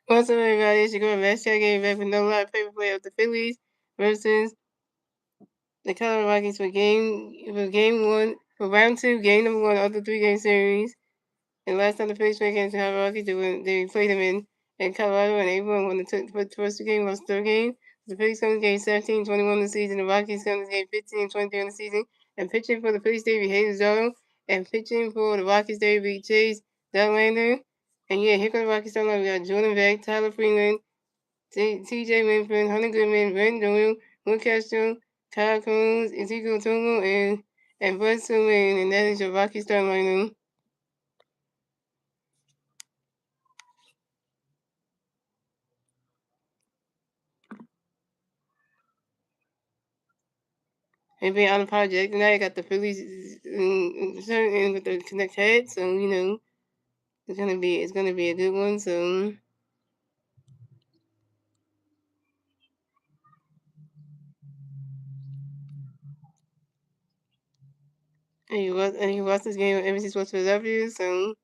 What's up, everybody? It's your girl, Last Shot Game, back with no live paper play of the Phillies versus the Colorado Rockies for game one, for round two, game number one of the three-game series. And last time the Phillies played against the Colorado Rockies, they played them in Colorado, and everyone won the first two games, lost the third game. The Phillies come to game 17-21 of the season, the Rockies come to game 15-23 of the season, and pitching for the Phillies, David Hayes, and pitching for the Rockies, David Chase, Downlander. And yeah, here comes the Rockies starting off. We got Jordan Beck, Tyler Freeland, TJ Winfield, Hunter Goodman, Brent Doyle, Will Castro, Kyle Coons, Ezekiel Tomo, and Bud Sewell, and that is your Rocky starting lineup. And being unapologetic tonight, I got the Phillies starting with the connect head, so you know it's gonna be a good one. So and he watched this game on NBC Sports Philadelphia, so.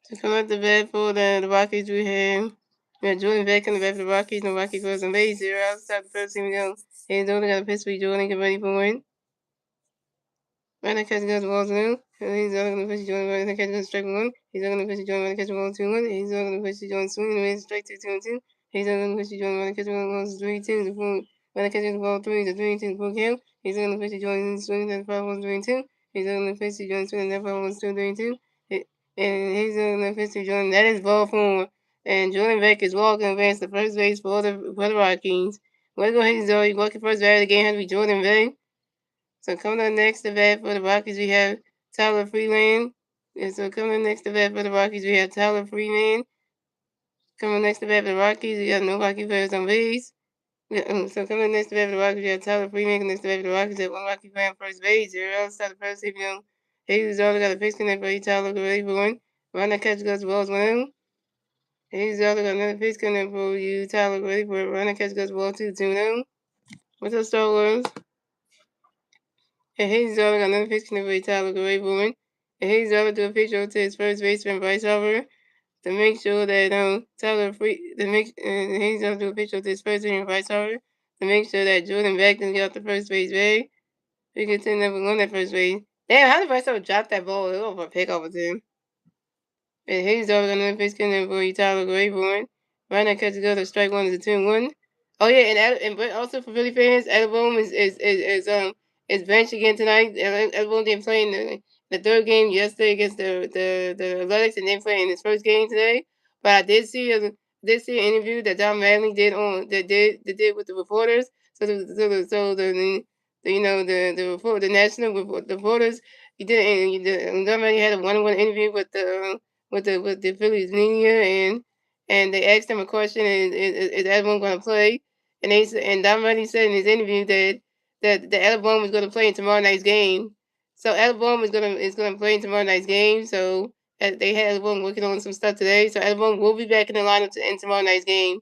To come up the bat for the Rockies, we have Jordan Beck on the bat for the Rockies. The Rockies was on base 0 outside the first team go. Hayes only got a pitch for Jordan, get ready for one. Right now, catch goes the balls new. He's not going to pitch Jordan. Right now, catch goes strike one. He's not going to pitch Jordan. Right now, catch the ball 2-1. He's not going to pitch Jordan swing. And strike 2-2-2. He's not going to pitch Jordan. Right now, catch the ball 3-2. The full. Right now, catch the ball 3. The 3-2. The full kill. He's not going to pitch Jordan swing. That 5-1-3-2. He's not going to pitch Jordan swing. That 5-1-2-3-2. And he's not going to pitch Jordan. That is ball 4. And Jordan Beck is walking advance to first base for the Rockies. Way to go, Hayes, though. He's walking first bat of the game. Has to be Jordan Beck. So coming up next to bat for the Rockies, we have Tyler Freeland. And so coming next to bat for the Rockies, we have Tyler Freeland. Coming next to bat for the Rockies, we have no Rocky players on base. So coming next to bat for the Rockies, we have Tyler Freeland. Next to bat for the Rockies, we have one Rocky player on first base. Zero outside the first if you Hayes already got a pitch connect for you, Tyler, ready for one. Run that catch goes balls one. Hayes already got another pitch connect for you, Tyler, ready for it. Run that catch goes ball 2-2. What's up, Star Wars? And Hayes got another pitch connect for you, Tyler, ready for one. And he's over to a pitch over to his first baseman Bryce Harper to make sure that Tyler Free to make and he's over to a pitch over to his first baseman Bryce Harper to make sure that Jordan Beck doesn't get off the first base bag. We can turn number one at first base. Damn, how did Bryce Harper drop that ball? It was a pickoff with him. And he's over another pitch connect for you, Tyler Rayburn. Right now, catch go to strike one is a 2-1. Oh yeah, and but also for Philly fans, Edboom is benched again tonight. Edboom didn't play in the third game yesterday against the Athletics, and then play in his first game today. But I did see an interview that Don Madley did with the reporters. The you know the national reporters. Don Madley had a one-on-one interview with the Phillies media, and they asked him a question: Is Edboom going to play? And Don Marty said in his interview that the Alabama was going to play in tomorrow night's game. So Alabama is gonna play in tomorrow night's game. So they had Alabama working on some stuff today. So Alabama will be back in the lineup in tomorrow night's game.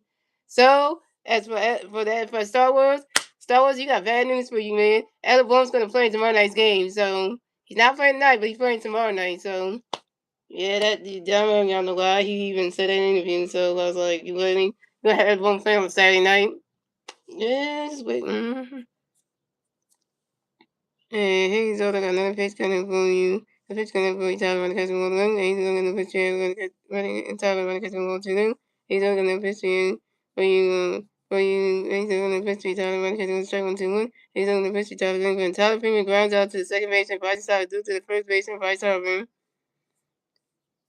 So as for Star Wars, you got bad news for you, man. Alabama's gonna play in tomorrow night's game. So he's not playing tonight, but he's playing tomorrow night. So yeah, I don't know why he even said that in an interview. So I was like, you gonna have Alabama play on Saturday night? Yeah, just wait. Hey, he's all got another pitch coming for you. The pitch coming for you, Tyler, running catching ball one. He's going to pitch you, running and Tyler running catching ball two. He's all going to pitch you for you. He's going to pitch you, Tyler running catching strike 1-2-1. He's going to pitch you, Tyler going to Tyler Freeman grounds out to the second baseman, Bryce Harper due to the first baseman, Bryce Harper.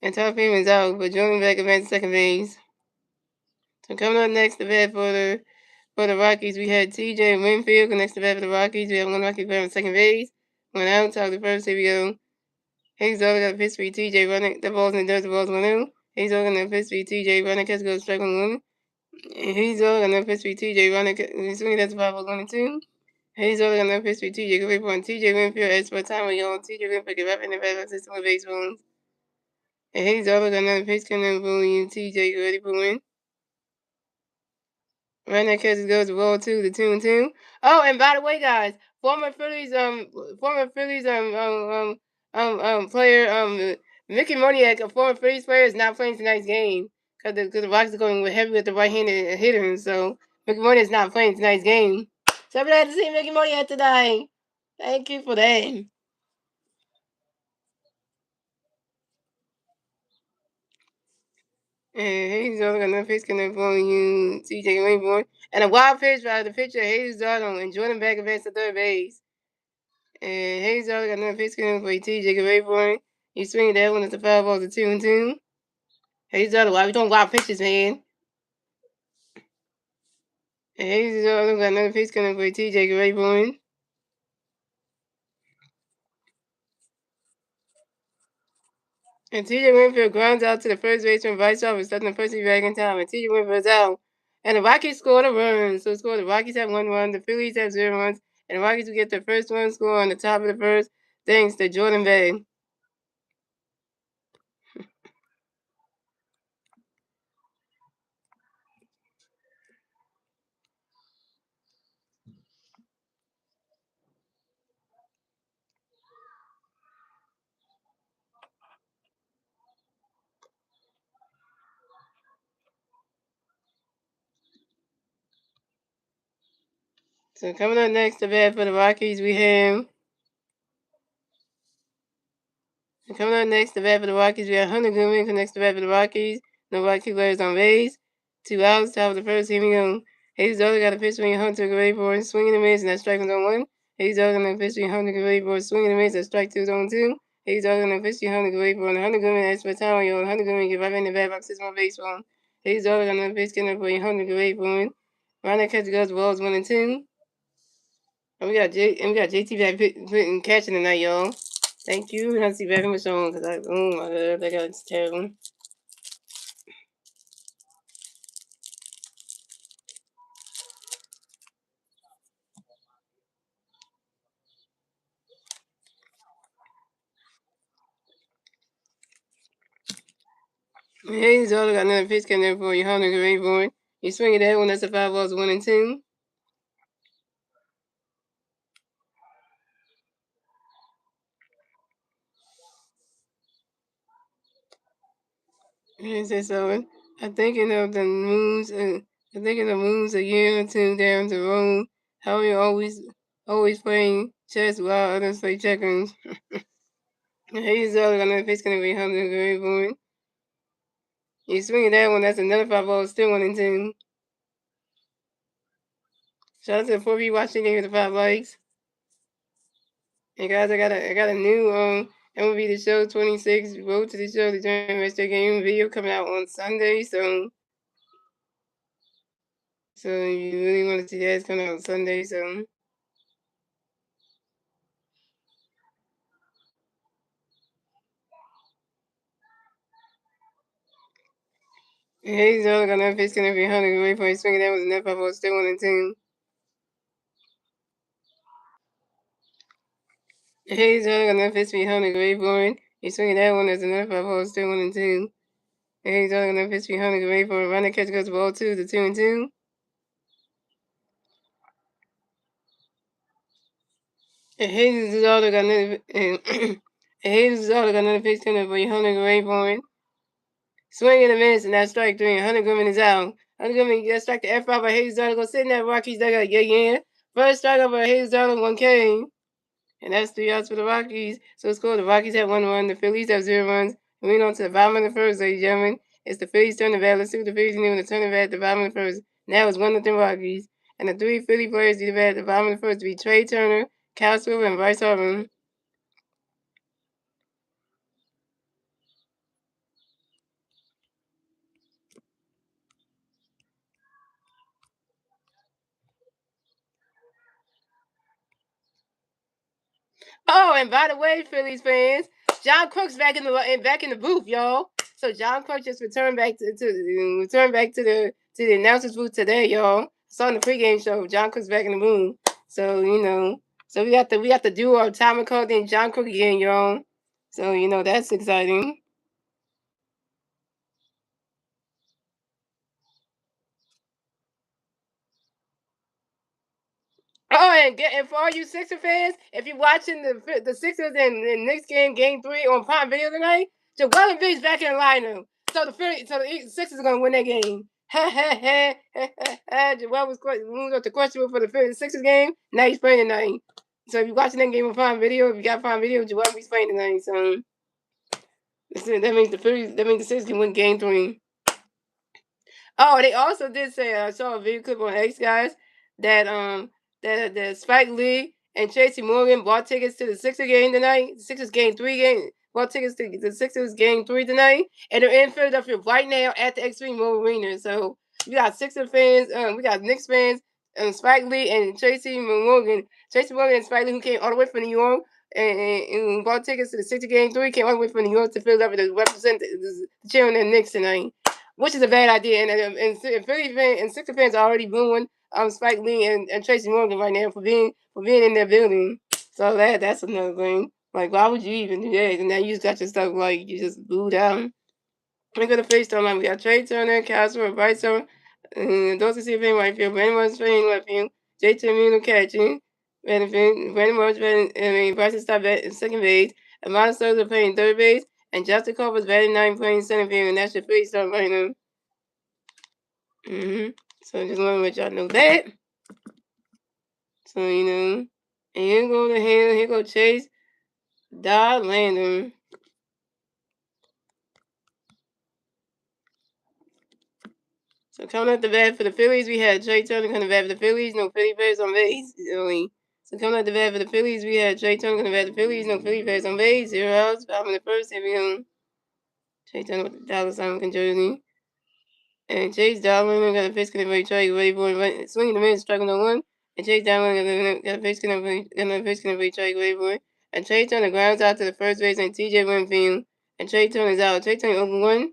And Tyler Freeman's out, but Jordan back advanced second base. So coming up next, the bat for the Rockies, we had TJ Winfield. Next to bat for the Rockies, we have one Rocky player on second base. One out, top of the first, here we go. Hayes over got a pitch for TJ running. The ball's in the dirt, the ball's 1-0. Hayes over got a pitch for TJ running, catch goes strike 1-1. Hayes over got a pitch for TJ running, swinging that's 5-1-2. Hayes over got a pitch for TJ, good for TJ Winfield, as for time with y'all. TJ Winfield get up in the back system with base runs. And Hayes over got another pitch coming for you, TJ, ready for win. Right now, catches goes to roll two, the 2-2. Oh, and by the way, guys, former Phillies player Mickey Moniak, a former Phillies player, is not playing tonight's game because the Rockies are going with heavy with the right-handed hitter, so Mickey Moniak is not playing tonight's game. So I'm glad to see Mickey Moniak tonight. Thank you for that. And Hayes Darnold got another pitch coming for you, TJ Rainbow. And a wild pitch by the pitcher, Hayes Darnold, and Jordan back advanced to third base. And Hayes Darnold got another pitch coming for you, TJ Rainbow. You swing that one at the foul ball to 2-2. Hayes Darnold, why we doing wild pitches, man? And Hayes Darnold got another pitch coming for you, TJ Rainbow. And TJ Winfield grounds out to the first baseman, Vice Office, setting the first back in time. And TJ Winfield's out. And the Rockies scored a run. So scored the Rockies have 1-1. The Phillies have 0 runs. And the Rockies will get their first one score on the top of the first, thanks to Jordan Bay. So coming up next to bat for the Rockies, we have. Coming up next to bat for the Rockies, we have Hunter Goodman. Next to bat for the Rockies, no Rocky players on base. 2 outs, top of the first. Here we go. Hayes Darnold got a pitch swing. Hunter ready for it. Swinging and miss, and that strike was on 1. Hayes Darnold got a pitch swing. Hunter ready for it. Swinging and miss, and strike 2 is on 2. Hayes Darnold got a pitch swing. Hunter ready for it. Hunter Goodman asked for time, yo. Hunter Goodman get right in the bat box, 6 more base for him. Hayes Darnold got another pitch getting for you. Hunter ready for it. Round that catch goes balls 1 and 2. And we got JT back pitching catching tonight, y'all. Thank you. And I see very much on because oh my god, that guy's terrible. Hayes also got another pitch coming there for you, Hunter Gray boy. You swing it that one, that's a 5 balls 1 and 2. And says so. I'm thinking of the moons. I'm thinking of moons a year or two down the road. How we always playing chess while others play checkers. Hayes also got another pitch coming for you, Hunter Gray boy. You swing it that one, that's another 5 balls, still 1 and 2. Shout out to the 4 watching here with the 5 likes. And guys, I got a new MLB The Show 26 Road to the Show the Joint Master Game video coming out on Sunday. So you really want to see that, it's coming out on Sunday. So Hayes only got enough pitch gonna be 100 away from his swing. That was enough. I was still 1 and 2. Hayes only got enough pitch to be 100 away from it. He's swinging that one. That's enough. I was still 1 and 2. Hayes only got enough pitch to be 100 away from it. Run the catch goes to ball 2 to 2 and 2. And Hayes is all got another. Hayes is all got another pitch coming for 100 away from it. Swing and a miss, and that strike 3. Hunter Goodman is out. Hunter Goodman gets strike to F out by Hayes Darnold. Go sit in that Rockies. They got yeah. First strike over Hayes Darnold, 1K. And that's 3 outs for the Rockies. So it's cool. The Rockies have 1 run. The Phillies have 0 runs. Moving on to the bottom of the first, ladies and gentlemen. It's the Phillies turn the bat. Let's see what the Phillies do in the turn the bat at the bottom of the first. Now it's 1-0 Rockies. And the 3 Philly players do the bat at the bottom of the first to be Trey Turner, Cal Silver, and Bryce Harper. Oh, and by the way, Phillies fans, John Cook's back in the booth, y'all. So John Cook just returned back to the announcers booth today, y'all. Saw in the pregame show, John Cook's back in the booth. So so we got to do our Tom McCarthy and John Cook again, y'all. So that's exciting. Oh, and for all you Sixer fans, if you're watching the Sixers and Knicks game 3 on Prime Video tonight, Joel Embiid's back in the lineup. So the Sixers are gonna win that game. Ha ha ha ha ha. Joel was moved up to questionable for the Sixers game. Now he's playing tonight. So if you're watching that game on Prime Video, if you got Prime Video, Joel Embiid's playing tonight. So that means the Sixers can win game 3. Oh, they also did say I saw a video clip on X guys that that Spike Lee and Tracy Morgan bought tickets to the Sixers game tonight. The Sixers game 3 game bought tickets to the Sixers game 3 tonight, and they're in Philadelphia right now at the Extreme Mobile Arena. So we got Sixers fans, we got Knicks fans, Spike Lee and Tracy Morgan. Tracy Morgan and Spike Lee who came all the way from New York and bought tickets to the Sixers game 3 came all the way from New York to Philadelphia to represent the cheer on the Knicks tonight, which is a bad idea. And Philly fans and Sixers fans are already booing Spike Lee and Tracy Morgan right now for being in their building. So that's another thing. Like, why would you even do that? And now you just got your stuff like you just booed out. Look at the FaceTime line. We got Trey Turner, Casper, Bryson, those are Stephen Whitefield, Brandon Morris playing left field, J.T. Muno catching, Brandon Morris batting, Bryson stopped at second base, Amanda Souza playing third base, and Justin Culver's batting 9 playing center field, and that's your FaceTime right now. So just want to let y'all know that. So, and here go the Hill, here go Chase, Dodd, Landon. So coming up the bat for the Phillies, we had Trey Turner coming to bat for the Phillies. No Philly players on base. So coming up the bat for the Phillies, we had Trey Turner coming to bat for the Phillies. No Philly players on base. 0 outs. Bottom of the first. Here we go. Trey Turner with the Dallas sign jersey. And Chase Darwin got a pitch connect for Trey. Ready for it. Swinging the man, striking on 1. And Chase Darwin got a pitch connect for Trey. Ready for it. And Trey Turner grounds out to the first base and TJ Winfield. And Trey Turner's out. Trey Turner open 1.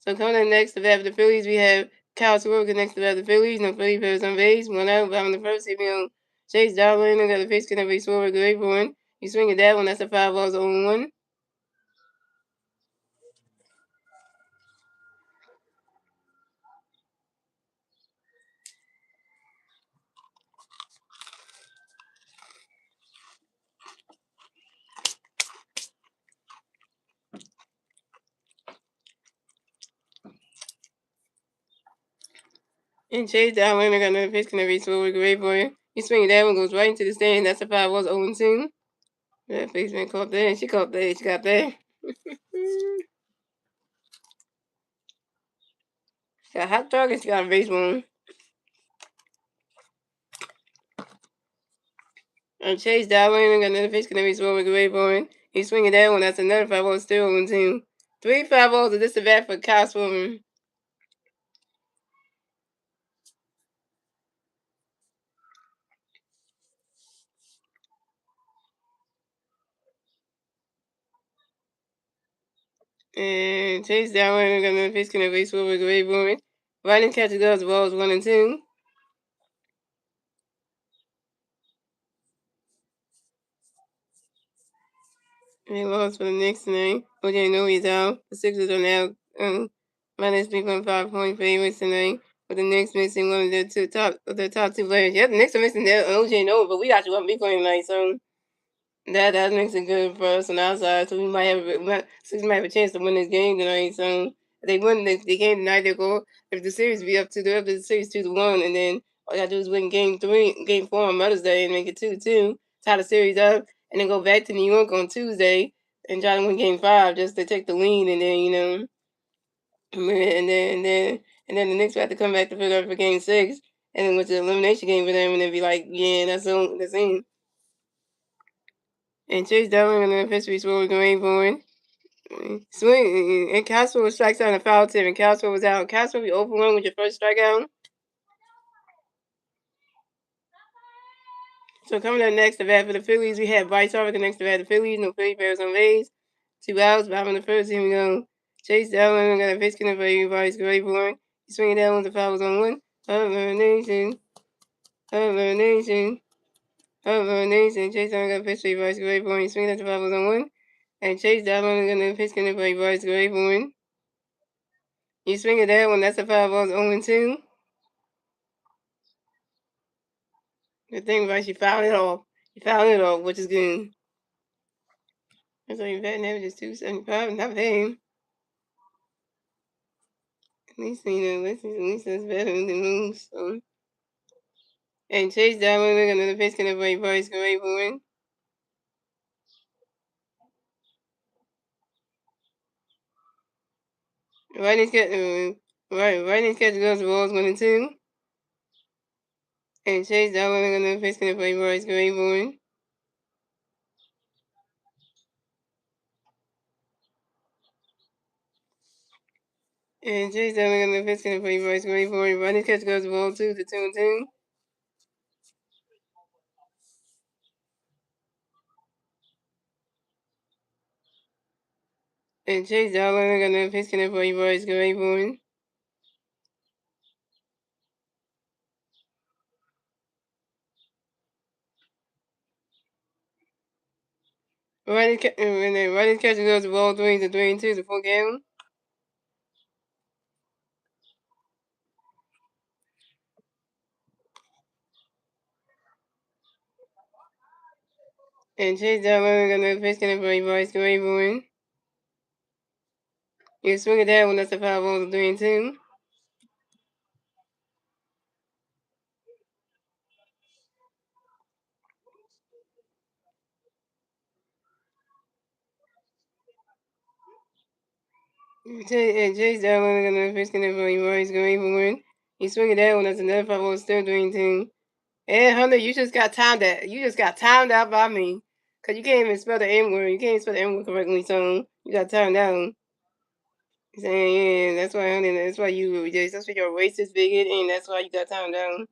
So coming up next to bat for the Phillies, we have Kyle Swerve next to bat for the Phillies. No Philly players on base. 1 out. Bottom of the first. Here we go. Chase Darwin got a pitch connect for Swerve. Ready for it. You swing at that one. That's a 5 balls 0-1. And Chase Darwin got another pitch connect for Swerve. Ready for it. You swing at that one. Goes right into the stand. That's a 5 balls 0-2. That baseman caught that. She caught that. She got that. She got a hot dog and she got a baseball. And Chase Darwin got another pitch connect for Swerve. Ready for it. He's swinging that one. That's another 5 balls still 0-2. 3 5 balls. This is bat for Kyle Swerve. And Chase Darwin got another pitch connect for Swerve. Ready for it. Riding catcher does balls 1 and 2. And they lost for the Knicks tonight. OJ Noe's out. The Sixers are now minus 3.5 point favorites tonight. With the Knicks missing one of their top 2 players. Yeah, the Knicks are missing their OJ Noe, but we got you up big playing tonight, so that makes it good for us on our side. So we might have a chance to win this game tonight. So if they win the game tonight, they'll go if the series be up to the series 2-1, and then all you gotta do is win game 4 on Mother's Day and make it 2-2, tie the series up, and then go back to New York on Tuesday and try to win game 5 just to take the lead, and then and then the Knicks will have to come back to Philadelphia for game 6, and then with the elimination game for them, and they'll be like, yeah, that's it. And Chase Darwin and the pitch scored going for it. Swing and Castro strikes out on a foul tip, and Castro was out. Castro, you open 1 with your first strikeout. So coming up next, the bat for the Phillies, we have Bryce Harper. The next to bat the Phillies, no Philly players on base. 2 outs, bottom of the first. Here we go. Chase Darwin got a pitch connect for everybody's ready for it. He's swinging that one. The foul was on 1. Over Nation. Chase Darwin got a pitch for everybody's ready for it. He's swinging that the foul was on 1. And Chase Darwin got a pitch connect for everybody's ready for it. You swing at that one, that's a 5 balls 0-2. The thing about you found it off. You found it off, which is good. That's why your batting average is 275. Not bad. At least that's better than moves. So. And Chase Diamond another pitch can avoid Bryce Gray for Riding catch, riding catch goes balls 1 and 2. And Chase Diamond another pitch can avoid Bryce Gray for And Chase Diamond another pitch can avoid Bryce Gray for Riding catch goes ball 2 to 2-2. And Chase Diamond another pitch can avoid Bryce Gray for Riding catch goes ball 3 to 3-2 to 4 game. And Chase Diamond another pitch can avoid Bryce Gray for You swing it down when that's a foul ball to 3-2. Chase Diamond another pitch can avoid Bryce Gray for You swing it down when that's another foul ball still 3-2. And Hunter, you just got timed out. You just got timed out by me. Cause you can't even spell the M word. You can't spell the M word correctly, so you got timed out. Saying yeah, that's why Hunter, that's why that's why you're a racist bigot, and that's why you got timed out.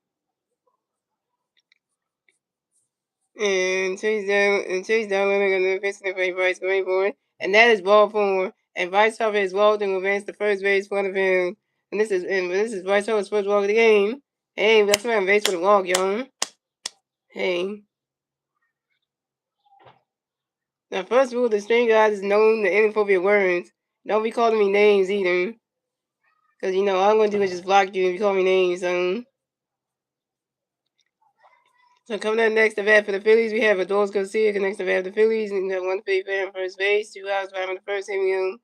And Chase down gonna basically play Bryce going for and that is ball 4. And Bryce Harper is walked and advanced to first base for the field. And this is Bryce Harper's first walk of the game. Hey, that's why I'm base for the walk, y'all. Hey. Now, first rule, the string guys is known the inappropriate words. Don't be calling me names either. Because, all I'm going to do is just block you if you call me names. So coming up next, the bat for the Phillies, we have Adolis Garcia connects the bat for the Phillies. And we got 1 Philly fan on first base, 2 outs, 5 in the first inning.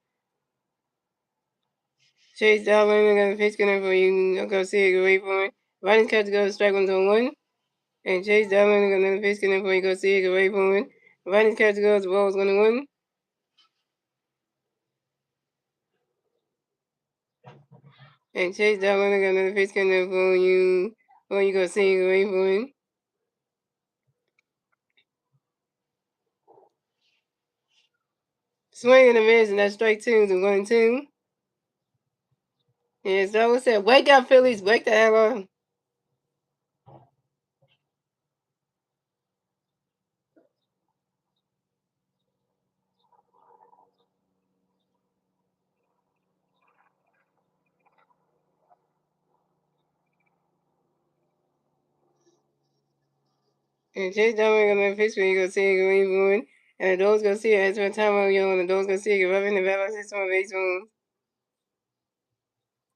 Chase Darwin, I got a pitch gunner for you. Garcia, go wait for it. Riding catch goes strike 1-1. And Chase Darwin, I got another pitch gunner for you. Garcia, go wait for it. Riding catch goes balls 1-1. And Chase Darwin, I got another pitch gunner for you. Or you Garcia, go wait for it. Swing and a miss, and that's strike 2 to 1-2. Yeah, so I said, wake up, Phillies, wake the hell up. And Chase Darwin got another pitch for you. Garcia, go wait for it. And the Dogs Garcia has for a timeout, yo, and the Dogs Garcia get rubbing the battle system base on.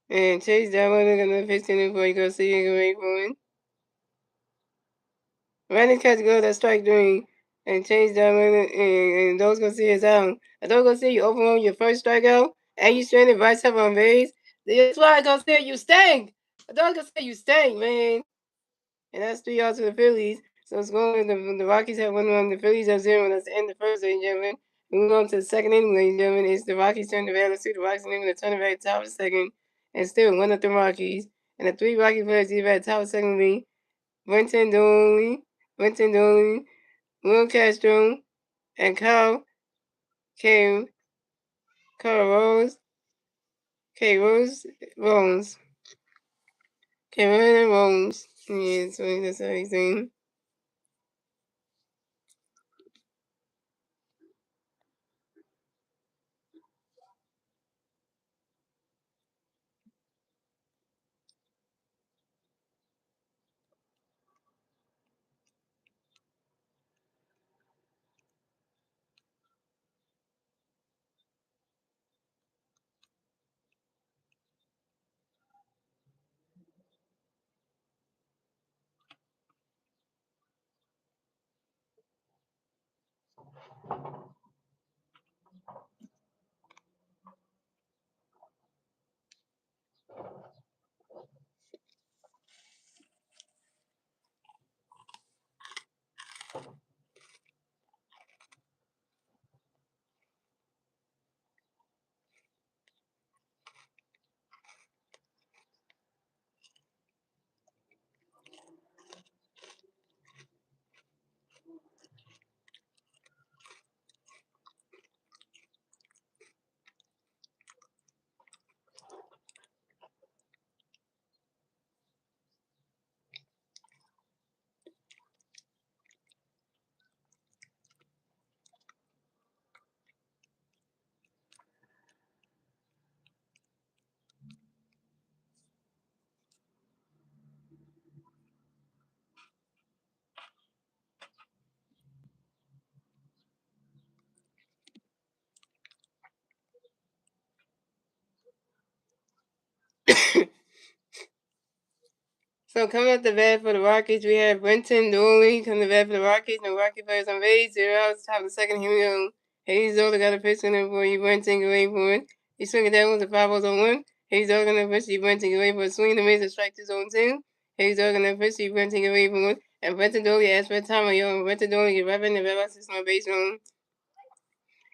And Chase Darwin got another pitch for you. Garcia, go wait for it. Running catch go that strike 3 and Chase Diamond and those gonna see is out. And those gonna see you open on your first strikeout and you stranded right up on base. That's why I gonna say you stink. Those gonna say you stink, man. And that's 3 outs to the Phillies. So it's going the Rockies have 1-1, the Phillies have 0, that's the end of the first, ladies and gentlemen. Moving on to the second inning, ladies and gentlemen. It's the Rockies turn to bat. Let's see the Rockies inning to turn it back top of the second and still 1-0 Rockies. And the 3 Rocky players lead back top of the second lead. Vincent Doley, Will Castro, and K. Rose, K. Rose, Rose, K. Rose. Yeah, so that's everything. So coming up the bat for the Rockies, we have Brenton Dooley coming to bat for the Rockies. The Rocky players on base. 0 outs, top of the second. Here we go. Hayes Zola got a pitch in there for you. Brenton, get away for it. He's swinging down with the 5 balls on 1. Hayes Zola going to pitch you. Brenton, get away for it. Swing the miss and strike to zone 2. Hayes Zola going to pitch you. Brenton, get away for it. And Brenton Dooley asks for a time. Yo, Brenton Dooley get right in the bat box on base room.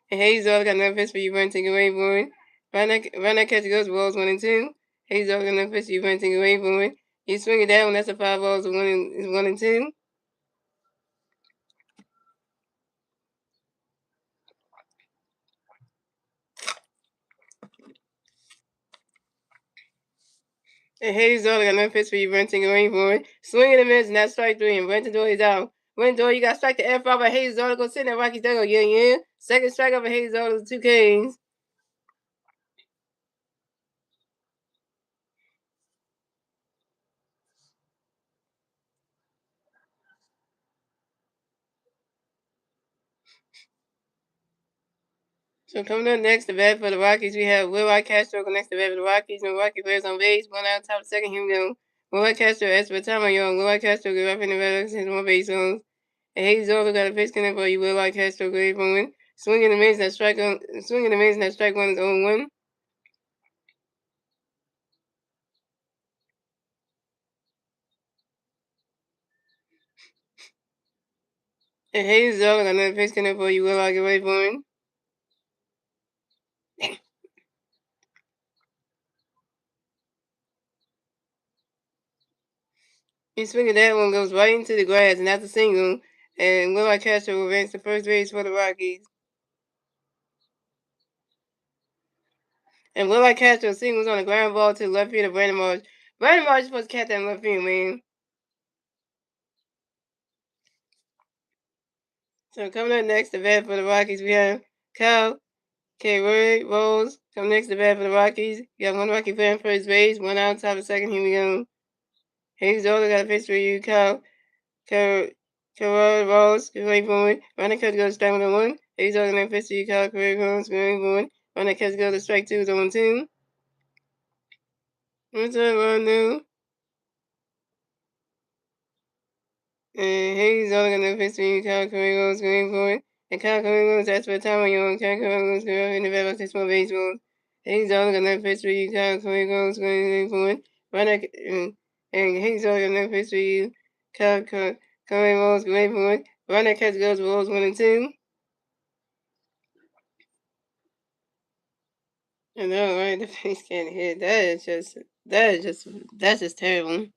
And Hayes Zola got another pitch for you. Brenton, get away for it. Run that catch goes balls 1 and 2. Hayes Zola got another pitch for you. Brenton, get away for it. You swing it down, that's a 5 balls, 1 and 2. And Hayes Zola got no pitch for you, Brenton, going for it. Swing and a miss, and that's strike 3, and Brenton Dooley's out. Brenton Dooley, you got strike the F out by Hayes Zola, go sit in that Rockies dugout, yeah. Second strike over Hayes Zola, 2 Ks. So coming up next, the bat for the Rockies, we have Will Castro next to bat for the Rockies. And the Rocky players on base, 1 out, top of the second. Here we go. Will Castro, as for time, young. Will Castro get up in the red, and 1 base zones. And Hayes Zola got a pitch coming for you. Will Castro, great for win. Swinging the miss, that strike 1 is 0-1. And Hayes Zola got another pitch coming for you. Will get ready for him. He swinging that one goes right into the grass, and that's a single. And Will Castro will advance to first base for the Rockies. And Will Castro singles on a ground ball to the left field of Brandon Marsh. Brandon Marsh is supposed to catch that in left field, man. So coming up next, the bat for the Rockies, we have Kyle Roy Rose. Coming next, the bat for the Rockies. You got 1 Rocky player on first base, 1 out, top of the second. Here we go. Hayes Zola got a pitch for you, Kyle Rose. Going for it. Run the catch goes strike 1. Hayes Zola got a pitch for you, Kyle Rose. Going for it. Run the catch goes to strike 2, 0-2. What's up, Ron? And Hayes Zola got no pitch for you, Kyle Rose. Going for it. And Kyle Rose, that's for time young. Kyle Rose going in the back of 6 more baseball. Hayes Zola got no pitch for you, Kyle Rose. Going for it. Run that, and Hayes Zola got no pitch for you, Kyle Rose. Going for it. Run that catch goes balls 1 and 2. And all right, the face can't hit. That's just terrible.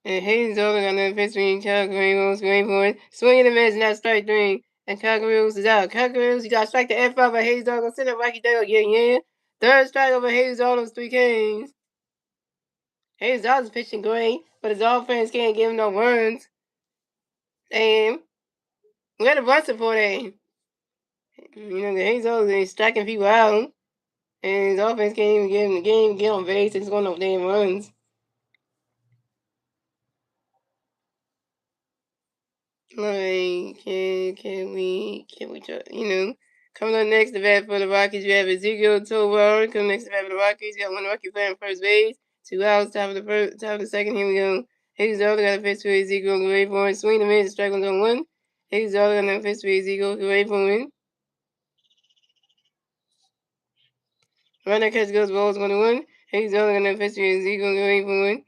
And Hayes Zola got another pitch for you, Kyle Rose. Going for it. Swinging the miss, and that's strike 3. And Cockaroos is out. Cockaroos, you got strike the F out by Hayes Zola. Send it Rocky Dale, yeah. Third strike over Hayes Zola's 3 Ks. Hayes Zola's pitching great, but his offense can't give him no runs. And where the run support at? You know, the Hayes Zola is striking people out. And his offense can't even give him the game, get on base. It's going no damn runs. Like, can we try, coming up next, the bat for the Rockies, we have Ezekiel Tovar. Coming next, the bat for the Rockies, you got 1 Rocky player on first base, 2 outs, top of the second. Here we go. Hayes Zola got a pitch to Ezekiel, great for it. Swing the miss, strike 1 on 1. Hayes Dollar got another pitch for his Eagles. Go away for a win. Runner catch goes balls 1-1. Hayes Dollar got another pitch for his Eagles. Go away for a win.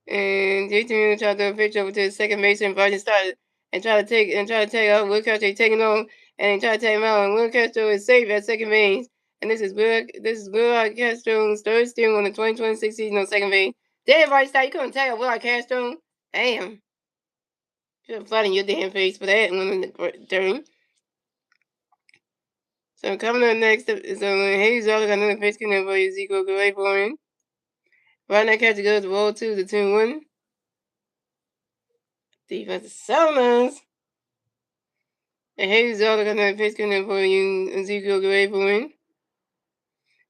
And JT tried to throw a pitch over to the second baseman. Vargas started and try to take out Will Castro taking on and try to take him out. And Will Castro is safe at second base. And this is Will Castro's third steal on the 2026 season on second base. Damn, Vargas, you couldn't take out Will Castro. Damn. Should have flattened your damn face for that one in the turn. So coming up next is Hayes Dollar got another pitch connect for Ezekiel Gray for him. Right now, catcher goes to ball 2 to 2-1. Defense is so nice. And Hayes Dollar got another pitch connect for you, Ezekiel Gray for him.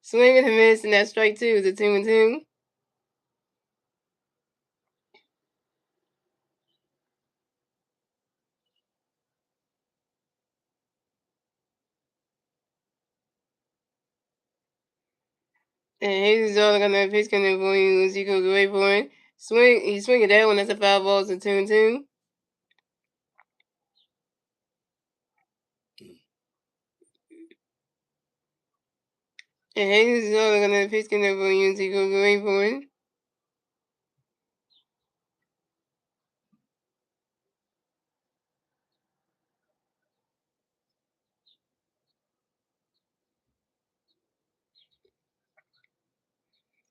Swing and a miss, and that's strike 2 is a 2-2. And Hayes Dollar got another pitch connect for you, Ezekiel Gray for him. He's swinging that one, that's a foul ball, it's a 2-2. And Hayes Dollar got another pitch connect for you, Ezekiel Gray for him.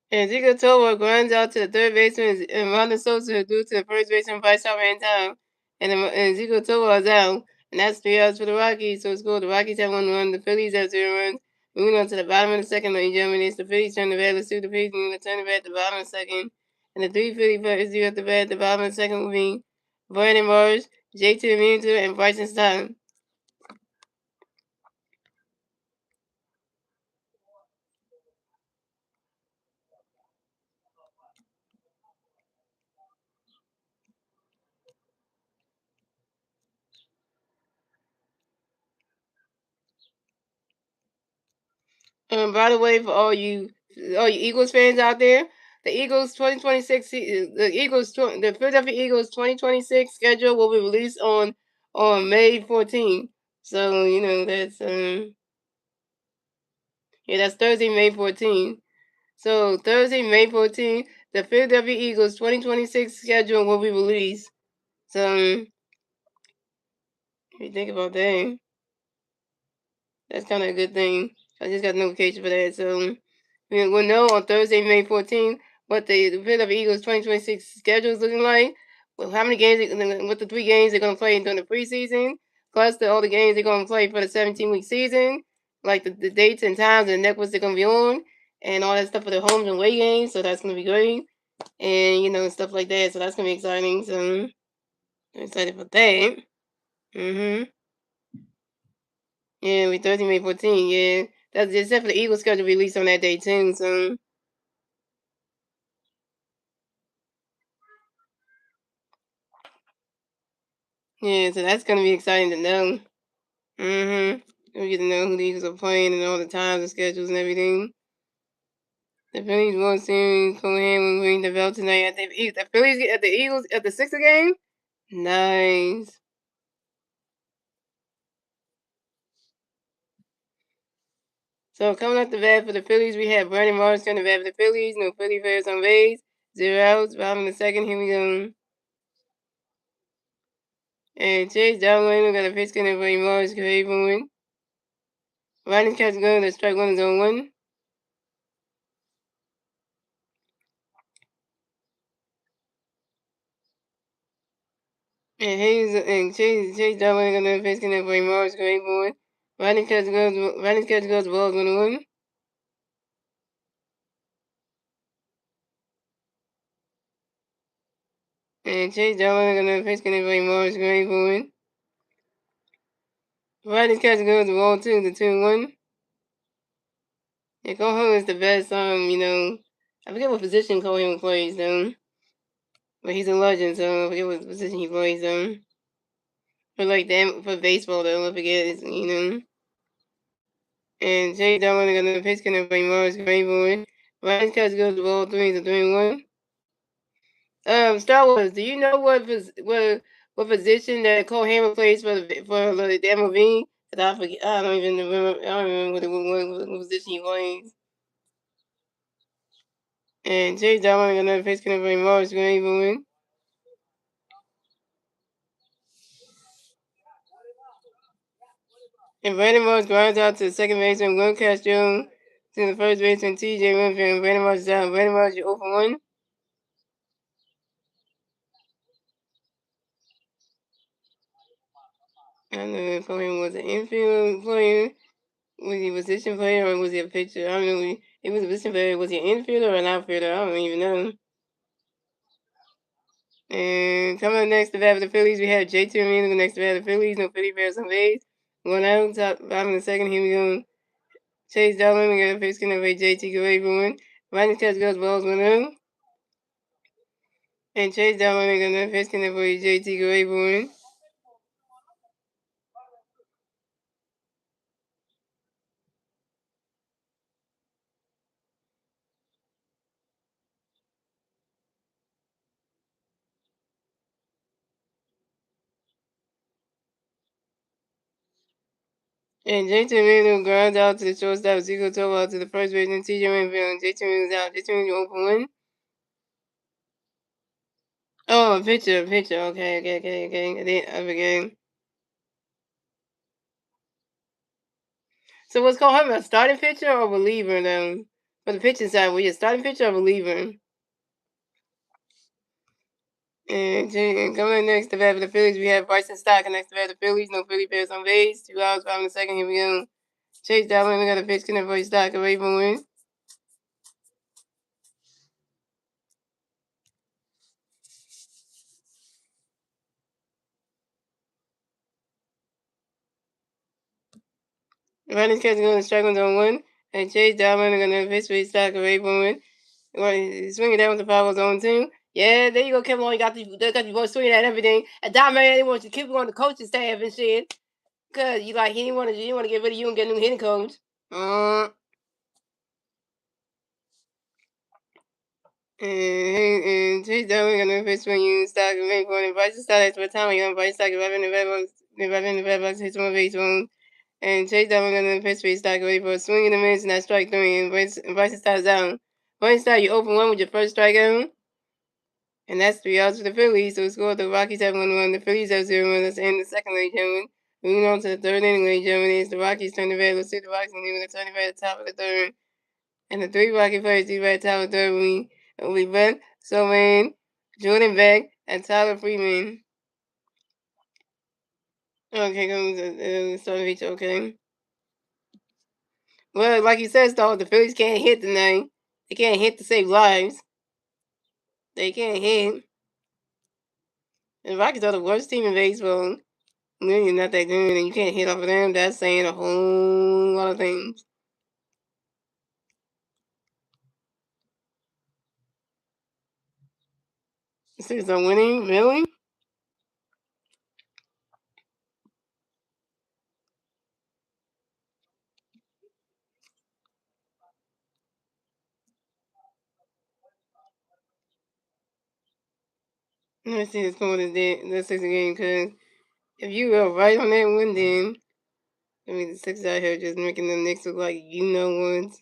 And Ezekiel Tovar grinds out to the third baseman and Ronda Sosa due to the first baseman vice over in time. And Ezekiel Tovar is out. And that's 3 outs for the Rockies. So it's cool. The Rockies have 1 run. The Phillies have 0 runs. Moving on to the bottom of the second, ladies and gentlemen. It's the Phillies turn the bat. Let's do the Phillies turn the bat at the bottom of the second. And the 3 Philly players due at the bat at the bottom of the second will be Brandon Morris, J.T. Realmuto, and Bryson Stott. By the way, for all you Eagles fans out there, the Eagles 2026 the Philadelphia Eagles 2026 schedule will be released on May 14th. So you know that's Thursday, May 14th. So Thursday, May 14th, the Philadelphia Eagles 2026 schedule will be released. So if you think about that, that's kind of a good thing. I just got a notification for that. So we'll know on Thursday, May 14th, what the Philadelphia Eagles 2026 schedule is looking like. Well, how many games, what the 3 games they're going to play during the preseason, plus all the games they're going to play for the 17-week season, like the dates and times and networks they're going to be on, and all that stuff for the home and away games. So that's going to be great. And, stuff like that. So that's going to be exciting. So I'm excited for that. Mm-hmm. Yeah, we Thursday, May 14th. Yeah, that's except for the Eagles schedule released on that day too. So yeah, so that's gonna be exciting to know. We get to know who the Eagles are playing and all the times and schedules and everything. The Phillies World Series go ahead and ring the bell tonight at the Phillies at the Eagles at the Sixer game. Nice. So coming off the bat for the Phillies, we have Brandon Morris coming the bat for the Phillies. No Philly players on base. 0 outs. Bottom of the second. Here we go. And Chase Darwin got a pitch coming for Morris. Great for win. Riding catch going to strike 1 is on 1. And Chase Darwin got another pitch coming for Morris. Great for win. Riding catch goes balls 1-1. And Chase Darwin got another pitch coming for Morris. Great for win. Riding catch goes ball 2 to 2-1. Yeah, Cohen is the best. I forget what position Cohen plays though, but he's a legend, so I forget what position he plays For like them for baseball though, I forget And Jay Darwin got another pitch connect by Morris Greenwood. Ryan catch goes to ball 3 to 3-1. Star Wars, do you know what position that Cole Hammer plays for the MLB? Cause I forget. I don't even remember. I don't remember what position he plays. And Chase Domingue another pitch couldn't bring Morris going to even win. And Brandon Morris grinds out to the second baseman, Will Castro to the first baseman, TJ Winfield. And Brandon Morris is down. Brandon Morris, you're 0 for 1. I don't know if him was an infield player. Was he a position player or was he a pitcher? I don't know. It was a position player. Was he an infielder or an outfielder? I don't even know. And coming up next to bat for the Phillies, we have J.T. Realmuto next to bat for the Phillies. No Philly bears on base. One out, top bottom of the second. Here we go. Chase Dolan, we got a pitch connect by J.T. go away for one. Ryan catch goes balls 1-0. And Chase Dolan, we got another pitch connect by J.T. go away for one. And J.T. Realmuto grounds out to the shortstop. Zico Tobo out to the first baseman. T.J. Winfield. J.T. Realmuto's out. J.T. Realmuto open one. Oh, a pitcher. Okay. I forget. So what's called him a starting pitcher or reliever though? For the pitching side, were you a starting pitcher or reliever? And coming in next to bat for the Phillies, we have Bryson Stott next to bat for the Phillies. No Philly bears on base. 2 outs, 5 in the second. Here we go. Chase Dolan, we got a pitch connect for Stott. Away from win. Running catch going to strike on 1. And Chase Dolan, we got another pitch for Stott. Away from win. Swinging down with the foul zone 2. Yeah, there you go, Kevin. You got you boys swinging at everything. And Domingue, they want you to keep on the coaching staff and shit. Cause he didn't want to get rid of you and get a new hitting coach. And Chase Dolan got no pitch when you start to make one. And Bryce started for time. You know, Bryce started rubbing the red box, hits one base one. And Chase Dolan got no pitch when you start waiting for a swing in the minutes and that strike 3. And Bryce starts down. Bryce started, you open 1 with your first strikeout. And that's 3 outs for the Phillies. So scored the Rockies have 1-1. The Phillies have 0-1. Let's end the second, ladies and gentlemen. Moving on to the third inning, ladies and gentlemen. It's the Rockies turn the red. Let's see the Rockies and they're turn the red at the top of the third. And the 3 Rocky players do right Tyler third will be Brent Sylvain, Jordan Beck, and Tyler Freeman. Okay, go start each. Okay. Well, like you said, though, the Phillies can't hit tonight. They can't hit to save lives. They can't hit. And the Rockies are the worst team in baseball. Really not that good, and you can't hit off of them. That's saying a whole lot of things. The Sixers are winning, really? Let me see the score of the Sixers game, because if you were right on that one, then I mean, the Sixers out here just making the Knicks look like you know ones.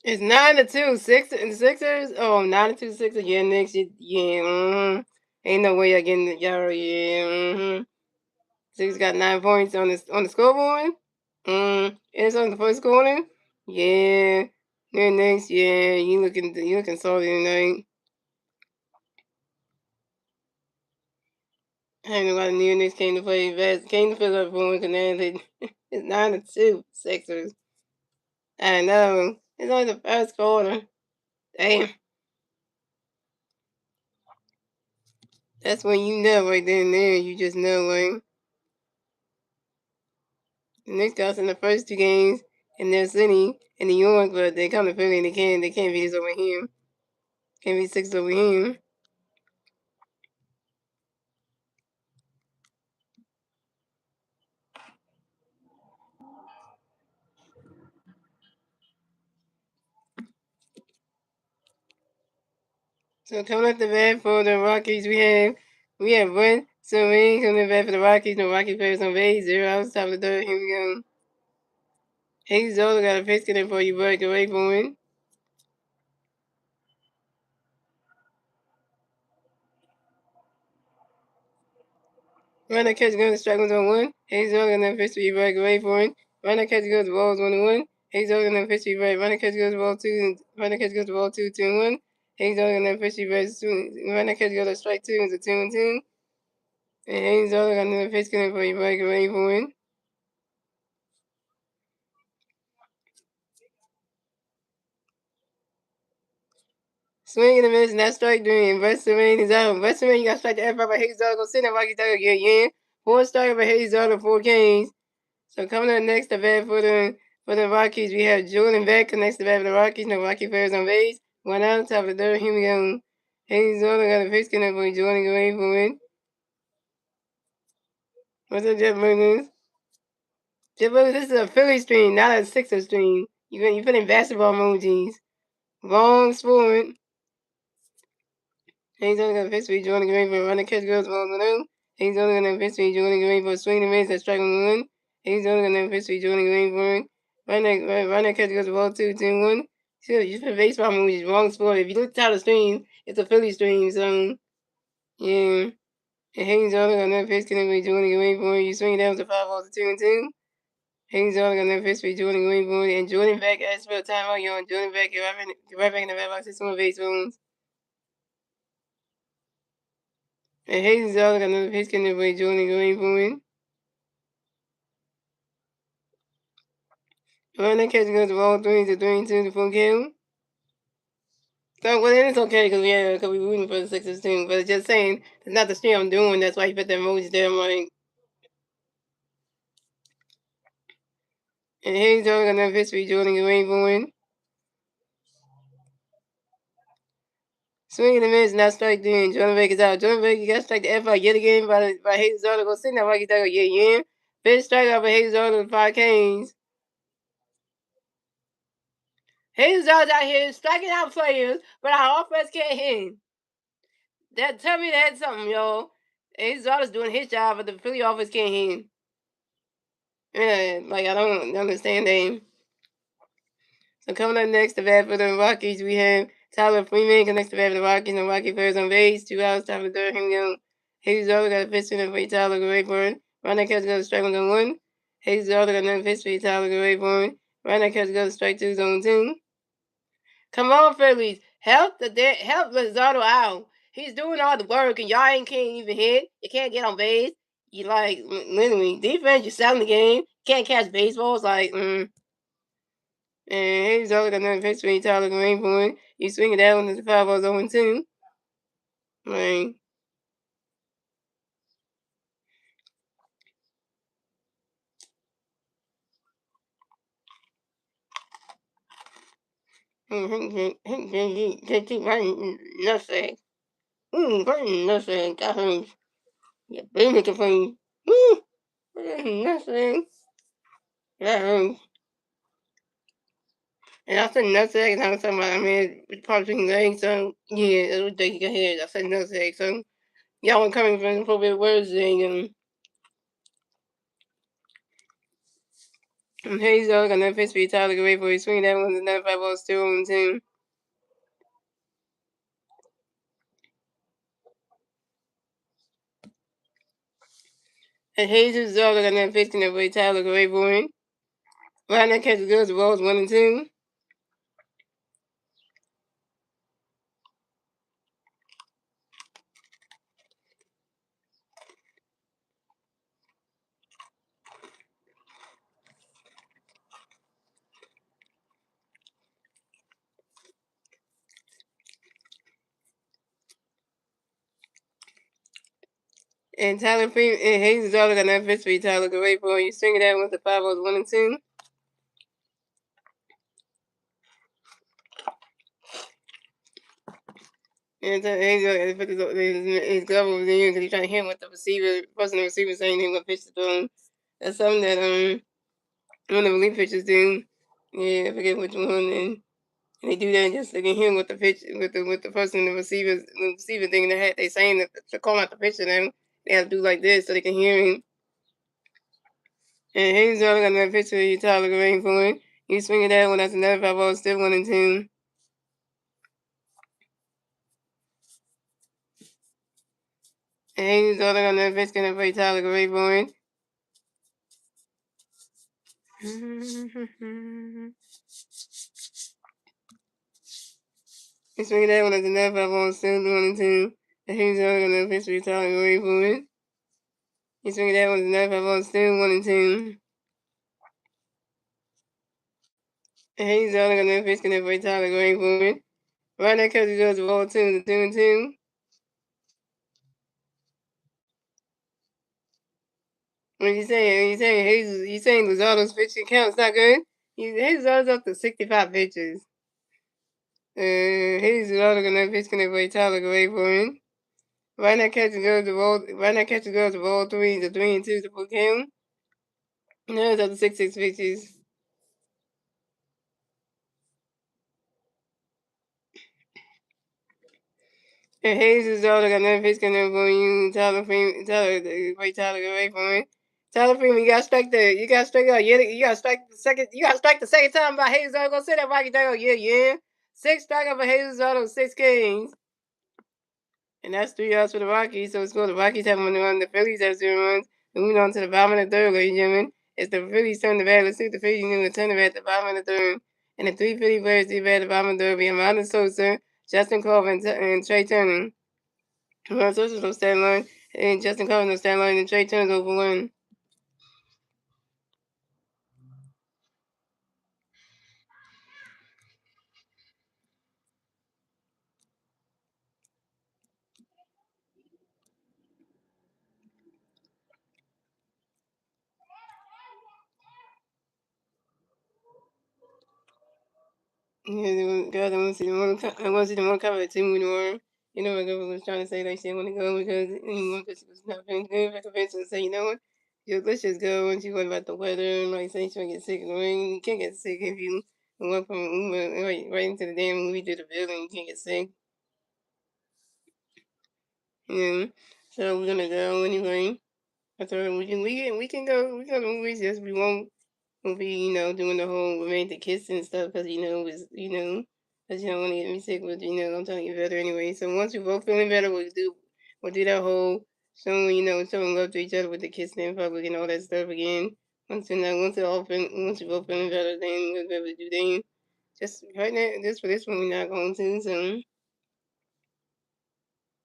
It's 9-2. Sixers. Oh, 9-2 Sixers. Yeah, Knicks. Yeah. Ain't no way you're getting it. Y'all. Yeah. Sixers got 9 points on the scoreboard. It's on the first quarter. Yeah. Yeah, Knicks. Yeah, you looking salty tonight. I ain't know why the New York Knicks came to play came to Philadelphia because now it's 9-2 Sixers. I know. It's only the first quarter. Damn. That's when you know right then and there. You just know, like, the Knicks got us in the first 2 games in their city in New York, but they come to Philly and they can't beat us over here. Can't beat 6 over here. So coming up the bat for the Rockies, we have one. So we coming back for the Rockies. No Rocky players on base. 0 outs, top of the third. Here we go. Hayes Zola got a pitch in for you, bud. Go away for it. Runner catch goes to strike one's on one. Hayes Zola got another pitch for you, bud. Go away for it. Runner catch goes to balls 1-1. Hayes Zola got another pitch for you, bud. Runner catch goes to ball 2. Runner catch goes to ball 2-1. Hayes Zola got another pitch for you, bud. Runner catch goes to strike 2. It's a 2-2. And Hayes Zola got another pitch in for you, bud. Go away for it. Swing and a miss, and that strike three. Western Rain is out. Western Rain, you got strike to F by Hayes Dog. Go sit there, Rocky Dog. Yeah. 4 strike by Hayes Dog, 4 K's. So coming up next, the bat for the Rockies, we have Jordan Beck next to bat for the Rockies. No Rocky players on base. 1 out, top of the third. Here we go. Hayes Dog got a pitch in for Jordan. Go away for it. What's up, Jeff Burgers? Jeff Burgers, this is a Philly stream, not a Sixer stream. You put in basketball emojis. Wrong sport. He's only got a pitch for Jordan Green for running catch goes ball one. He's only got a pitch for Jordan Green for swing and miss and strike one. He's only got a pitch for Jordan Green for running catch goes ball 2-1. Sure, you put baseball movies wrong sport. If you look at the stream, it's a Philly stream, so yeah. And Hayes only got another pitch for Jordan Green for you swing down to 5 balls to 2-2. Hayes only got another pitch for Jordan Green for and Jordan back as for a timeout. You're on Jordan back. You're right back in the red box. It's on baseball. And Hayes got another pitch in for Jordan Green for it. Running catch goes to ball 3 to 3-2 to full kill. So, well, it's okay because we're rooting for the Sixers team. But just saying, it's not the stream I'm doing. That's why you put the emojis there. I'm like, and Hayes got another pitch for Jordan Green for it. Swing and a miss, not strike three. Jordan Baker's out. Jordan Baker got strike the F out yet again by Hayes Zorda. Go sit there while you go, yeah. Pitch strike out by Hayes Zorda with 5 Ks. Hayes Zorda's out here striking out players, but our offense can't hit. That tell me that's something, yo. Hayes Zorda's doing his job, but the Philly offense can't hit. Yeah, like I don't understand that. So coming up next, the bat for the Rockies, we have Tyler Freeman next to bat for the Rockies. No Rocky players on base. 2 outs, top of the third. Here we go. Hayes Zorda got a pitch in for Tyler. Go away for it. Runner catch goes to strike 1 on 1. Hayes Zorda got another pitch for Tyler. Go away for it. Runner catch goes to strike 2 zone 2. Come on, Phillies. Help Lizardo out. He's doing all the work, and y'all can't even hit. You can't get on base. You like literally defense. You're selling the game. Can't catch baseballs. Like, And Hayes Zorda got another pitch for Tyler. Go away for it. You swing it that one to the 5 balls 0 2. Like. Keep running nutsack. Running nutsack. That hurts. Yeah, baby can play. Nutsack. That hurts. And I said nutsack, and I was talking about, it's part between legs, so yeah, that's what they can hear. I said nutsack, so y'all were coming from appropriate words, and Hayes got another pitch for Tyler to wait for his swing. That one's another 5 balls, 2 on 2. And Hayes got another pitch for Tyler to wait for him. Right now, catch the girls, the balls 1 and 2. And Hayes is all got another pitch for you, Tyler. Go wait for you. Swing it out with the 5 balls 1 and 2. And Hayes got his glove over there because he's trying to hit him with the receiver saying he's going to pitch the phone. That's something that one of the relief pitchers do. Yeah, I forget which one. And And they do that just so they can hear what the pitch with the person the receiver thing they saying that to call out the pitch to them. They have to do like this so they can hear him. And Hayes got another pitch to Tyler Gray for it. He's swinging that one. That's another 5 ball, still 1-2. And Hayes got another pitch going to play Tyler Gray for it. He's swinging that one. That's another 5 ball, still 1-2. And Hayes got another pitch to Tyler Gray for it. He's swinging that one. That's another 5 ball, still 1-2. And Hayes got another pitch going to play Tyler Gray for it. Right now, because he goes to ball 2, the 2-2. When you saying Hayes, you saying Luzardo's pitching count's not good? Hayes up to 65 pitches. Hayes Luzardo gonna pitch gonna play Tyler Gray for him. Right now, catcher goes to ball. Right now, catcher goes to ball 3, the 3-2 to book him. Now it's up to 66 pitches. And Hayes Luzardo got another pitch gonna for you. Tyler Gray for him. Tyler Freeman, you got strike out. Yeah, you got strike the second time by Hayes. I'm gonna say that Rocky Dago. Yeah. 6 strikeout for Hayes Auto, 6 games. And that's 3 outs for the Rockies. So it's going the Rockies have 1 run, the Phillies have 0 runs. And moving on to the bottom of the third, ladies and gentlemen. It's the Phillies turn the bat. Let's see if the Phillies can turn the bat at the bottom of the third. And the 3 Philly players do bat at the bottom of the third be Amanda Sosa, Justin Cole, and Trey Turner. Amanda Sosa's no stand line, and Justin Cole no stand line, and Trey Turner's over 1. Yeah, God, I want to see the one cover at Team Winor. You know, my government was trying to say they didn't want to go because anyone was not feeling good. Like eventually say, you know what? Let's just go. And she worried about the weather and like saying she might get sick in the rain. You can't get sick if you walk from Uber right into the damn movie to the building. You can't get sick. Yeah. So we're gonna go anyway. I told her we can go to movies. Yes, we won't. Will be, doing the whole romantic kiss and stuff because, because you don't want to get me sick, but, I'm trying to get better anyway. So once we're both feeling better, we'll do that whole showing love to each other with the kissing in public and all that stuff again. Once we're both feeling better, then we'll be able to do that. Just right now, just for this one, we're not going to, so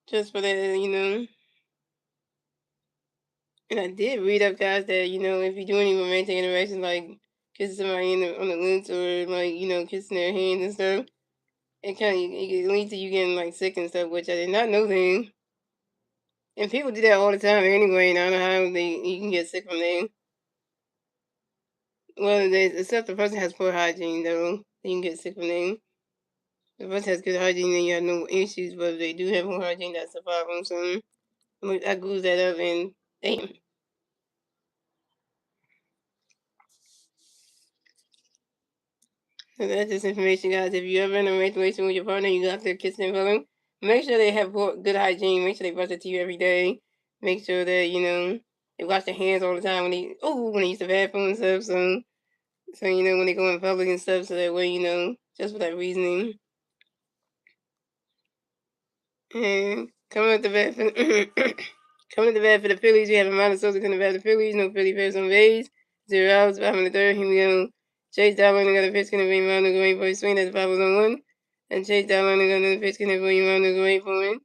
just for that, And I did read up, guys, that if you do any romantic interactions, like kissing somebody on the lips or like kissing their hands and stuff, it can lead to you getting like sick and stuff, which I did not know then. And people do that all the time anyway, and I don't know how you can get sick from them. Well, except the person has poor hygiene, though, you can get sick from them. If the person has good hygiene, then you have no issues. But if they do have poor hygiene, that's a problem. So I googled that up, and damn. So that's just information, guys. If you ever in a situation with your partner, you go out there kissing and feeling, make sure they have good hygiene. Make sure they brush their teeth every day. Make sure that they wash their hands all the time when they use the bathroom and stuff. So when they go in public and stuff, so that way just for that reasoning. And coming at the bat for coming at the bat for the Phillies, we have Amanda Sosa coming to bat for the Phillies. No Philly players on base. 0 outs. Bottom of the third. Here we go. Chase Darwin got a pitch going to be Amanda going for a swing. That's 5 on 1. And Chase Darwin got another pitch going to be Amanda going for it.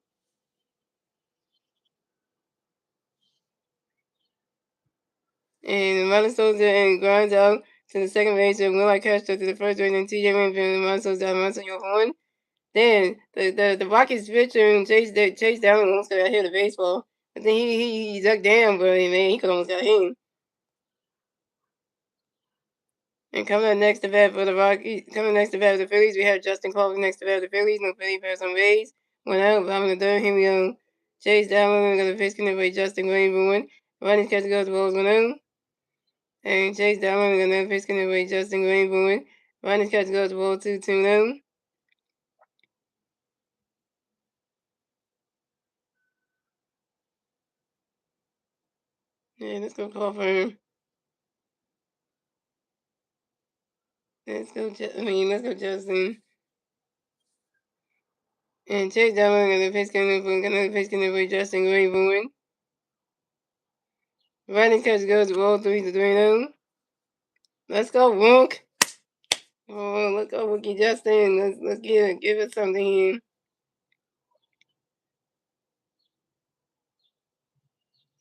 And Amanda Sosa and grinds out to the second base. And Will Castro to the first base. And TJ Winfield and Amanda Sosa you're for 1. Then the Rockies pitcher and Chase Down almost got hit the baseball. But then he ducked down, but man, he could almost got hit. And coming up next to bat for the Rockies, coming next to bat for the Phillies, we have Justin Cole next to bat for the Phillies. No Philly pass on base. 1 out, bottom of the third. Here we go. Chase Down, got a pitch connect by Justin Green for 1. Ronnie's catch goes to balls 1 out. And Chase Down, got another pitch connect by Justin Green for 1. Ronnie's catch goes to ball 2 out. Yeah, let's go call for him. Let's go. Let's go, Justin. And Chase Down and the face can for Justin Gray Bowen. Running catch goes to roll 3-0. Let's go, Wonk. Oh, let's go, Wookie Justin. Let's give it something here.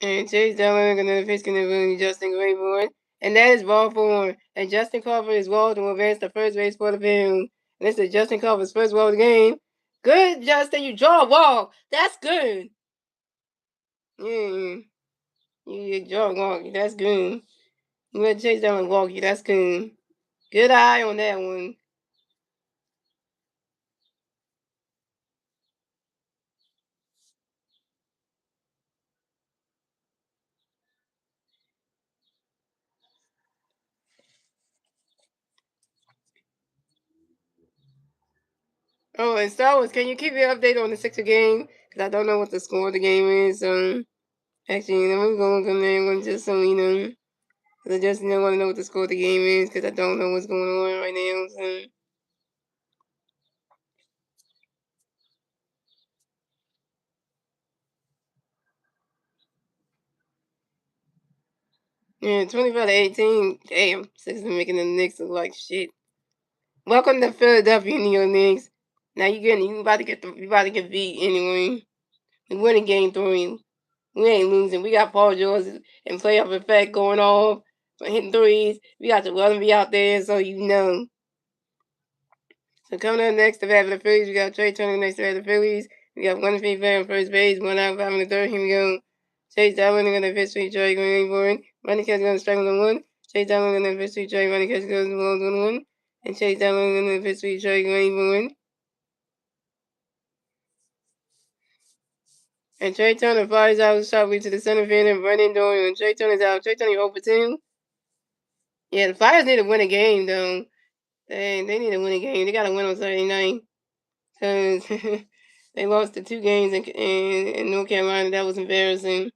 And Chase Down and the face can Justin Gray Bowen. And that is ball four. And Justin Crawford is walled to advance the first base for the field. And this is Justin Crawford's first wall of the game. Good, Justin. You draw a wall. That's good. Yeah. You draw a wall. That's good. You let Chase down and walk you. That's good. Good eye on that one. Oh, and Star Wars, can you keep your update on the Sixer game? Because I don't know what the score of the game is. Actually, let me go look on there one just so you know. Because I just want to know what the score of the game is because I don't know what's going on right now. So. Yeah, 25-18. Damn, Sixers making the Knicks look like shit. Welcome to Philadelphia, New York Knicks. Now you about to get beat anyway. We winning game 3. We ain't losing. We got Paul George and playoff effect going off for hitting threes. We got the to be out there, so you know. So coming up next to bat for the Phillies, we got Trey Turner next to bat for the Phillies. We got one free player on first base, one out, 5 in the third. Here we go. Chase Darwin going to pitch for Trey going for it. Running catch going to strike with 1. Chase Darwin going to pitch for Trey. Running catch goes to 1. And Chase Darwin going to pitch for Trey going for it. And Trey Turner flies out sharply to the center field and running doing. And Trey Turner's out. Trey Turner 0 for 2. Yeah, the Flyers need to win a game, though. They need to win a game. They got to win on Saturday night. Because they lost the 2 games in North Carolina. That was embarrassing.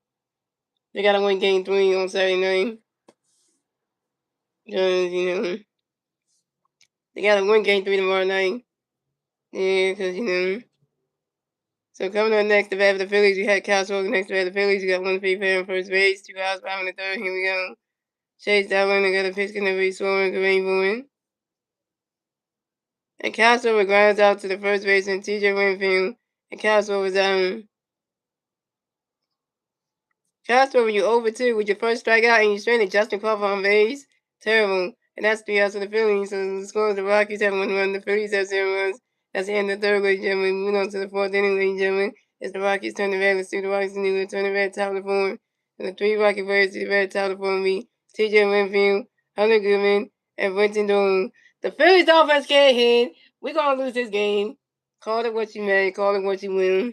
They got to win game 3 on Saturday night. Because, they got to win game 3 tomorrow night. Yeah, because. So coming up next, the bat for the Phillies, we had Cal Swogan next to bat for the Phillies. We got one free fair on first base, 2 outs, 5 in the third. Here we go. Chase Darwin, they got a pitch, gonna be scoring, Rainbow in. And Castro grounds out to the first baseman, TJ Winfield. And Castro was Castro, when you over 2 with your first strikeout and you stranded Justin Crawford on base, terrible. And that's 3 outs for the Phillies. So the score is the Rockies have 1 run, the Phillies have 0 runs. That's the end of the third, ladies and gentlemen. Moving on to the fourth inning, ladies and gentlemen. It's the Rockies turn the red. Let's see the Rockies and New turn the red top of the form. And the 3 Rocky players to the red top of the form be TJ Winfield, Hunter Goodman, and Brenton Dolan. The Phillies offense can't hit. We're going to lose this game. Call it what you may. Call it what you will.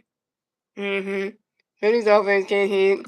Phillies offense can't hit.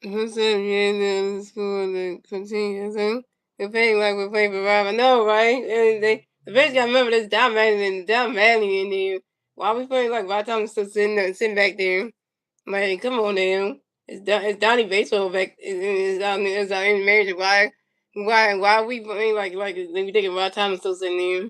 Who's up? Yeah, the school to continue. So we're playing like we're playing for Rob. I know, right? And the bitch got to remember this Down Manley in there. Why we playing like Rob Thomas still sitting there, sitting back there? Like, come on now. It's Donnie Baseball back. It's our in marriage. Why we playing like we thinking Rob Thomas still sitting there?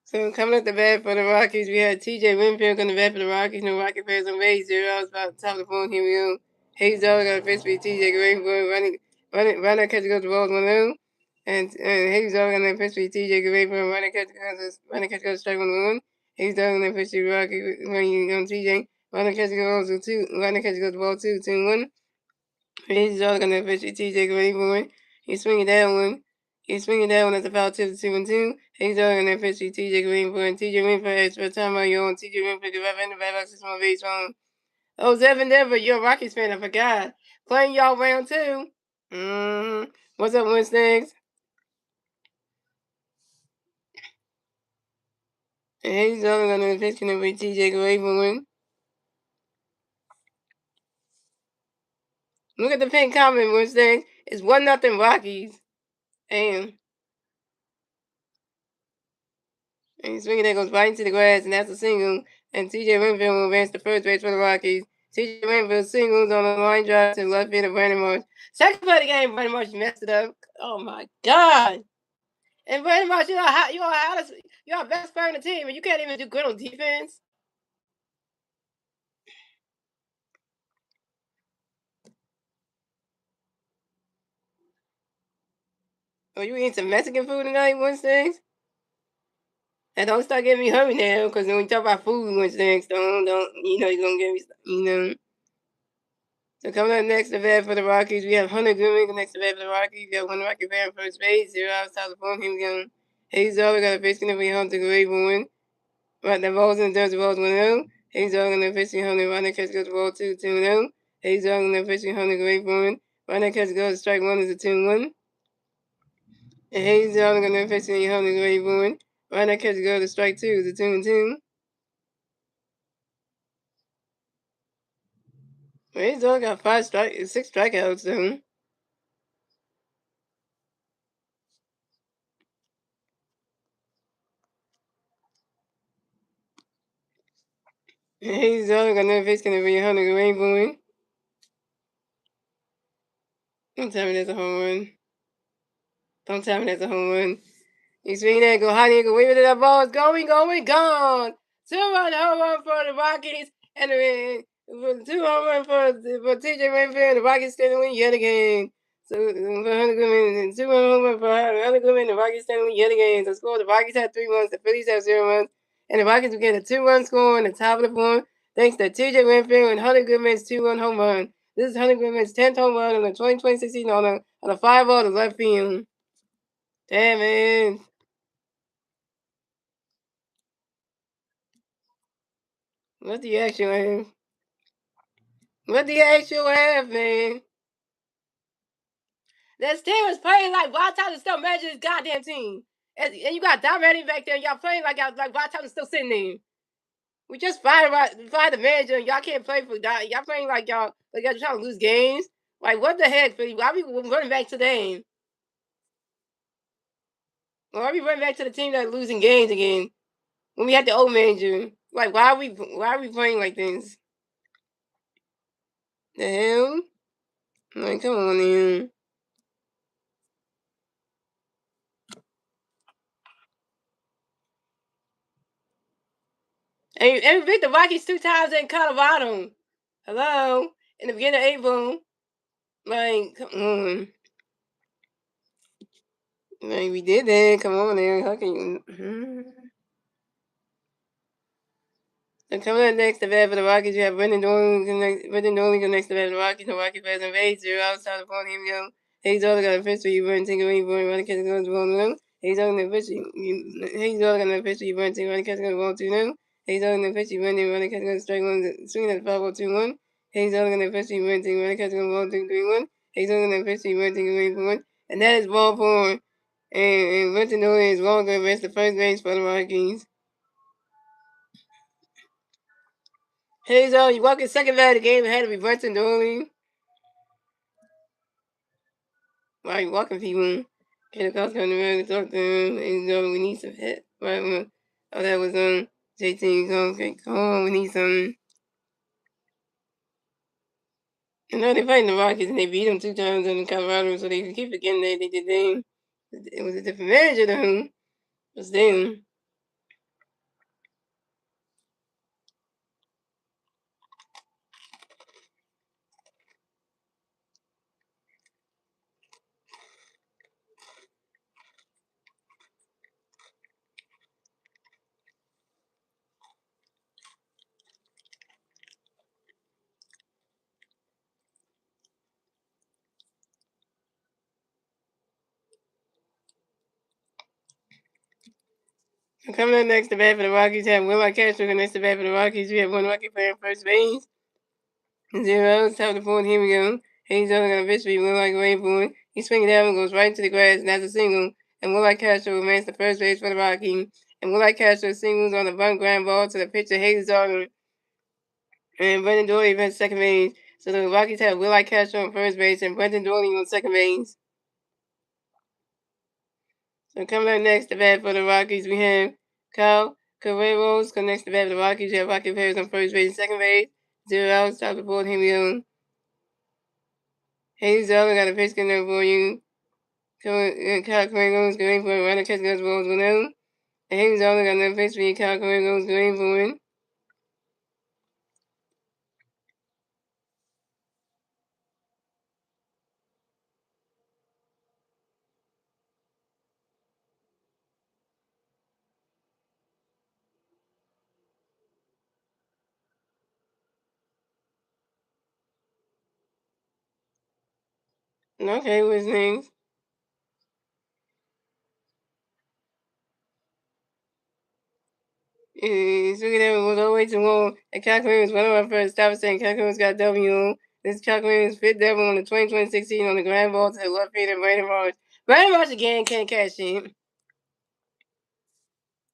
So coming at the bat for the Rockies, we had T.J. Winfield on the bat for the Rockies. No Rocky players on base. 0 outs about the top of the phone. Here we go. Hayes Dog got a pitch for T.J. Winfield running catch goes to balls 1-0. And Hayes Dog on that pitch for T.J. Winfield running catch goes strike 1-1. Hayes Dog on that pitch for Rocky running on T.J. Running catch goes to 2. Running catch goes to ball 2-1. He's all gonna pitch a TJ Grayboy. He's swinging that one. He's swinging that one at the foul tip to 2-2. He's all gonna pitch a TJ Grayboy. And TJ Grayboy has for time on your own. TJ Grayboy, the ref in the back box is on base wrong. Oh, Zevin Denver, you're a Rockies fan, I forgot. Playing y'all round 2. What's up, Wednesdays? And he's all gonna pitch gonna be TJ Grayboy. Look at the pink comment, Wednesdays. It's 1-0 Rockies. Damn. And he's swinging that goes right into the grass, and that's a single. And TJ Winfield will advance to first base for the Rockies. TJ Winfield singles on a line drive to the left field of Brandon Marsh. Second play of the game, Brandon Marsh messed it up. Oh my God! And Brandon Marsh, you're our best player on the team, and you can't even do good on defense. Oh, you eating some Mexican food tonight, Wednesdays? And don't start getting me hungry now, because when we talk about food Wednesdays, don't you're gonna get me, So coming up next to bat for the Rockies, we have Hunter Goodman next to bat for the Rockies. We have one Rocky fan first base, 0 outside the phone. Him going. Hayes Dog got a pitch going to be Hunter Goodman. Right, the balls in the dirt, the balls 1-0. Hayes Dog and the pitching Hunter, running catch goes to ball 2-0. Hayes Dog and the pitching Hunter Goodman. Running catch goes to strike 1 is a 2-1. And Hayes Dog and the pitching Hunter Goodman. Running catch goes to strike 2 is a 2-2. Hayes Dog got 6 strikeouts though. Hayes Dog and the pitch going to be Hunter Goodman. Don't tell me that's a home run. Don't tell me that's a home run. You swing that, go high, go wave it, that ball is going, gone. 2-run home run for the Rockies, and 2 home run for TJ Winfield. The Rockies still win yet again. So for Hunter Goodman, 2-run home run for Hunter Goodman. The Rockies still win yet again. So score. The Rockies had 3 runs. The Phillies have 0 runs, and the Rockies will get a 2-run score on the top of the form thanks to TJ Winfield and Hunter Goodman's 2-run home run. This is Hunter Goodman's 10th home run in the 2026 season on a 5-0 to left field. Damn it. What do you actually have? What do you actually have, man? This team is playing like Wild Tyler's still managing this goddamn team. And you got Dom Redding back there, and y'all playing like Wild Tyler's still sitting there. We just fired the manager, and y'all can't play for y'all playing like y'all trying to lose games. Like, what the heck, Philly? Why we running back to them? Why are we running back to the team that's losing games again? When we had the old manager. Like, why are we playing like this? The hell? Like, come on, man. And we beat the Rockies 2 times in Colorado. Hello? In the beginning of April. Like, come on. Like, we did that. Come on, there. How can you? And coming up next to bat for the Rockies, you have Brendan Dolan next to bat for the Rockies. The Rockies pass in base. 0 outside the phone. Here we go. He's all got a pitch for you, Brendan. Take away, boy. Running catch goes to ball 2. He's all got a pitch. He's all got a pitch for you, Brendan. Running catch goes to ball 2. He's all got a pitch for you, Brendan. Running catch goes to strike 1. Swinging at the foul ball 2-1. He's all got a pitch for you, Brendan. Running catch goes to ball 2-3-1. He's all got a pitch for you, Brendan. Away for 1. And that is ball 4. And Brendan Dolan is long going to rest the first base for the Rockies. Hayes on, you walk in second bat of the game ahead of me, Brenton Dooley. Why you walking people? Get a call coming around and talk to him. And we need some hit. Right? Oh, that was JT. Okay, come on, we need some. And now they're fighting the Rockies and they beat them 2 times in Colorado, so they keep forgetting that they did them. It was a different manager though. It was them. Coming up next, the bat for the Rockies have Will Castro. Next, the bat for the Rockies, we have one Rocky player first base. 0, top of the fourth. Here we go. Hayes on a pitch speed. Will waiting for it. He's swinging down and goes right into the grass, and that's a single. And Will Castro remains the first base for the Rockies. And Will Castro singles on the bunt ground ball to the pitcher Hayes on, and Brendan Dooley at second base. So the Rockies have Will Castro on first base and Brendan Dooley on second base. So coming up next, the bat for the Rockies, we have Kyle Carreros. Next, the bat for the Rockies, we have Rocky players on first base and second base. 0 outs, top of the fourth. Here we go. Hayes Allen got a pitch coming up for you. Kyle Carreros going for it. Runner catch goes balls with him. And Hayes Allen got another pitch for you. Kyle Carreros going for it. Okay, what's next? Speaking of, it was all way too long. And Kyle Carreros, one of my first stops saying Kyle Carreros got W. This Kyle Carreros fit devil on the 2016 on the grand ball to the left field of Brandon Marsh. Brandon Marsh again can't catch him.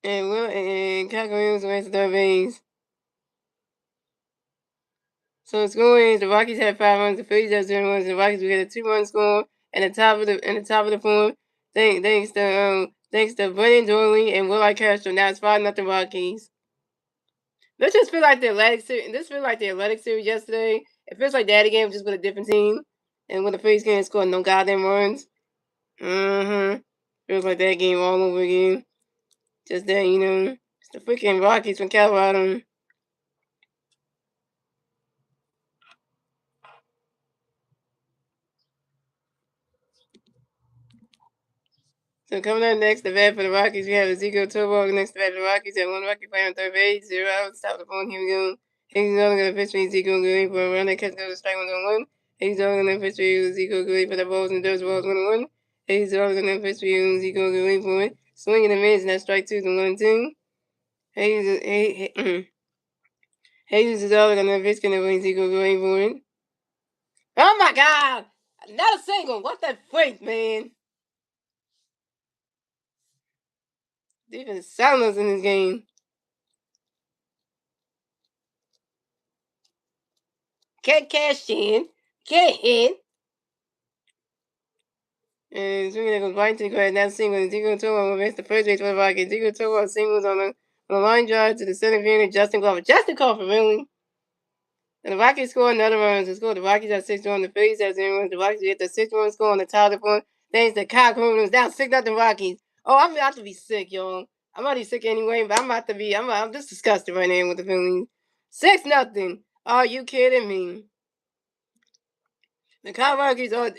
And Kyle Carreros went to third base. So the score is the Rockies had 5 runs, the Phillies had 0 runs, the Rockies will get a 2-run score at the top of the fourth. Thanks to Brendan Dooley and Will Castro. Now it's 5-0 Rockies. This just feel like the Atlantic series. This feels like the Atlantic series yesterday. It feels like that again, just with a different team, and with the Phillies can't score no goddamn runs. Feels like that game all over again. Just that it's the freaking Rockies from Colorado. So coming up next, the bat for the Rockies, we have Ezekiel Turbo. Next, the bat for the Rockies, have one Rocky player on third base, 0 outs, top of the phone. Here we go. He's only going to pitch for Ezekiel Goulet for a run that catch goes to strike 1-1. He's only going to pitch for Ezekiel Goulet for the balls and those balls 1-1. He's only going to pitch for Ezekiel Goulet for it. Swinging the mids, and that's strike 2 to 1-2. Hayes is only going to pitch for Ezekiel Goulet for it. Oh my God! Not a single. What the freak, man? Defense soundless in this game. Can't cash in. Can't hit. And swinging that goes right into the grass. Now single. Ezekiel Turbo makes the first base for the Rockies. Ezekiel Turbo singles on the line drive to the center field and Justin Crawford. Justin Crawford, really? And the Rockies score another run. To score, the Rockies have 6 runs. The Phillies have 0 runs. The Rockies get the 6-run score on the top of the front. Thanks to Kyle Carreros. Down 6-0 Rockies. Oh, I'm about to be sick, y'all. I'm already sick anyway, but I'm just disgusted right now with the Phillies. 6-0. Are you kidding me? The Kyle Rockies are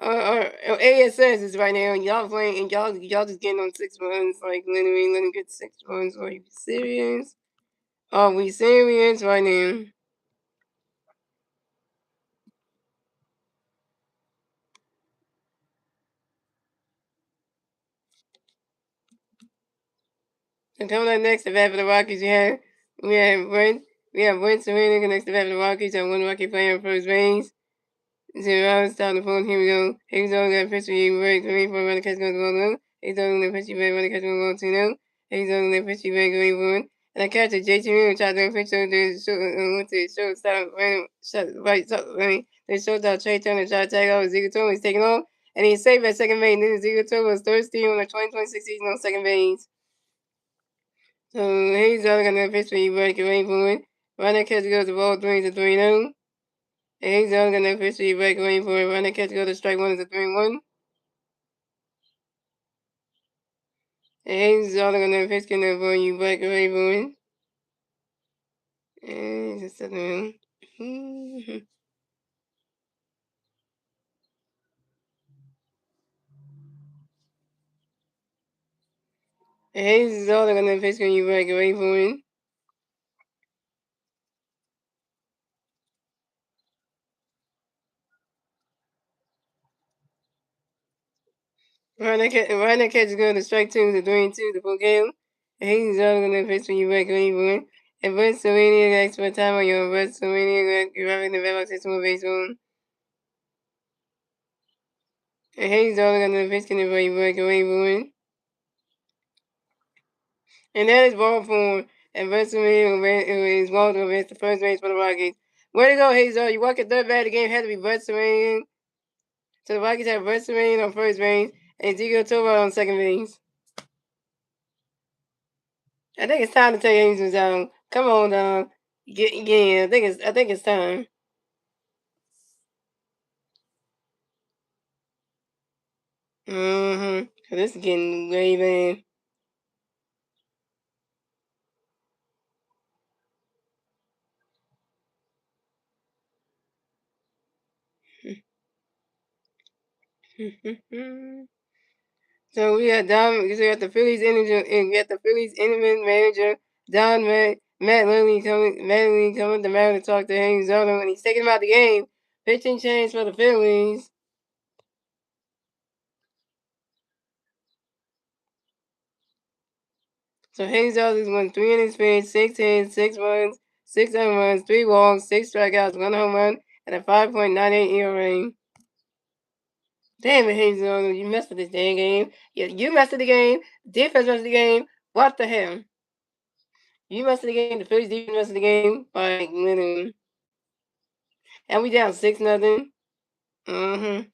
ASS right now, and y'all playing, and y'all just getting on 6 runs, like literally letting get 6 runs. Are you serious? Are we serious right now? So coming up next, the bat for the Rockies, Brent Serena next to the bat for the Rockies, and one Rocky player on first base. 0 outs, top of the phone. Here we go. He's only got a pitch for you, break 3 for running catch goes well. He's only going to pitch you back, running catch goes well 2-0. He's only going to pitch you back, going for it. And the catcher, JT Moon, tried to pitch to the shortstop, the shortstop, Trey Turner, tried to tag over. Ziegler Turner was taking on, and he's safe at second base. Then Ziegler Turner was third steam on the 2026 season on second base. So he's only going to pitch for you, break away from it. Running catch goes to ball 3-3-0. And he's only going to pitch for you, break away from it. Running catch goes to strike 1 is a 3-1. And he's only going to pitch for you, break away from it. And he's a 7-1. And he's only going to pitch for you, break away from it. Running catch is going to strike 2 is a 3-2 the full game. And he's only going to pitch for you, break away from it. And Pennsylvania asks for time on your Pennsylvania, you're having the Bell system of baseball. And he's only going to pitch for you, break away from it. And that is ball four. And Pennsylvania is ball to advance the first base for the Rockies. Way to go, Hazel. You walk at third bat. The game had to be Pennsylvania. So the Rockies have Pennsylvania on first base and Ezekiel Tovar on second base. I think it's time to take Angels down. Come on, Don. Yeah, I think it's time. Mm-hmm. This is getting way bad. So we got the Phillies interim manager Don Matt Lilly coming to Maryland to talk to Haynes Zona when he's taking him out the game. Pitching change for the Phillies. So Haynes Zona won 3 innings pitched, 6 hits, 6 runs, 6 home runs, 3 walks, 6 strikeouts, 1 home run, and a 5.98 ERA. Damn it, Haynes Zona, you messed with this damn game. You messed with the game. Defense messed with the game. What the hell? You messed with the game. The Phillies defense messed with the game. Like, literally. And we down 6-0. Mm-hmm.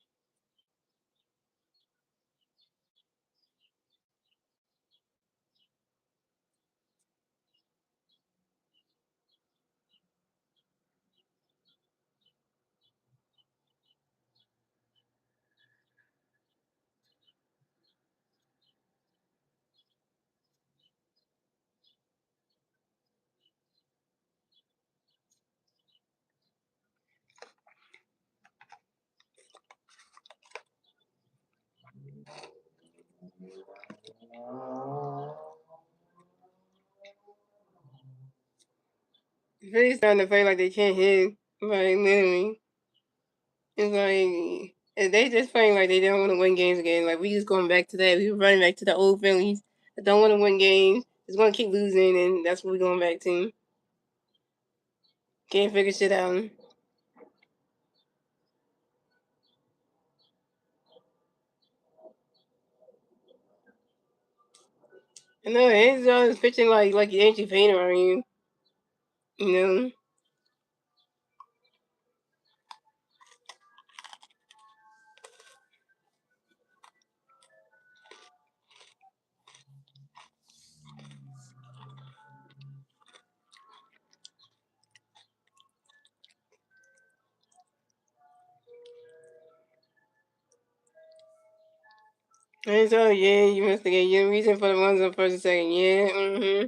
The Phillies starting to play like they can't hit. Like, literally. It's like, they just playing like they don't want to win games again. Like, we just going back to that. We were running back to the old Phillies that don't want to win games. Just want to keep losing, and that's what we're going back to. Can't figure shit out. I know, Hayes is pitching like Yankee Painter on you. You know? And so, yeah, you must have gave your reason for the ones on first and second. Yeah, mm-hmm.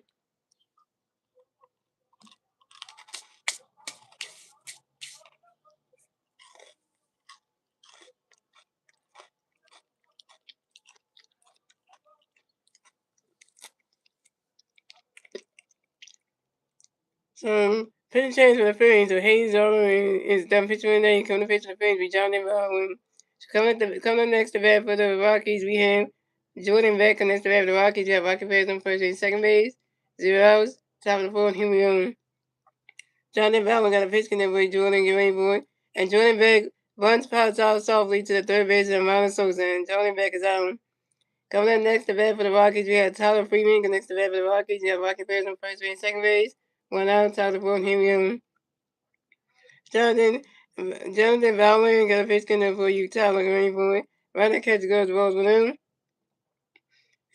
So, pitching change for the Phillies. So, Hayes is done pitching today. Come to pitch for the Phillies with John Denver. So, coming up next to bat for the Rockies, we have Jordan Beck. And next to bat for the Rockies, we have Rocky Perez on first base, second base. 0 outs. Top of the fourth, here we go. John Denver got a pitch connect with Jordan, get ready for it. And Jordan Beck runs pops out softly to the third base of Marlon Sosa. And Jordan Beck is out. Coming up next to bat for the Rockies, we have Tyler Freeman. Next to bat for the Rockies, you have Rocky players on first base and second base. 1 out, Tyler Freeman, here we go. Jonathan, Jonathan Valwin got a pitch coming for you, Tyler Green for it. Right now, catch goes balls with him.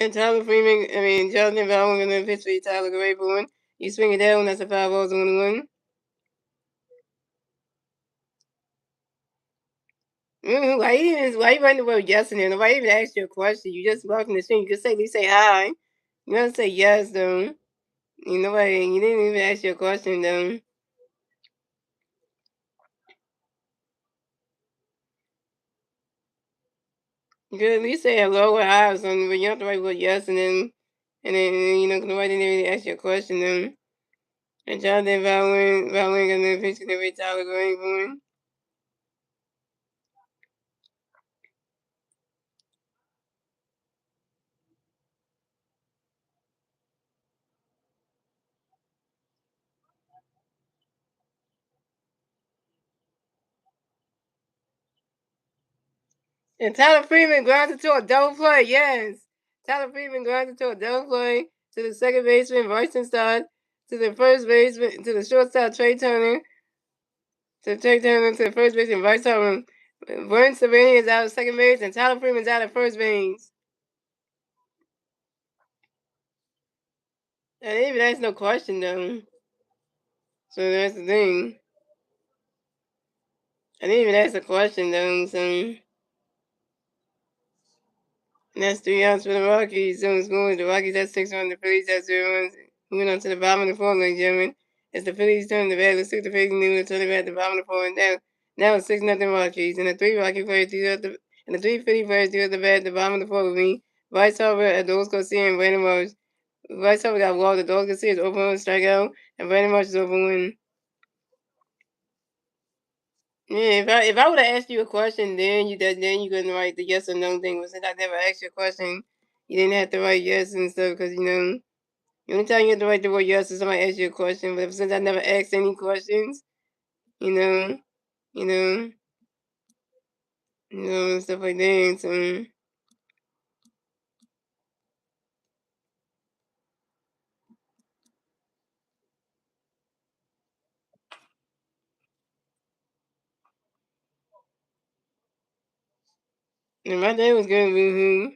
And Jonathan Valwin gonna pitch for you, Tyler Green for it. You swing it down, that's a 5 balls on 1. Why you writing the word yes in there? Nobody even asked you a question. You just walk in the street. You just say, at least say hi. You gotta say yes, though. You didn't even ask you a question, though. You could at least say hello or hi or something, but you don't have to write word yes nobody didn't really ask you a question, though. And Jonathan Valwin gonna pitch to the Tyler Green for him. And Tyler Freeman grounds into a double play. Yes. Tyler Freeman grounds into a double play to the second baseman, Bryson Stott, to the first baseman, to the shortstop, Trey Turner, to the first baseman, Bryce Harper. Vern Savannah is out at second base, and Tyler Freeman's out at first base. And even that's no question, though. So that's the thing. I didn't even ask a question, though, so. And that's 3 outs for the Rockies. So it's going. The Rockies at 6 runs, the Phillies at 0 runs. Moving on to the bottom of the fourth, ladies and gentlemen. It's the Phillies turn the bat. Let's see the Phillies new to the bat at the bottom of the fourth. Now it's 6-0 Rockies. And the three Rocky players do at the and the three Philly players do at the bat at the bottom of the fourth with me. Bryce Harper, Adolis Garcia, and Brandon Marsh. Bryce Harper got walled. Adolis Garcia is open on strikeout, and Brandon Marsh is open win. Yeah, if I would have asked you a question, then you couldn't write the yes or no thing. But since I never asked you a question, you didn't have to write yes and stuff because the only time you have to write the word yes is somebody asks you a question. But since I never asked any questions, you know, you know, and stuff like that. So and my day was good. Woohoo!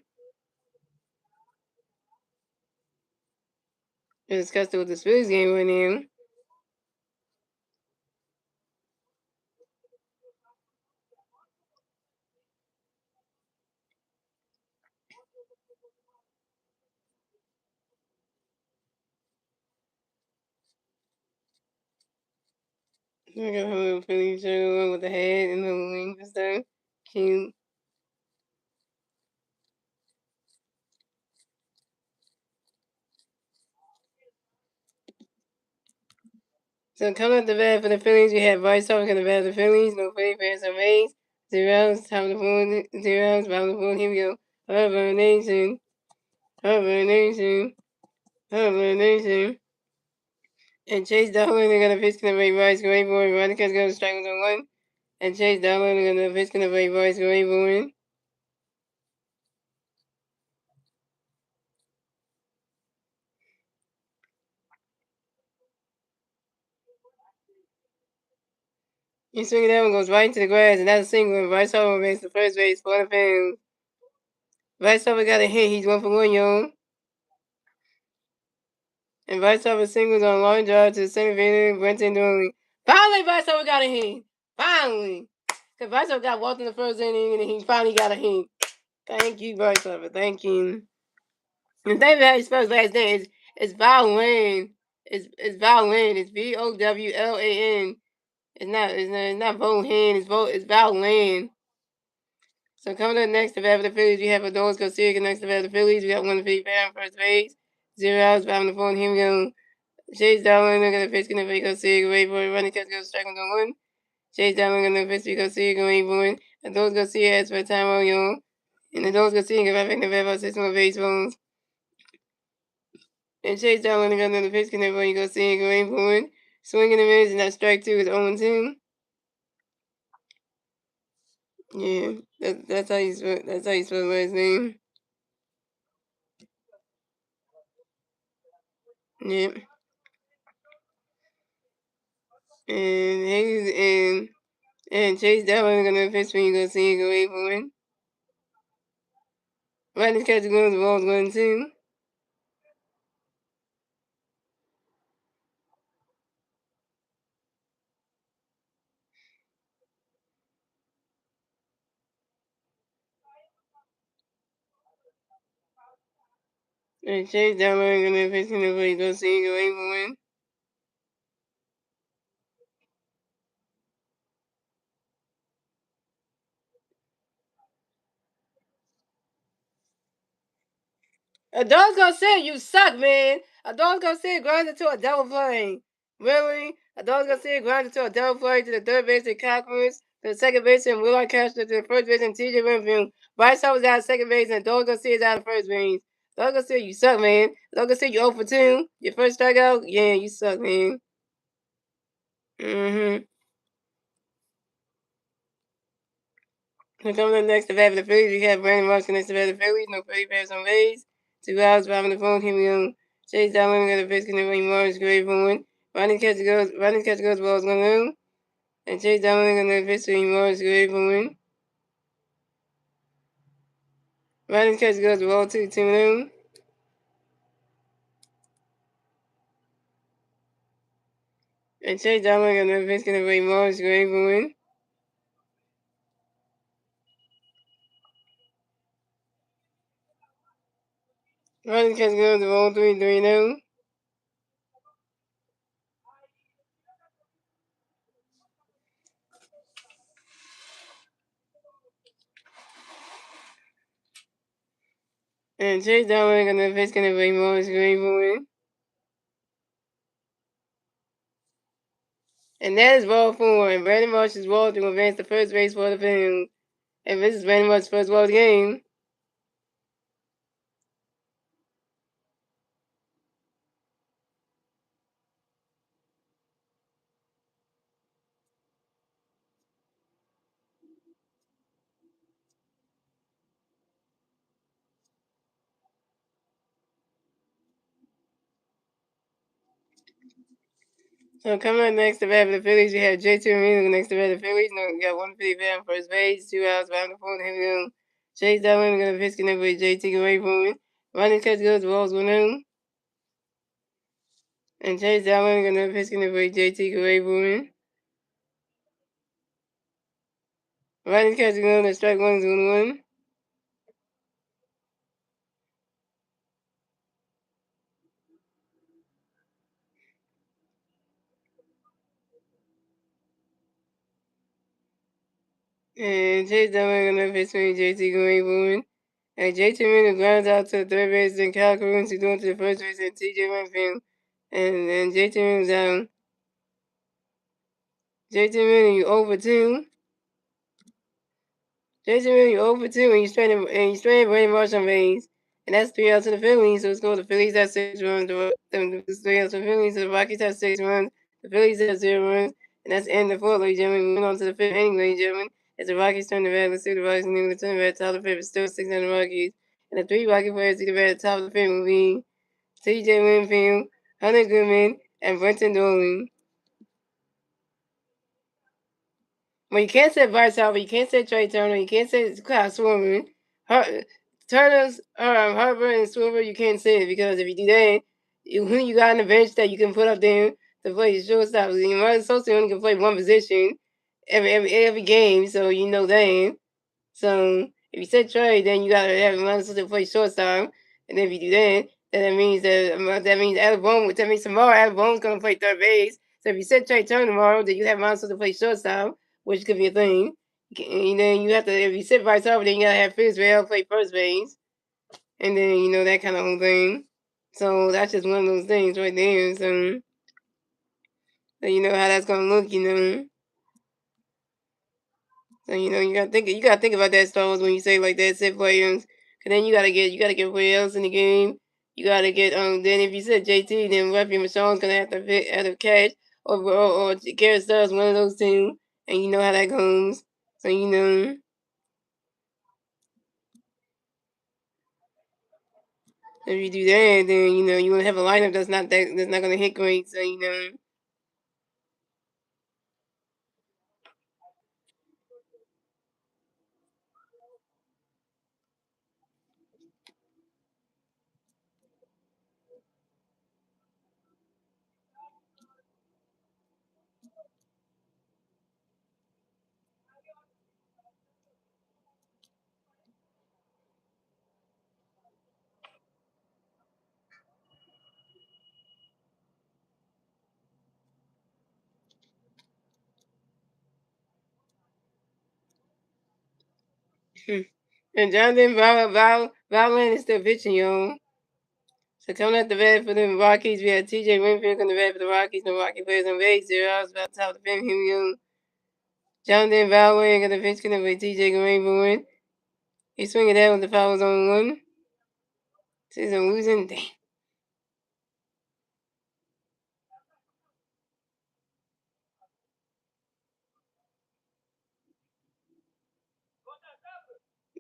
We discussed it with the Phillies game right now. I got her little Phillies shirt on with the hat and the wings and stuff. Cute. So coming up the bat for the Phillies, we have Bryce Harper the bat for the Phillies. No Philly fans or Mays. 0 outs, top of the fourth. 0 outs, bottom of the fourth. Here we go. Harper Nation. Harper Nation. Harper Nation. And Chase Dollar, they're gonna pitch to the Bryce Gray boy. Rodriguez goes strike with a 1. And Chase Dollar, they're gonna pitch to the Bryce Gray boy. He swing that one goes right into the grass, and that's a single. And Bryce Harper makes the first base for the fans. Bryce Harper got a hit. He's 1 for 1, y'all. And Bryce Harper singles on a long drive to the center fielder, Brenton Dooley. Finally, Bryce Harper got a hit. Finally. Because Bryce Harper got walked in the first inning, and he finally got a hit. Thank you, Bryce Harper. Thank you. And the thing about his first last name is Vowlan. It's Vowlan. It's Vowlan. It's not Volan. It's Vowlan. So coming up next to bat for the Phillies, we have Adolis Garcia next to bat for the Phillies. We got one Philly fan on first base. 0 outs, bottom of the phone. Here we go. Chase Darwin, they're gonna pitch, gonna make Garcia wait for it. Running catch goes strike on 1. Chase Darwin gonna pitch to Garcia, gonna wait for it. Adolis Garcia has for time on y'all. And Adolis Garcia can back the bat about 6 more baseballs. And Chase Darwin gonna pitch, gonna wait Garcia, gonna wait for it. Swinging the miss, and that strike 2 is 0-2. Yeah, that's how you spell his name. Yep. And Hayes and Chase Down gonna pitch when you go see go away for win. Riley's catch goes, the ball's going too. And Chase Down gonna pitch when you go see go away for win. A dog's gonna say you suck, man. A dog's gonna say grind into a double play. Really? A dog's gonna say grind into a double play to the third base and Cockroach, to the second base and Will Castro, to the first base and TJ Winfield. Bryce Harper was out of second base and dog gonna say is out of first base. Dog gonna say you suck, man. Dog gonna say you 0 for 2. Your first strikeout? Yeah, you suck, man. Mm-hmm. So coming up next to bat for the Phillies, we have Brandon Marshall next to bat for the Phillies. No Philly pass on base. 2 outs, 5 on the phone. Here we go. Chase down got the pitch, connect Morris, great for one. Ronnie catch goes, ball's going home. And Chase down got the pitch, Morris, great for one. Ronnie catch goes, ball 2 home. And Chase down got the pitch, connect Morris, great for one. Ronnie catch goes, ball 3 home. And Chase down got the pitch, connect Morris, great for one. And that is ball 4. And Brandon Marshall's ball to advance to first base for the Phillies. And this is Brandon Marshall's first ball of the game. So coming up next to bat for the Phillies, we have J.T. Marino next to bat for the Phillies. No, we got 1 Philly bat on first base, 2 outs, 5 on the phone. Here we go. Chase Darwin gonna pitch connect with J.T. away from it. Running catch goes, balls 1 home. And Chase Darwin gonna pitch connect with J.T. away from it. Running catch goes, and strike 1 is 1-1. And Chase Darwin gonna pitch with J.T. away from it. And J.T. Marino grounds out to the third base, and Kyle Currency going to the first base, and T.J. Winfield. And J.T. Marino's down. J.T. Marino, you over 2. Jason really over 2 and he's straining Brandon Marsh on base. And that's 3 outs to the Phillies. So it's going the Phillies have 6 runs. The 3 outs to the Phillies. So the Rockies have 6 runs. The Phillies have 0 runs. And that's the end of the fourth, ladies and gentlemen. We went on to the fifth inning, ladies and gentlemen. As the Rockies turn the bat, let's see the Rockies and the turn the bat. Top of the fifth is still 6 on the Rockies. And the 3 Rocky players see the bat at the top of the fifth will be TJ Winfield, Hunter Goodman, and Brenton Dolan. Well, you can't say Bryce Harper, you can't say Trey Turner, you can't say Kyle Swarman. Turner's, Harper and Swarber, you can't say it because if you do that, who you got on the bench that you can put up there to play shortstop? Martin Sosa only can play one position every game, so you know that. So if you said Trey, then you gotta have Martin Sosa play shortstop, and if you do that, then that means that means tomorrow Alabama's gonna play third base. So if you said Trey Turner tomorrow, then you have Martin Sosa play shortstop, which could be a thing. And then you have to, if you sit Bryce Harper, then you gotta have Fitzgerald play first base, and then that kind of whole thing. So that's just one of those things right there. So you know how that's gonna look. So you gotta think about that Stones when you say like that, Sid Williams. Cause then you gotta get Williams in the game. You gotta get then if you said JT, then Wesley Michonne's gonna have to catch or Garrett Stubbs, one of those two, and you know how that goes. So If you do that, then you want to have a lineup that's not going to hit great. So and Jonathan Vaughn is still pitching, yo. So coming at the bat for the Rockies, we had T.J. Winfield on the bat for the Rockies. The Rocky players on base. 0 outs, about top of the fifth. Here we go. Jonathan Vaughn got the pitch connect with T.J. Winfield. He's swinging that with the foul on one. He's losing. Damn.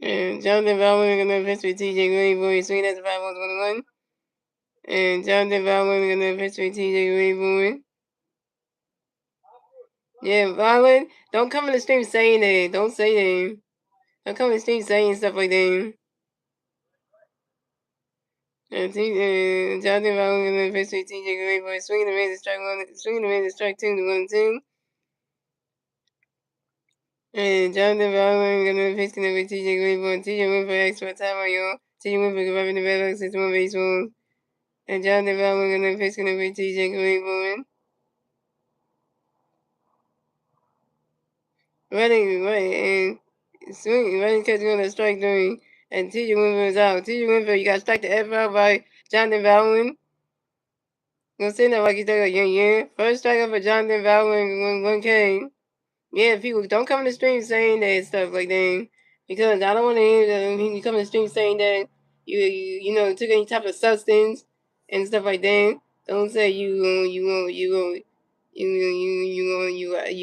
And Jonathan Vaughn got the pitch with T.J. Winfield. He's swinging at the 5 on 1. And Jonathan Vaughn got the pitch with T.J. Winfield. Yeah, Vaughn, don't come in the stream saying that. Don't say that. Don't come in the stream saying stuff like that. And Jonathan Vaughn got the pitch with T.J. Winfield. Swinging the man to strike one. Swinging the man to strike 2 to 1-2. And Jonathan Vaughn got the pitch connect with T.J. Winfield. T.J. Winfield asked for a timeout, y'all. T.J. Winfield got in the bad luck 61 baseball. And Jonathan Vaughn got the pitch connect with T.J. Winfield. Running, running catch going to strike three, and T.J. Winfield is out. T.J. Winfield, you got struck the F out by Jonathan Vaughn. Gonna say that like he's like yeah. First strike out for Jonathan Vaughn, 1K. Yeah, people don't come in the stream saying that stuff like that, because I don't want to hear you come in the stream saying that you took any type of substance and stuff like that. Don't say you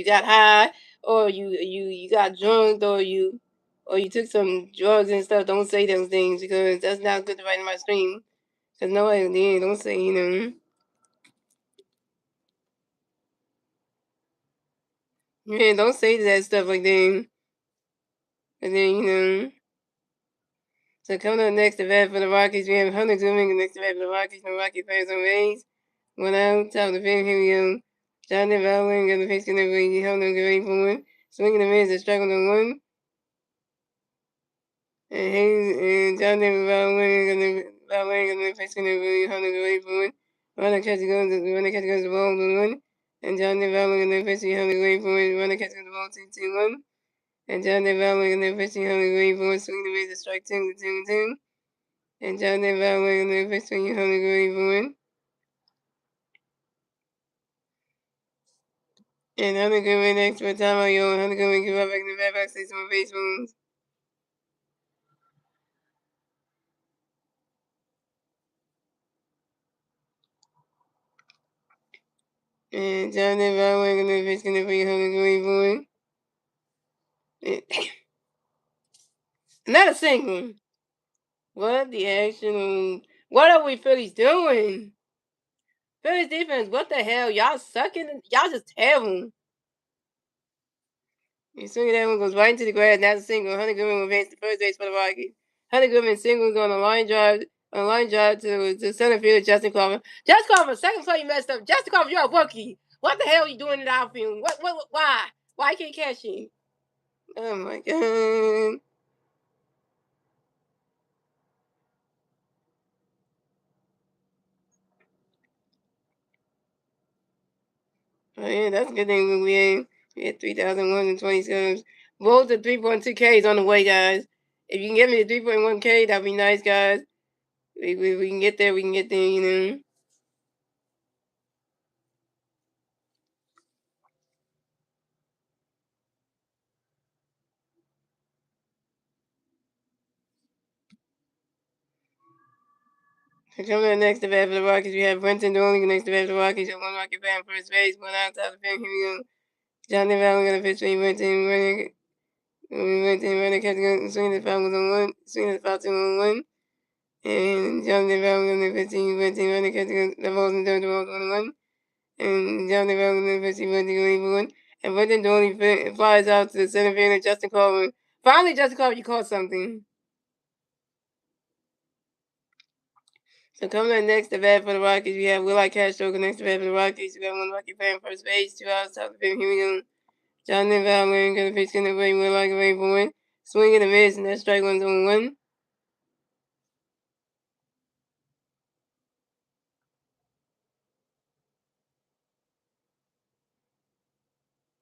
got high, or you got drunk, or you took some drugs and stuff. Don't say those things, because that's not good to write in my stream. Cause nobody don't say yeah, don't say that stuff like that. And then. So coming up next, the bat for the Rockies, we have Hunter Dominguez next to bat for the Rockies. The Rockies players on base. One out, top of the fifth. Here we go. Jonathan Vaughn got the pitch connect with Hunter Dominguez for one. Swinging the mids and striking on one. And Jonathan Vaughn got the pitch connect with Hunter Dominguez for one. Runner catch goes the ball on one. And Jonathan Vaughn got the pitch with Hunter Dominguez for one. Runner catch goes the ball 2-1. And Jonathan Vaughn got the pitch with Hunter Dominguez for one. Swinging the mids and strike 2-2. And Jonathan Vaughn got the pitch with Hunter Dominguez for one. And Hunter Goodman next for time on your Hunter Goodman give up back in the back say some base wounds. And Jonathan Vaughn gonna pitch gonna be Hunter Goodman for not a single. What the action? What are we Phillies doing? Phillies defense, what the hell? Y'all sucking? Y'all just terrible. You swing that one goes right into the grass. That's a single. Hunter Goodman will advance to first base for the Rockies. Hunter Goodman singles on a line drive. To center field, Justin Crawford. Justin Crawford, second play you messed up. Justin Crawford, you're a rookie. What the hell are you doing in the outfield? Why? Why can't catch him? Oh my god. Oh yeah, that's a good thing we had 3,127. Both the 3.2K is on the way, guys. If you can get me the 3.1K, that'd be nice, guys. We can get there, So coming up next to bat for the Rockies, we have Brenton Dolan next to bat for the Rockies. One Rocket fan first base, one outside the field. Here we go. Jonathan Valley gonna pitch for Brenton running catch swinging the foul was on one, swinging the foul 2 on one. And Jonathan Bell in the 15, 15, running catch the balls in the ball 21. And Jonathan Bell in the 15, 21. And Brendan Dooley flies out to the center field and Justin Coleman. Finally, Justin Coleman, you caught something. So coming up next, the bat for the Rockies, we have Will Castro next to bat for the Rockies. We got one Rocky fan first base, 2 outs, top of the fifth. Here we go. Jonathan Valmer going to pitch in the way, Will away for one. Swing and a miss, and that strike one's on one.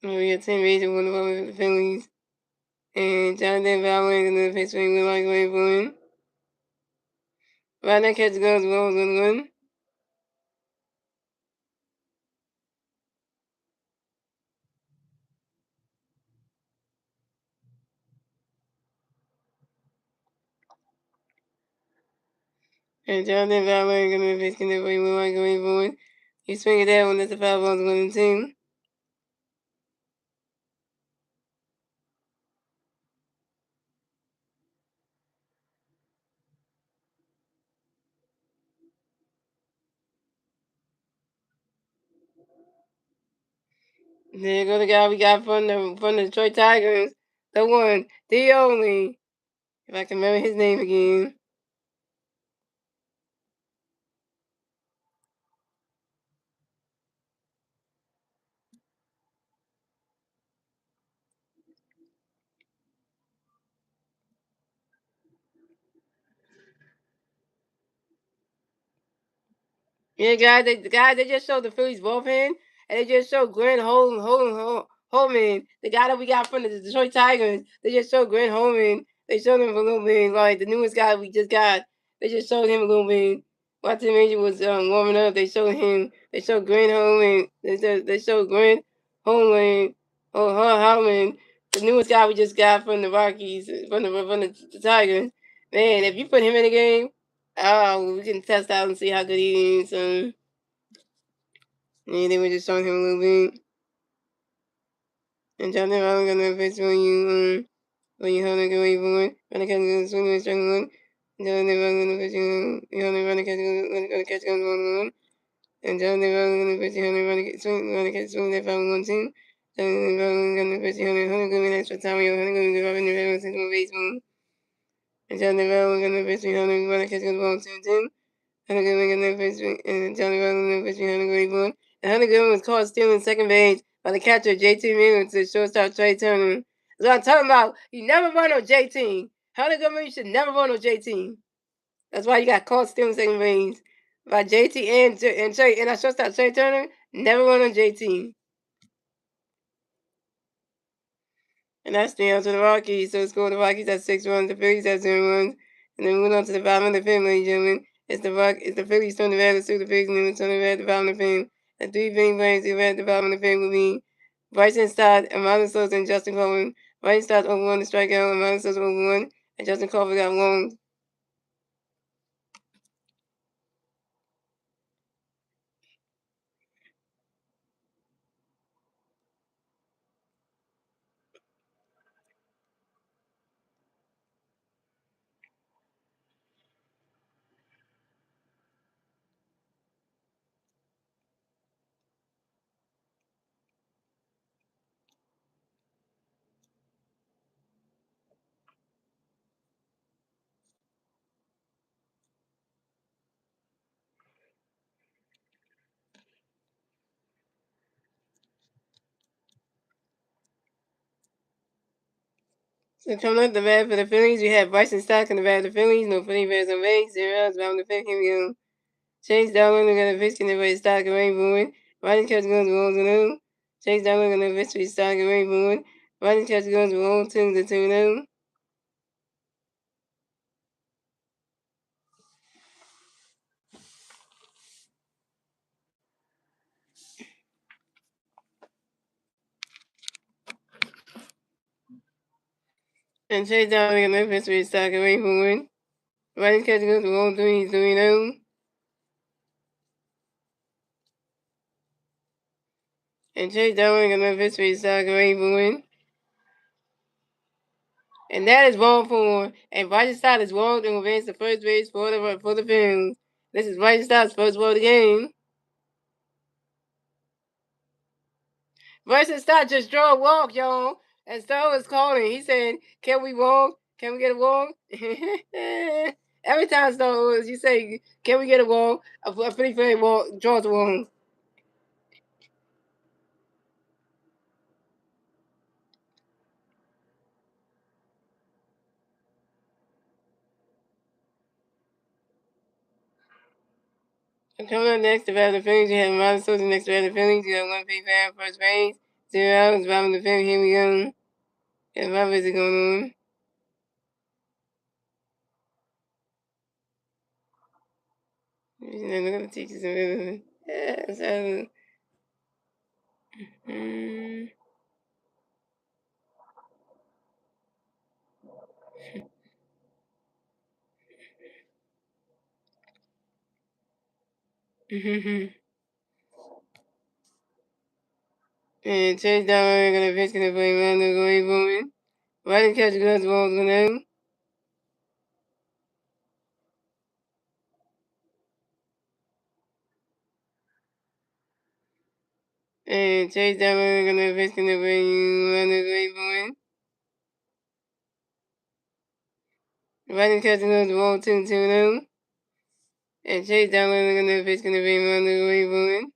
And we got 10 bases, one for the Phillies. And Jonathan Valmer going to pitch swing, Will away for one. Right now, catch goes, Will is going to win. And Jonathan Valmer going to pitch in the way, Will away for one. He swing at that one, that's a foul ball, 1 and 2. There go the guy we got from the Detroit Tigers. The one, the only. If I can remember his name again. Yeah, guys, they just showed the Phillies bullpen, and they just showed Grant Holman, the guy that we got from the Detroit Tigers. They just showed Grant Holman. They showed him a little bit, like the newest guy we just got. They just showed him a little bit. While Tim Angel was warming up, they showed him. They showed Grant Holman. They showed Grant Holman, Holman, the newest guy we just got from the Rockies, from the Tigers. Man, if you put him in the game. Oh, we can test out and see how good he is. And they were just showing him a little bit. And Jonathan Allen got no pitch when you hold a good way forward. When the catch goes swing with strike one. Jonathan Allen got no pitch, you hold a run the catch goes 1-1. And Jonathan Allen got no pitch, you hold a run the catch swing that 5-1-2. Jonathan Allen got no pitch, you hold a good extra time, you hold a good Robin Rivera since one baseball. And Jonathan Allen got no pitch, you hold a run the catch goes 1-2-2. Hunter Goodman got no pitch, and Johnny Rollins no pitch behind the Green Board. And Hunter Goodman was caught stealing second base by the catcher JT Miller to shortstop Trey Turner. That's what I'm talking about. You never run on JT. Hunter Goodman, you should never run on JT. That's why you got caught stealing second base by JT and Trey and I shortstop Trey Turner. Never run on JT. And that's the answer to the Rockies. So score the Rockies at 6 runs, the Phillies at 0 runs. And then we went on to the bottom of the fifth, ladies and gentlemen. It's the Phillies turn the red, the Phillies, and then we turn the red at the bottom of the fifth. The 3 betting players who red at the bottom of the fifth will be Bryson Stott, Amanda Sosa, and Justin Coleman. Bryson Stott over 1 to strikeout, Amanda Sosa over 1, and Justin Coleman got 1. So coming up the bat for the Phillies, we have Bryson Stott in the bat for the Phillies. No Philly Bears on base. 0 outs, bottom of the fifth. Here we go. Chase Darwin got a pitch in the way Stock away forward. Riding catch goes rolls and 0. Chase Darwin got a pitch with Stock away forward. Riding catch goes roll 2 to 2-0. And Chase Darwin got a pitch with Stock away forward. Riding catch goes roll 3-0. And Chase Darwin got a pitch with Stock away forward. And that is wrong form. And Bryson Stott is wrong to advance the first base for the Phillies. This is Bryson Stott's first ball of the game. Bryson Stott just draw a walk, y'all. And Stott was calling. He said, "Can we walk? Can we get a walk?" Every time Stott was, you say, "Can we get a walk?" A pretty fair walk draws a walk. Coming up next, the battle of the Phillies, you have Miles Sosa next to the Phillies. You have one big fan first base. 0 outs, bottom of the Phillies. Here we go. And my visit going on. Look at the teachers and yeah, so. Mm. And Chase down, gonna pitch, gonna play around the goalie booming. Right and catch gloves, balls gonna. And Chase down, gonna pitch, gonna play around the goalie booming. Right and catch gloves, ball 2-2 now. And Chase down, gonna pitch, gonna play around the goalie booming.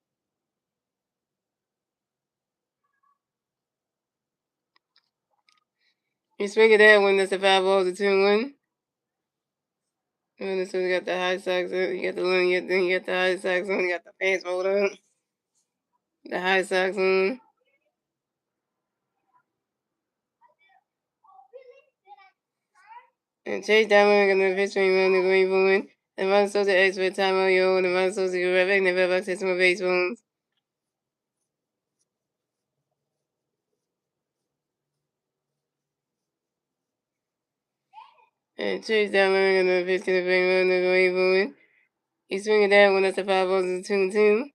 You swing at that one, that's a 5 balls to 2-1. And this one got the high socks on. You got the one, you got the high socks on, you got the pants rolled up. The high socks on. And Chase Diamond gonna pitch me around the green booming. And run so the X for time on yo, and run so the red back, never back to some base bones. And Chase Diamond gonna pitch gonna bring around the green booming. He's swinging that one, that's a 5 balls to 2-2.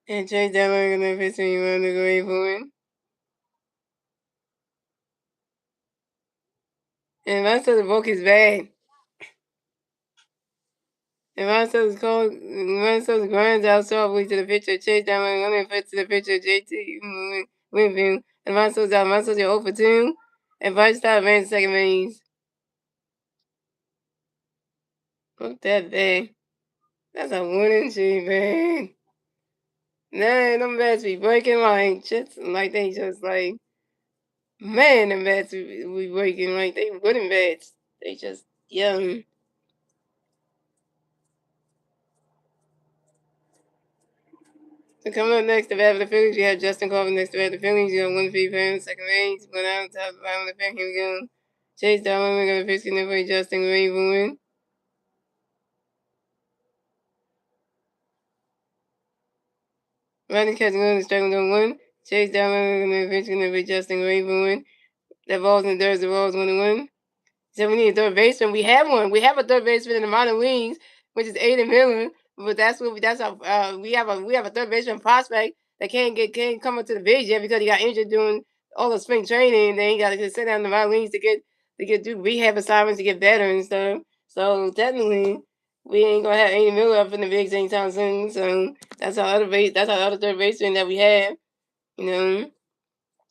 And Chase Diamond gonna pitch me around the green booming. And run so the book is bad. And Monsters called Monsters grinds out softly to the pitcher. Chase down and running foot to the pitcher. JT Winfield. And Monsters out. Monsters are 0 for 2. And Bryce Stott ran second base. Look that bad. That's a winning streak, man. Man, them bats be breaking like just like they just like man, them bats be breaking like they wooden bats. They just young. So coming up next, the bat of the Phillies, you have Justin Corbin next to bat of the Phillies. You have one free fan, second base, one out, top of the bottom of the fifth. Here we go. Chase Darwin, we're going to pitch in for Justin Raven. Rodney catching on the striking on one. Chase Darwin, we're going to pitch in for Justin Raven. That ball's in the dirt, the ball's 1-1. So we need a third baseman. We have one. We have a third baseman in the minor leagues, which is Aiden Miller. But that's what that's our we have a third baseman prospect that can't come up to the big yet because he got injured during all the spring training. Then he got to sit down in the minor leagues to get do rehab assignments to get better and stuff. So technically, we ain't gonna have Aiden Miller up in the bigs anytime soon. So that's our other third baseman that we have. You know.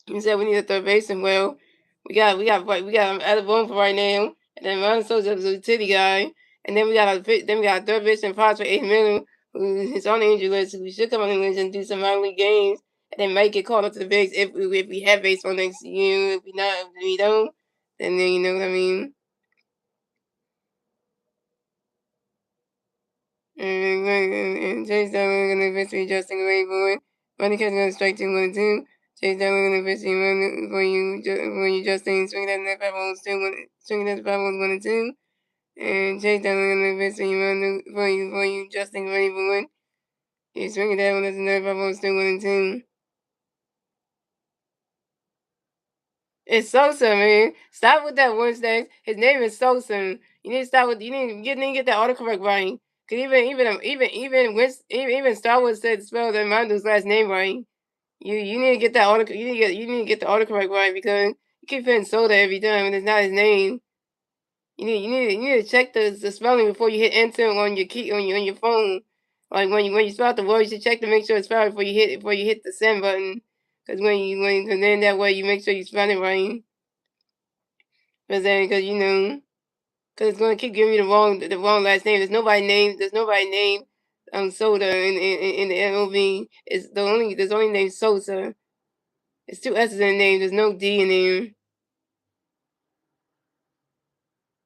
He said we need a third baseman. Well, we got him out of room for right now. And then Ron Sosa is a titty guy. And then we got a third baseman prospect 8 million who is on the injury list. We should come on the list and do some minor league games. And then might get called up to the bigs if we have baseball next year. If we not, if we don't, then you know what I mean. And Chase Down, we're gonna eventually Justin away for it. Money catch gonna strike 2-1-2. Chase Down, we're gonna eventually run for you Justin swing that in that 5 swing that 5-1-1-2. And Chase Down, we're gonna eventually run for you Justin ready for one. He's swinging that one as another 5-1-2-1-2. It's Sosa, man. Stop with that one stacks. His name is Sosa. You need to start with you need to get that autocorrect right. Cause even Star Wars said spell Armando's last name right. You need to get that you need to get the autocorrect right because you keep hitting soda every time and it's not his name. You need to check the spelling before you hit enter on your key on your phone. Like when you spell out the word, you should check to make sure it's spelled before you hit the send button. Cause cause then that way you make sure you spell it right. Cause you know, cause it's gonna keep giving you the wrong last name. There's nobody named Soda in the LOV. There's only named Sosa. It's two S's in the name. There's no D in there.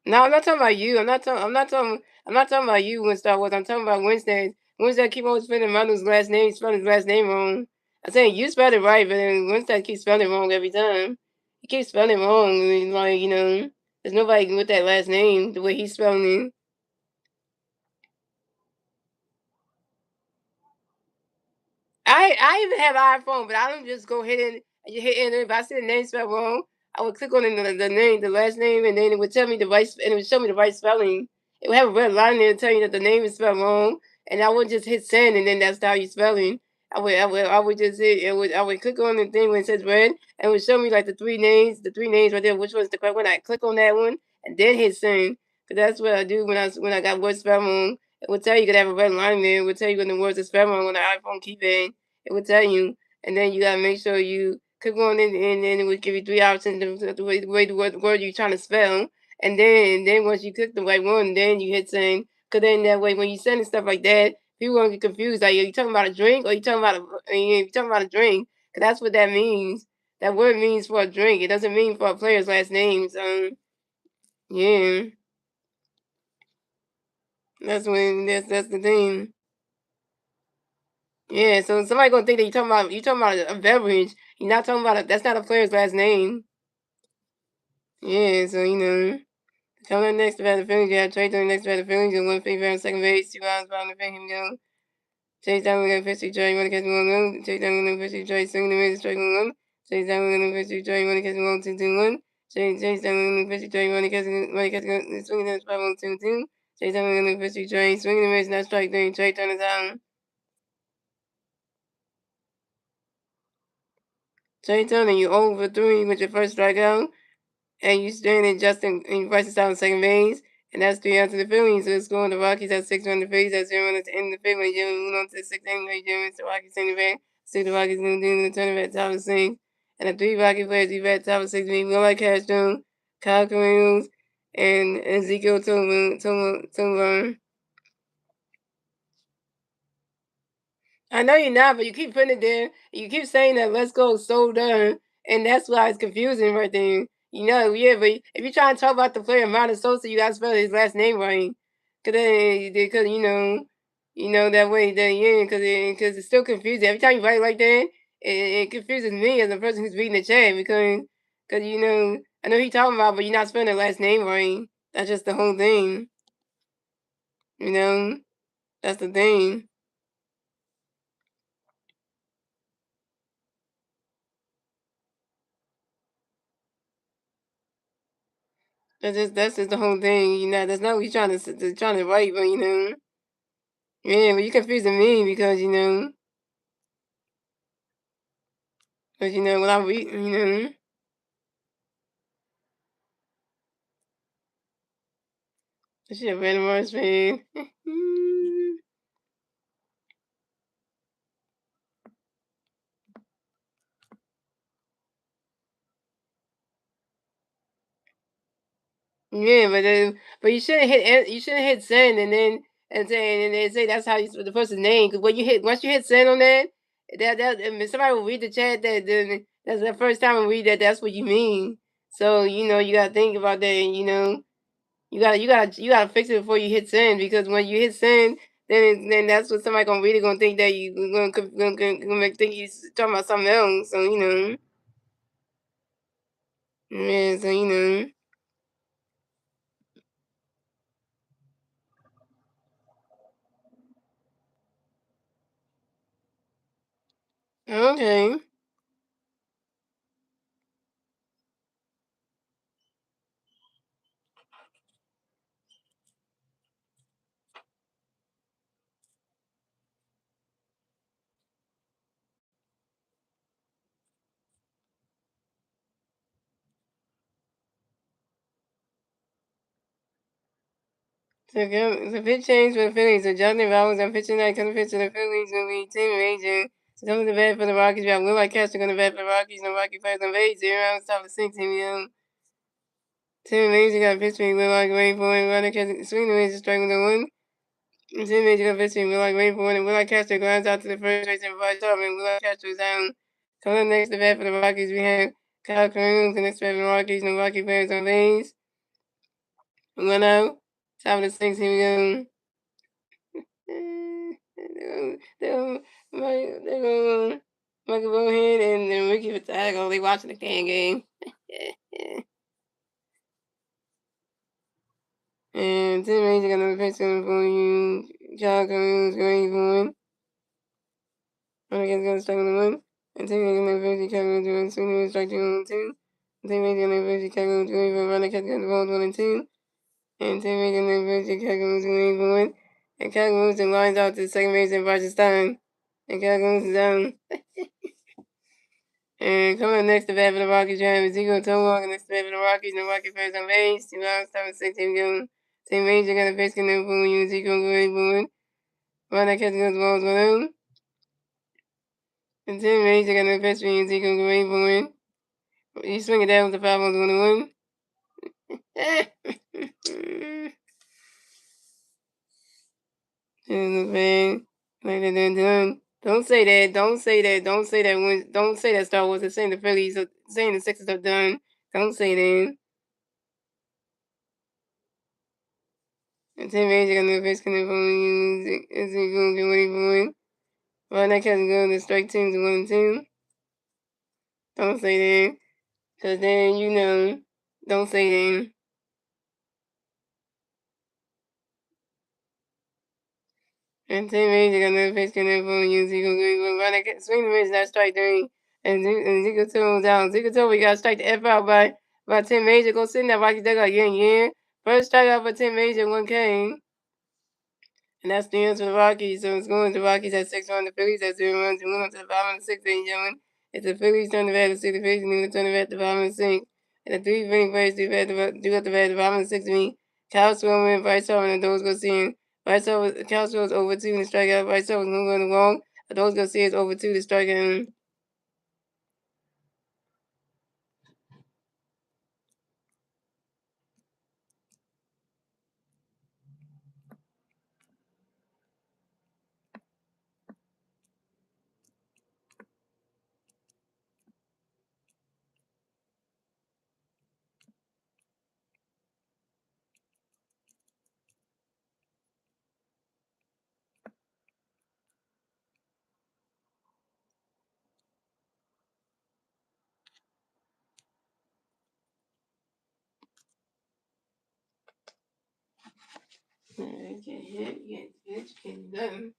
No, I'm not talking about you. I'm not talking about you when Star Wars. I'm talking about Wednesday. Wednesday keep on spelling Ronald's last name, spelling his last name wrong. I'm saying you spelled it right, but then Wednesday keeps spelling it wrong every time. He keeps spelling it wrong. I mean, like, there's nobody with that last name the way he's spelling it. I even have an iPhone, but I don't just go hit and you hit enter. If I see the name spelled wrong, I would click on the name, the last name, and then it would tell me and it would show me the right spelling. It would have a red line there to tell you that the name is spelled wrong, and I would just hit send, and then that's how you spelling. I would just hit I would click on the thing when it says red, and it would show me like the three names right there, which one's the correct one. I click on that one and then hit send, because that's what I do when I got words spelled wrong. It would tell you could have a red line there. It would tell you when the words are spelled wrong on the iPhone keypad. It would tell you, and then you gotta make sure you click on it, and then it would give you three options of the word you're trying to spell, and then once you click the right one, then you hit send. Cause then that way, when you send stuff like that, people won't get confused. Like, are you talking about a drink, or you talking about you talking about a drink? Cause that's what that means. That word means for a drink. It doesn't mean for a player's last name. So yeah, that's the thing. Yeah, so somebody gonna think that you talking about a beverage. You're not talking about that's not a player's last name. Yeah, so coming next to the Phillies, you have Trey Turner next to the Phillies and one favor on second base, 2 rounds behind the thing him go. Chase down with a 50 Trey, want to catch one run. Chase down with a 50 Trey, swing the middle, strike 1 1. Chase down with a 50 Trey, want to catch 1 2 2 1. Chase down with a 50 Trey, want to catch swing the spot 1 2 2. Chase down with a 50 Trey, swing the middle, not strike 3. Trey Turner's out. Trey Turner, you 0 for 3 with your first strikeout. And you stranded Justin and Bryson out on second base. And that's 3 out to the Phillies. So it's going the Rockies at 6 on the Phillies at 0 at the end of the Phillies. You move on to the 6th inning. You the Rockies sending back. See the Rockies going to do the tournament at top of 6. And the 3 Rocky players you've at top of 6 being Will Castro, Kyle Corrales, and Ezekiel Tovar. I know you're not, but you keep putting it there. You keep saying that "Let's go so done," and that's why it's confusing right there. Yeah, but if you're trying to talk about the player Martin Sosa, you gotta spell his last name right, because that way, then yeah, because it's still confusing. Every time you write it like that, it confuses me as a person who's reading the chat because I know he talking about, but you're not spelling the last name right. That's just the whole thing. You know, that's the thing. That's just the whole thing. That's not what you're trying to write, but yeah, but you're confusing me because when I read, I should have random words, man. Yeah, but you shouldn't hit send and then say that's how you spell the person's name. Because once you hit send on that if somebody will read the chat then that's the first time I read that that's what you mean. So you gotta think about that. You gotta fix it before you hit send because when you hit send, then that's what somebody gonna think that you think you talking about something else. So yeah. So okay. The pitch change for the Phillies. So Jonathan Vowles on pitching night coming pitch to the Phillies will be Tim Agent. So coming to bat for the Rockies. We have Will Castro going to bat for the Rockies. No Rocky players on base. 0 outs, top of 6. Here we go. Tim Agent got a pitch me. Will waiting for him. Runner catching. Swing away, just striking the one. Tim Agent got a pitch me. Will waiting for him. Will Castro glands out to the first base and provides top. And Will Castro is down. Coming up next to bat for the Rockies, we have Kyle Caroon. The next bat for the Rockies. No Rocky players on base. 1 out. Top of the 6. Here we go. They're gonna Michael Bohan and Ricky Fatago. They watching the can game. And Tim Major got another pitch coming for you. John Caruso going for one. One against gonna strike on the one. And Tim Major got another pitch Caruso doing swing strike 2 on 2. Tim Major got another pitch Caruso going for a runner catch got the ball 1 and 2. And Tim Major got another pitch Caruso going for one. And Caruso lines out to second base and Rajasthan. And Caruso is down. And coming next to bat for the Rockies, you have Ezekiel Towalk, and next to bat for the Rockies, and the Rockies players on base. 2 outs, 7-6, here we go. Tim Major got a pitch coming for you, Ezekiel going forward. Run that catch goes balls 1 out. And Tim Major got a pitch for you, Ezekiel going forward. You swing it down with the 5 balls 1 and 1. And the fan, like that, done. Don't say that. Don't say that. Don't say that. Don't say that Star Wars is saying the Phillies, saying the Sixers are done. Don't say that. And Tim Major got no pitch coming from you. Is he going to get ready for him? Well, that cat's going to strike teams 1 and 2. Don't say that. Because then, you know, don't say that. And Tim Major got no pitch coming from you. Is he going to go run that cat? Swing the pitch, that strike 3. And Zico Toe down. Zico Toe, we got to strike the F out by Tim Major. Go sit in that Rocky dugout. Yeah. First strikeout for Tim Major, 1K. And that's the answer for the Rockies. So it's going to the Rockies at 6-1, the Phillies at 0 runs, and 1 on to the bottom of the 6th inning, gentlemen. It's the Phillies turn the bat to 6, the Phillies and turn the bat to the bottom of the 6th. And the 3 winning players do at the bat at the bottom of the 6th inning. Kyle Swillman and Bryce Harper, and those go see him. Kyle Swillman's over 2 in the strikeout. Bryce Harper was no going wrong. Those go see is over 2 to strikeout. You can't hit, you can't pitch, you can't do nothing.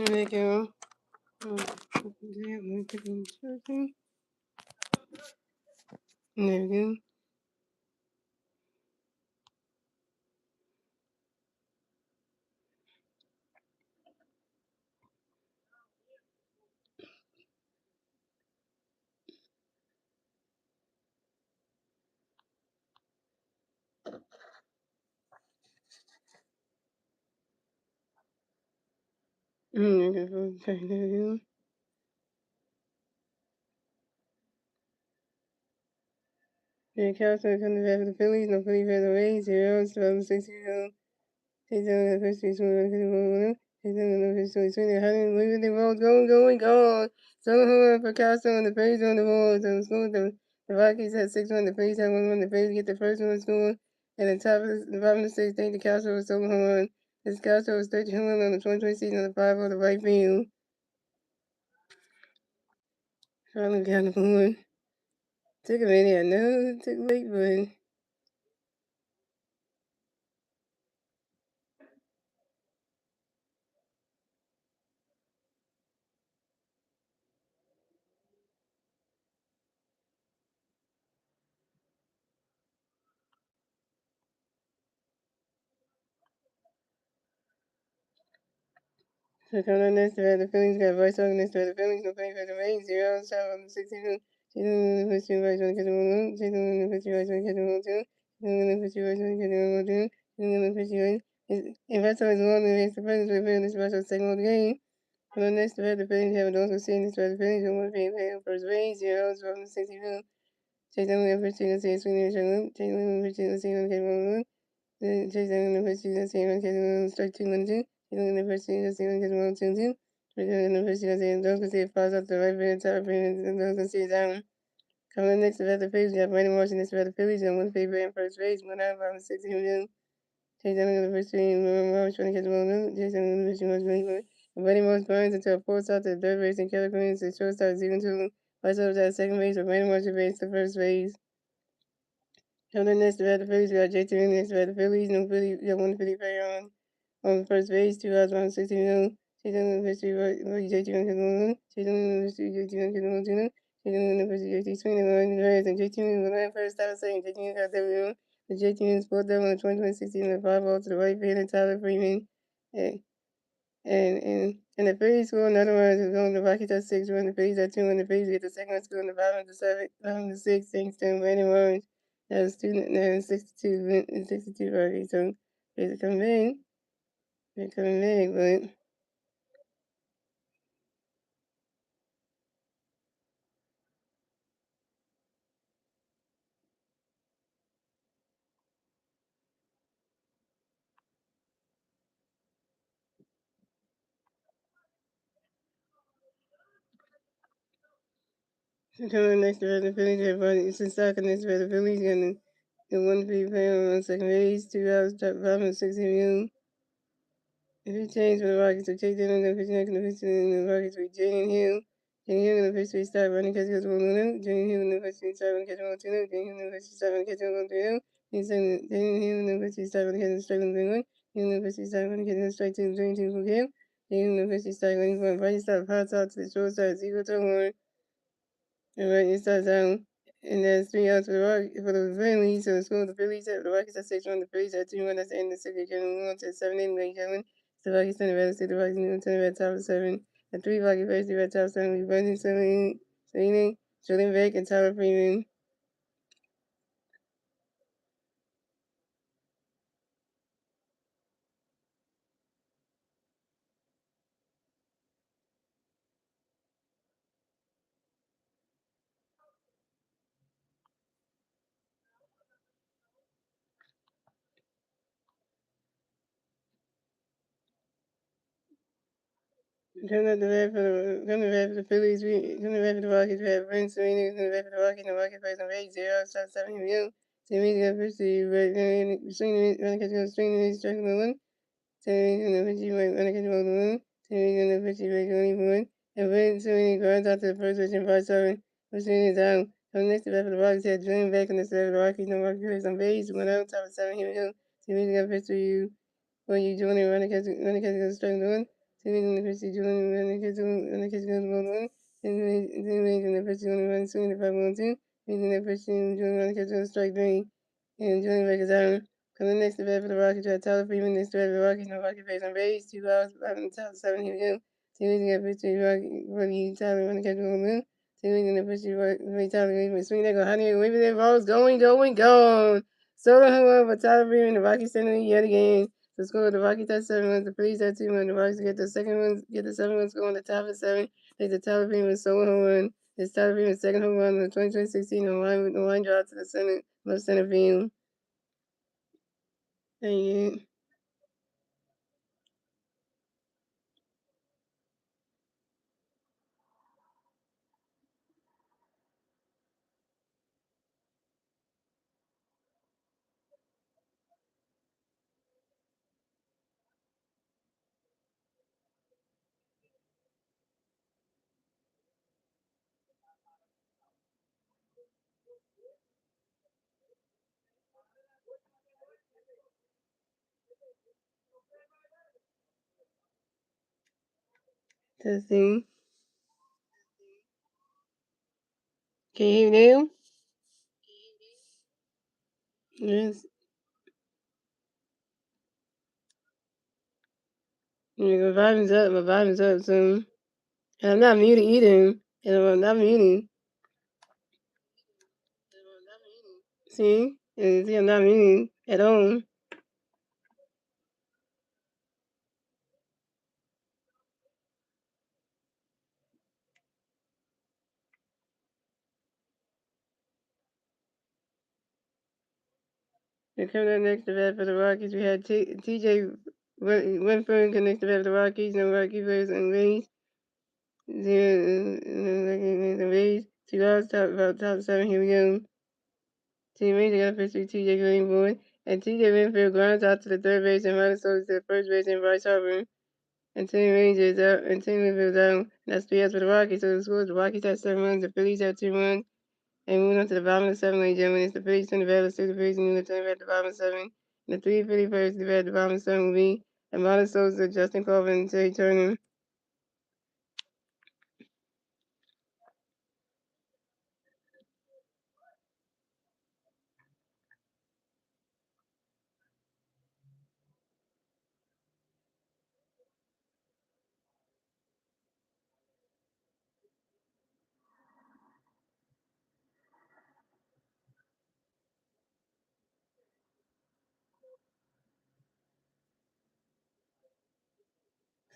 There we go. There we go. There we go. The Cowboys come to bat for the Phillies. No Phillies for the Rays. 0-7-6. Take down the first base. Take down the first base. Look at the ball going. Solo home run for Castro and the Phillies on the ball. So score the Rockies had 6-1. The Phillies had 1-1. The Phillies get the first one score. And the top of the bottom of the sixth, thank the Castro was solo home run. This Castro was 13 home run on the 2020 season on the 5 on the right field. Finally got the one. Took a minute. I know it took late, but. So coming on next to the Phillies, got Bryce Harper next to the Phillies, no playing for the Rays, 0-7 on the 16th. She's in the first two Bryce on the catch one, she's in the first two Bryce on the catch one, two. She's in the first two Bryce on the catch one, two. She's in the first two Bryce. If Bryce is one, then it's the first to the this Bryce on the second of the game. On the next to the Phillies, have also seen this to the Phillies, and one playing for first Rays, 0-7 on the 16th. She's in the first two, let's see, swinging the shot, she's in the first two, let's see, on the catch one. Chase down in the first season, saying on catching strike 2-2. Chasing in the first season, saying on catching 1-2. Chasing in the first season, saying those can see it falls off the right field, top field, and those can see it down. Coming in next to the Phillies, we have Brandon Marshall next to the Phillies, and one favorite in first base, 1 out of 16 million. Chase down in the first season, Marshall trying to catch 1-2. Chase down in the first season, Brandon Marshall burns into a fourth out to the third base, and Kelly Quinn to shortstop 0-2. Vice up to second base, with Brandon Marshall base to first base. Coming in next to the Phillies, we got JT next to the Phillies, no Philly, we got one Philly player on first base, 2016 million. She's in the history of JT on Kizuna. She's in the history of JT on Kizuna. She's in the history of JT swinging on the Rays, and JT when I first started saying JT got W. The JT sport them on the 2016 and 5 ball to the right field and Tyler Freeman. And the Phillies score another one is going the Rockies at 6-1. The Phillies at 2 and the Phillies get the second one score in the bottom of the 7, bottom of the 6, thanks to Brandon Orange. That was 62 Rockies. So they're coming in. They're coming big, but coming next to the Phillies, everybody it's in stock next to the Phillies and the one to be playing on second base, 2 hours, top 5 and 60 million. If he changed for the Rockets to take them in the pitch next to the pitch in the Rockets with Jalen Hill. Jalen Hill in the pitch start running catch goes 1-0. Jalen Hill in the pitch start running catch 1-2. Jalen Hill in the pitch start running catch 1-3. Jalen Hill in the pitch start running catch strike 1-3. Hill in the pitch start running catch strike 2-2 for Hill. Jalen in the pitch start running for a right stop, hot out to the short side, 0-1. And right, it starts down. And there's 3 outs for the Phillies. So the score the Phillies at the Rockies at 6-1. The Phillies at 2-1. That's the end of the second. Getting on to 7-8. Late Kevin. The Rockies turn the red state. The Rockies new turn the red top of 7. The 3 Rockies face the red top 7. We running 7-8. Jordan Beck and Tyler Freeman. Come the red for the Phillies. Come the red for the Rockies. We have Vince Serena. Come the red for the Rockies. The Rockies plays on Ray 0-7 million. Timmy got 50. Swinging running catch goes swinging striking the one. Timmy in the 50 right running catch goes one. Timmy in the 50 right going for one. And Vince Serena grounds out to the first pitch and 5-7. Serena down. Coming next to bat for the Rockies. Had Julian back on the side of the Rockies. No Rockies plays on base. 1 out top of 7 here we go. Timmy got 50 you. What are you doing? Running catch goes striking the one. Two in the pitch, Julian, and the catch goes 1-1. Then in the pitch, Julian running swing the 5-1-2. In the pitch, Julian running catch goes strike 3. And Julian Baker's out. Coming next to bat for the Rockies, Tyler Freeman next to bat for the Rockies. No Rocky face on base. 2 outs, 5 in the top 7. Here we go. Two in the pitch, Rocky Tyler running catch goes 1-1. Two in the pitch, Rocky Tyler swing that go. How do you wave that ball's going, gone. Solo home run for Tyler Freeman. The Rockies sending it yet again. The score of the Rockies had 7 runs, the Phillies had 2 runs. The Rockies get the 7 runs score on the top of 7. Take the Tyler Freeman solo home run. It's Tyler Freeman's second home run in the 2016 home line with the line drive to the center, left center field. Thank you. Testing. Can you hear me now? Yes. My volume's up. My volume's up soon. And I'm not muted either. And I'm not muted. See? See, I'm not muted at all. And coming up next to bat for the Rockies, we had TJ Winford connects to bat for the Rockies. No Rocky players and Rays. 0 Rays. 2 outs, top 7. Here we go. Team Rays got pitch to TJ Greenwood. And TJ Winfield grounds out to the third base and Riley Stokes to the first base and Bryce Harper. And Team Rangers out and Team Winfield's out. And that's 3 outs for the Rockies. So the scores, the Rockies had 7 runs, the Phillies had 2 runs. And moving on to the bottom of the 7, ladies and gentlemen, it's the Phillies turn the battle, the Phillies and the turn at the bottom of 7. And the 3 Philly players to bat at the bottom of 7 will be Amanda Sosa, Justin Corbin, and Terry Turner.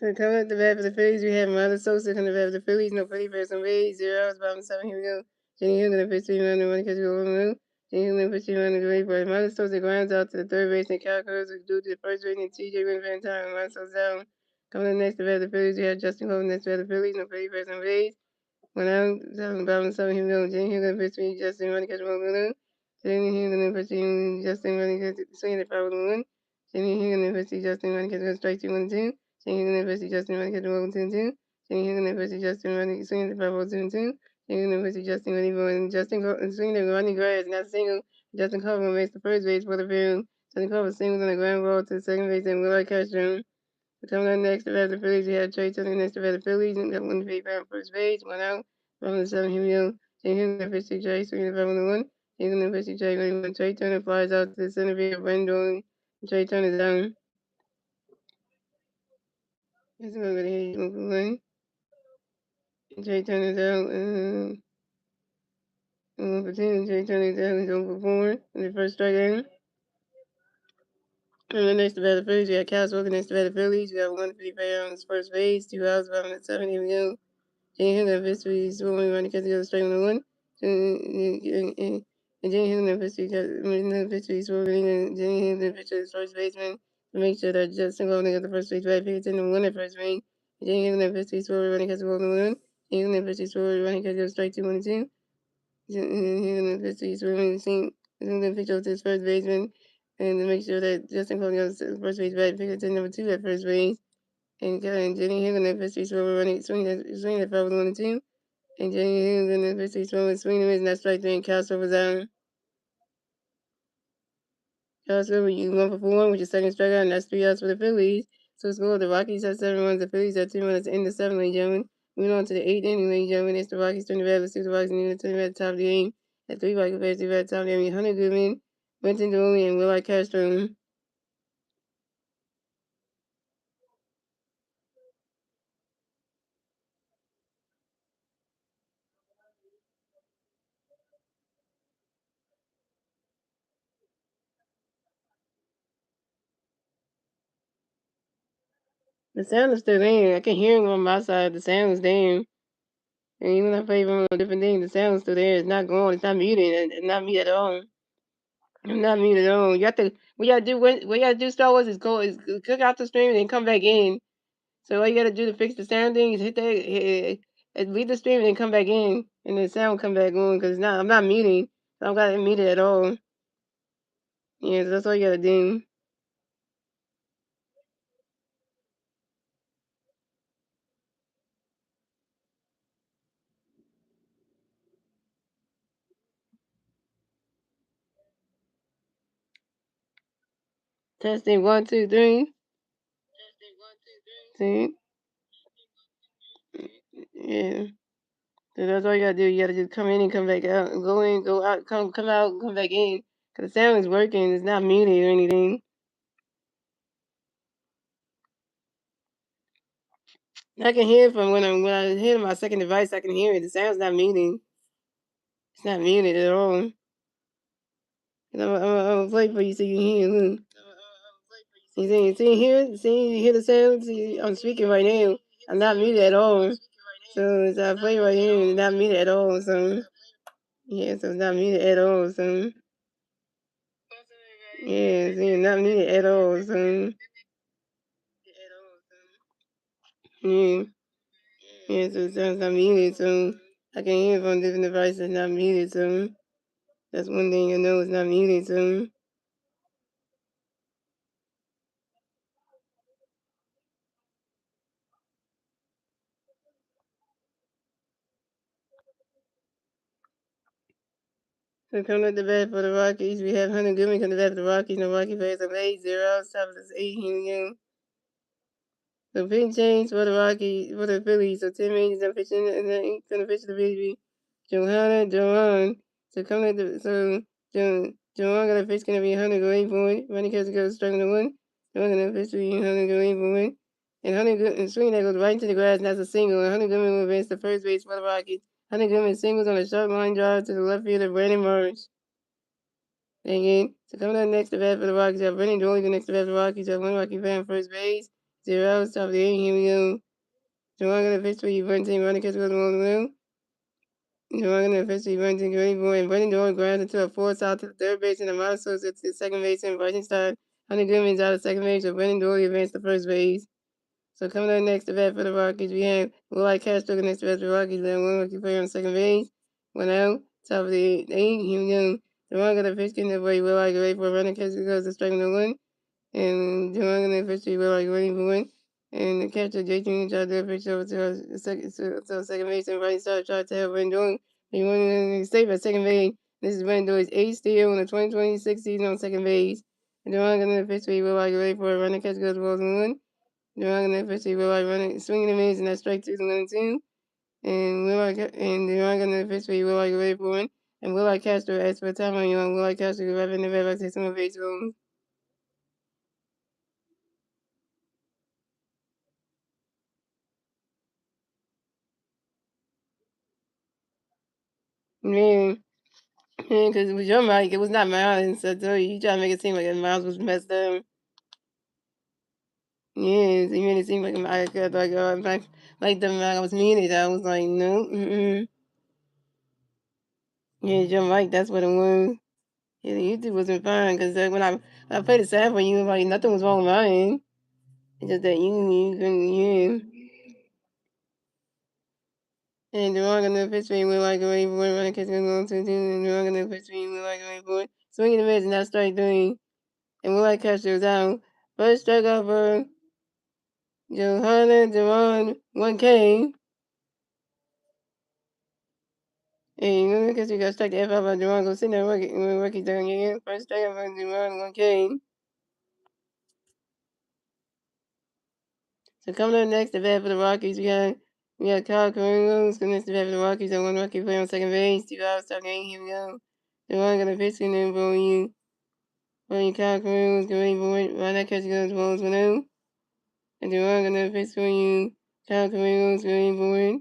So coming up the bat for the Phillies, we have Amanda Sosa coming to bat for the Phillies. No Philly players on base. 0 outs, bottom of 7. Here we go. Jenny Hill gonna pitch 3 runs and 1 catch go over the moon. Jenny Hill gonna pitch 3 runs and great for Amanda Sosa grounds out to the third base and Cal Cruz due to the first base and TJ Winfield time. Amanda Sosa down. Coming up next to bat for the Phillies, we have Justin Corbin next to bat for the Phillies. No Philly players on base. When I'm talking about 7, here we go. Jenny Hill gonna pitch 3, Justin running catch one balloon. Jenny Hill gonna pitch 3, Justin running catch swing the 5 balloon. Jenny Hill gonna pitch 3, Justin running catch strike 2 1 2. Jenny Hill gonna pitch 3, Justin running catch 1 2 2. Jenny Hill gonna pitch 3, Justin running swing the 5 2 2. Jenny Hill gonna pitch 3, Justin running going Justin swing the running grass, not single. Justin Cover makes the first base for the field. Justin Cover singles on the ground ball to the second base and will catch them. Coming up next to the Phillies, we had Trey Turner next to the Phillies, and got 1 feet on first base, 1 out. From the 7, here we go. James Hill, 50 Trey, swinging the 5 on the 1. James Hill, 50 Trey, going to Trey Turner flies out to the center field, Brandon. Trey Turner's down. This is going to hit you for 1. Trey Turner's out. 1 for 2. Trey Turner's out. He's 0 for 4 in the first strikeout. And then next to the Phillies, we got Cal Smoker next to the Phillies. We got 150 on his first base, 2 outs, 5 and 7. Here we go. Jenny Hill and Fisby swimming running because he got straight on the 1. And Jenny Hill and Fisby swimming and Jenny Hill and Fisby's first baseman to make sure that Justin Golden got the first base right pick in the 1 at first base. Jenny Hill and Fisby swimming running because he got the 1. Jenny Hill and Fisby swimming running because he got straight 2 1 2. Jenny Hill and Fisby swimming the pitch over to his first baseman and to make sure that Justin Golden got the first base right pick in number 2 at first base. And Jenny Hill and Fisby swimming running swing that 5 1 2. And Jenny Hill and the Fishy swing swing and miss, and that's strike 3 and Castro was down. Castro, you 1 for 4, with your second strikeout, and that's 3 outs for the Phillies. So score, the Rockies have 7 runs, the Phillies have 2 runs in the 7th, ladies and gentlemen. Moving on to the 8th inning, ladies and gentlemen. It's the Rockies turn the bat. Let's see the Rockies need to turn the bat top of the game. At 3 Rockies players, 3 bat top of the game. Hunter Goodman, Brenton Dooley, and Will Castro. The sound is still there. I can hear him on my side. The sound is there. And even if I play from a different thing, the sound is still there. It's not gone. It's not muted. It's not muted at all. I'm not muted at all. You have to. What you gotta do? What you gotta do? Star Wars is go is cook out the stream and then come back in. So all you gotta do to fix the sound thing is hit that, leave the stream and then come back in, and the sound will come back on. Cause now I'm not muting. I don't got it muted at all. Yeah, so that's all you gotta do. Testing 1, 2, 3. See? Yeah. So that's all you gotta do. You gotta just come in and come back out. Go in, go out, come out, come back in. Cause the sound is working. It's not muted or anything. I can hear it from when I hear my second device. I can hear it. The sound's not muted. It's not muted at all. And I'm gonna play for you so you can hear. Look. You hear the sound? See, I'm speaking right now. I'm not muted at all. So it's I play right here. It's not muted at all. So yeah, so it's not muted at all. So yeah, see, it's not muted at all. So yeah, yeah, so it sounds not muted. So I can hear it from different devices. Not muted. So that's one thing you know. It's not muted. So. So coming up the bat for the Rockies, we have Hunter Goodman coming to bat for the Rockies. The Rockies plays of 8-0. Top of this 8 here. So pitching change for the Rockies, for the Phillies. So Tim Hayes is pitching and then gonna pitch the baby. Johan. So coming at the Johan gonna pitch gonna be Hunter going for it. Running catcher goes striking the one. Johan gonna pitch to be Hunter going for it. And Hunter Good and swing that goes right into the grass and that's a single. And Hunter Goodman will advance to first base for the Rockies. Hunter Goodman singles on a sharp line drive to the left fielder Brandon Morris. Again, so coming up next to bat for the Rockies, have Brennan Dooley the next to bat for the Rockies, have one Rocky fan first base, 0 outs, top of the 8, here we go. Joan gonna pitch for you, Brenton, running catch goes along the middle. Joan gonna pitch for you, Brenton, great boy, and Brennan Dooley grounds into a force out to the third base, and the milestone to the second base, and Bryson side. Hunter Goodman's out of second base, so Brennan Dooley advanced to first base. So coming up next to bat for the Rockies, we have Will Castro next to bat for the Rockies, then one Rocky player on second base, 1 out, top of the 8, here we go. Joan gonna pitch getting the way Will ready for a running catch goes to strike number 1. And Joan gonna pitch to Will waiting for 1. And the catcher, J.J. tried to pitch over to the second base and right side tried to help Rendon. He wanted to save at second base. This is Rendon's 8th steal in the 2026 season on second base. And Joan gonna pitch to Will ready for a running catch goes to balls and 1. Joan gonna pitch to Will running swinging the mids and that's strike 2 to 1 and 2. And Joan gonna pitch to Will ready for 1. And Will Castro asked for a time on Young. Will Castro go in the red back to some of base room. Man, because it was your mic, it was not mine. So I told you, try to make it seem like mine was messed up. Yeah, so you made it seem like like the mic I was muted. I was like, no, yeah, it's your mic. That's what it was. Yeah, the YouTube wasn't fine because when I played the sound for you, like nothing was wrong with mine. It's just that you couldn't hear. And the wrong on the pitch me with like a way for running catch going on to do, and the wrong on the pitch me with like a way for swinging the mids and that's strike 3. And Will Castro was out. First strikeout for Johanna Devon 1K. And because you got stuck the F out by Devon, go sit there working down again. First strikeout for Devon 1K. So coming up next, the bat for the Rockies, we got Kyle Caruthers coming next to bat for the Rockies. And one Rocky player on second base. 2 hours start game. Here we go. The one gonna pitch in there for you. For you, Kyle Caruthers, get ready for it. Right now, catch goes balls for them. And the one gonna pitch for you. Kyle Caruthers, get ready for it.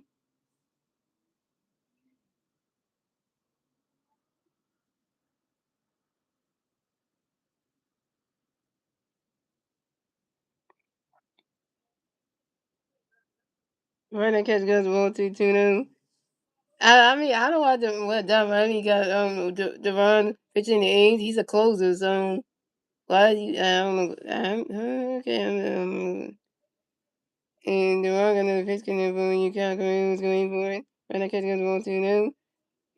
Right now, catch goes ball 2-2 I mean, I don't want to what Don Riley got Devon pitching the eighth. He's a closer, so why you I don't know. Okay, and Devon gonna pitch in there for you. Kyle Caruthers going for it. Right now, catch goes ball 2-0.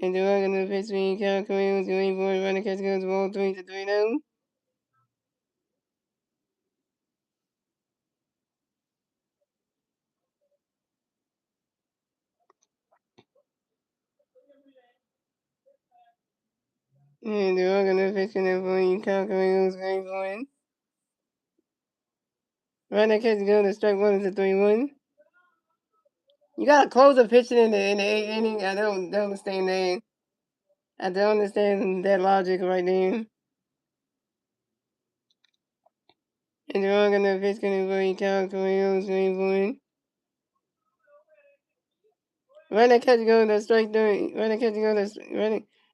And Devon gonna pitch for you. Kyle Caruthers going for it. Right now, catch goes ball 3-3 And Devon gonna pitch in there for you. Kyle Caruthers going for it. Right now, catch goes to strike one is a 3-1. You gotta close the pitching in the eighth inning. I don't understand that. I don't understand that logic right there. And they're all gonna pitch gonna be Cal Correo's going for it. Run that catch go to strike three. Run that catch go to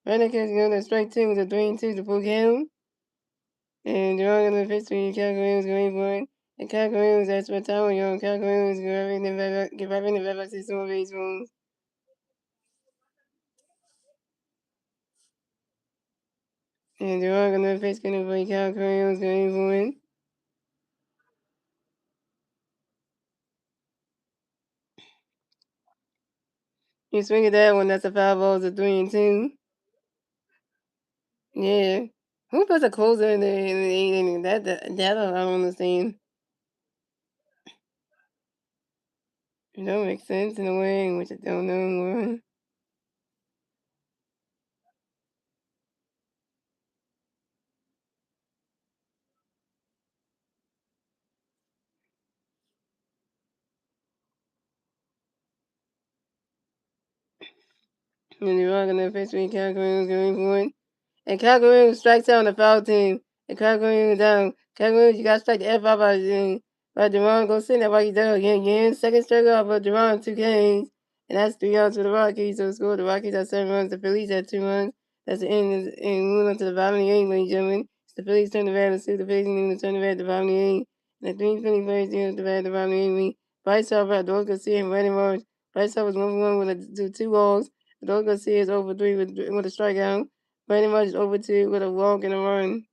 run that catch go to strike two with a 3-2 to full count. And they're all gonna pitch for Cal Correo's going for it. And Cal Correo's that's what time you're on. Cal Correo's give everything the back to some baseball. And they're all gonna pitch gonna be Cal Correo's going for it. You swing at that one, that's a foul ball, it's a 3-2. Yeah. Who puts a closer in the eighth inning? That I don't understand. It don't make sense in a way in which I don't know why. And you're not gonna face me, Calgary going for it. And Calgary strikes out on the foul team. And Calgary down. Calgary, you got to strike the F out by Duran. Go sit there while you down again. Second strikeout for Duran, 2 games. And that's 3 outs for the Rockies. So score the Rockies at 7 runs. The Phillies at 2 runs. That's the end. And moving on to the bottom of the eighth, ladies and gentlemen. It's the Phillies turn the bat to see the Phillies need to turn the bat at the bottom of the eighth. And the three Philly players turn the bat at the bottom of the eighth. Bryce Harper, Doris Garcia, and Randy Marsh. Bryce Harper was 1-for-1 with 2 balls. Doris Garcia is over 3 with a strikeout. Pretty much over to with a walk and a run.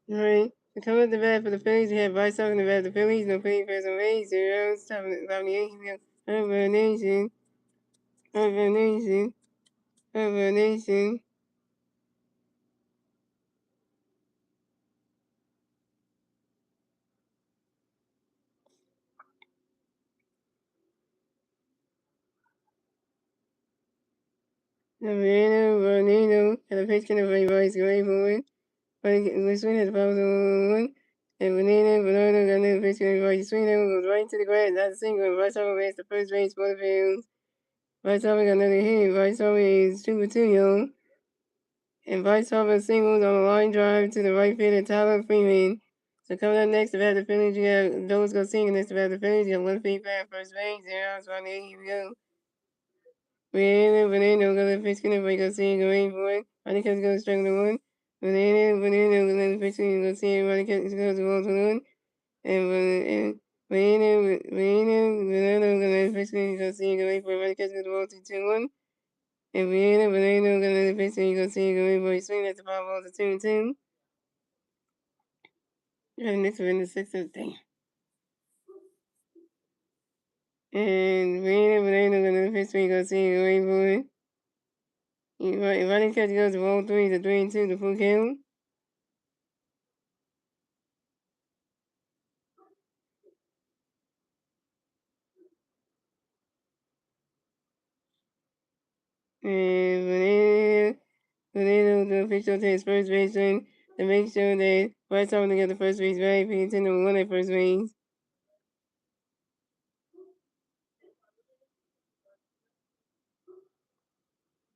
All right. So coming up the bat for the Phillies, we have Bryce Harper in the bat for the Phillies. No Phillies fans on Rays. 0 runs. Top of the Yankees. We have Urban Nation. Urban Nation. Urban Nation. Navarino, Bonino, and the pitch can of Bryce Gray Boyd. But swing at the power of 1. And Bonino, Bernardo got another pitch can of Bryce. Swing that one goes right to the ground. That's a single. Bryce Harper makes the first base for the Phillies. Bryce Harper got another hit. Bryce Harper is 2 for 2, yo. And Bryce Harper singles on a line drive to the right fielder Tyler Freeman. So coming up next, about the Phillies, you got those go singing next about the Phillies. You got 1 feet back first base, 0 outs, 1 8. Here we go. Banana, gonna pitch in the go see go wait for it. Running catch goes strike to 1. Banana, gonna pitch in go see running catch goes to 1. And banana, gonna pitch in go see go wait for it. Running catch goes to 1 2 1. And banana, gonna pitch in go see go wait for it. Swing at the ball balls to 2 2. And next one in the 6th thing. And banana, gonna pitch in go see go wait for it. Running catch goes to 1 3 to 3 2 to full count. And Banana the official to his first baseman to make sure that Bryce Harper to get the first base right, he intended to win at first base.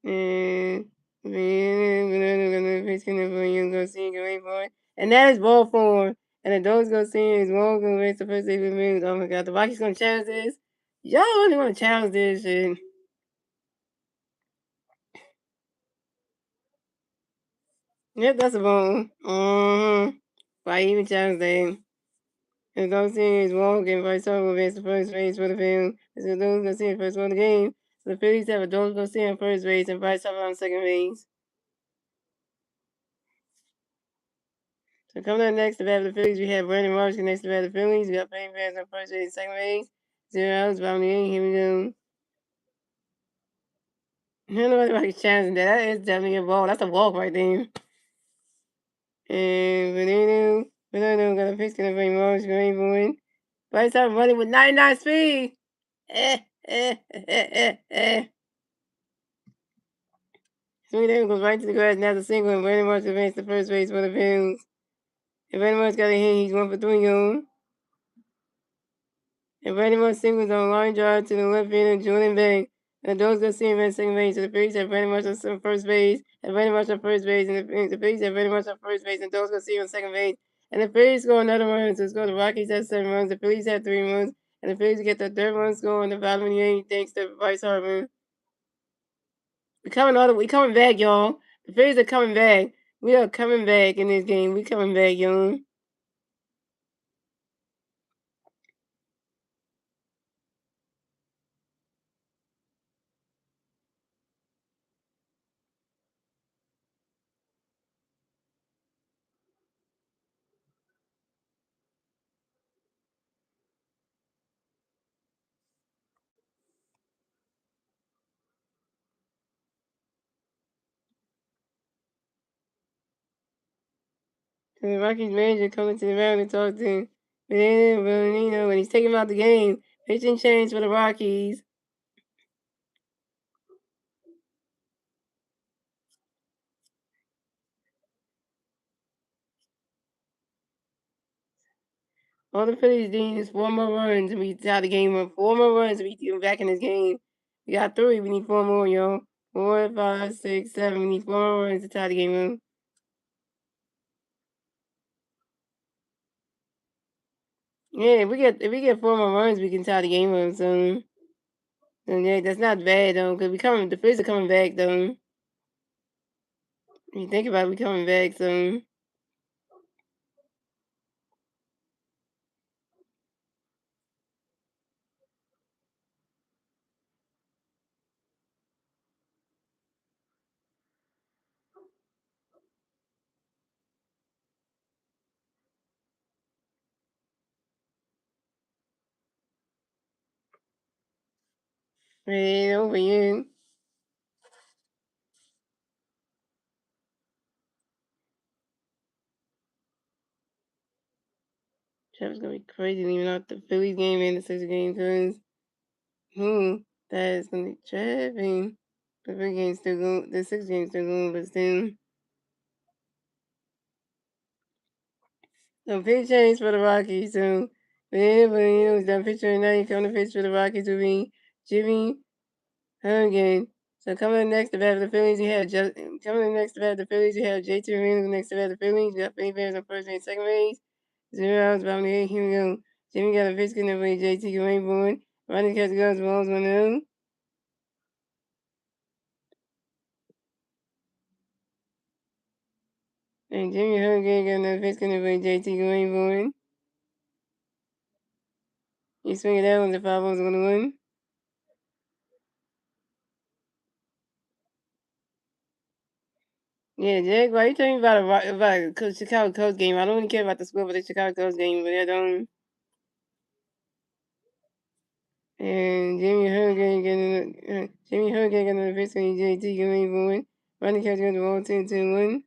And Banana gonna pitch in for you go see go wait for it. And that is ball four. And the Dogs go see is Wall gonna race the first base moves. Oh my god, the Rockies gonna challenge this. Y'all really wanna challenge this shit. Yep, that's a ball. Why even challenge that? And those series won't get Bryce Harper against the first base for the Phillies. So those gonna see first one of the game. So the Phillies have a Dogs gonna see on first base and Bryce Harper on second base. So coming up next to bat the Phillies, we have Brandon Marsh next to bat the Phillies. We got Payne Fans on first base and second base. 0 outs, bottom of the 8th. Here we go. I don't know anybody's challenging that. That is definitely a ball. That's a walk right there. And Veneno got a pitch gonna bring Marsh going for it. Bryce Harper running with 99 speed. Eh, eh, eh, eh, eh. Swing down goes right to the grass, and that's a single, and Brandon Marsh advanced to first base for the Phillies. And Brandon Marsh got a hit, he's 1 for 3 on. And Brandon Marsh singles on a line drive to the left fielder, Jordan Beck. And the Dogs go see him at second base. So the Phillies have Brandon Marsh on first base, and Brandon Marsh on first base, and the Phillies have Brandon Marsh on first base, and the Dogs go see him on second base. And the Phillies score another run, so the Rockies have 7 runs, the Phillies have 3 runs, and the Phillies get the third run score in the bottom of the 8th thanks to Bryce Harper. We coming back, y'all. The Phillies are coming back. We are coming back in this game. We coming back, y'all. So the Rockies manager coming to the mound and talk to Bernino when he's taking him out the game. Pitching change for the Rockies. All the Phillies need is 4 more runs and we tie the game up. 4 more runs and we get back in this game. We got 3. We need 4 more, yo. 4, 5, 6, 7. We need 4 more runs to tie the game up. Yeah, if we get 4 more runs, we can tie the game up. So yeah, that's not bad though, because the Phillies are coming back though. If you think about it, we coming back, so Ain't over yet. Travis gonna be crazy leaving out the Phillies game and the Sixers game because that is gonna be trapping. The Phillies game still going, the Sixers game still going, but still. So pitch change for the Rockies. So the pitcher now you come to pitch for the Rockies will be Jimmy Hergen. So coming in next to bat for the Phillies, you have coming in next to bat for the Phillies, you have JT Realmuto next to bat for the Phillies. You got Philly Bears on first and second base. 0 outs, bottom of the eighth. Here we go. Jimmy got a pitch getting away. JT Rainbow. Running catch goes balls 1-0. And Jimmy Hergen got another pitch getting away. JT Rainbow. He swinging that one. The 5 balls 1-1. Yeah, Jack, why you telling me about a Chicago Cubs game? I don't really care about the score for the Chicago Cubs game, but I don't. And Jimmy Hurricane got another pitch on JT going forward. Running catch goes the ball 2-1.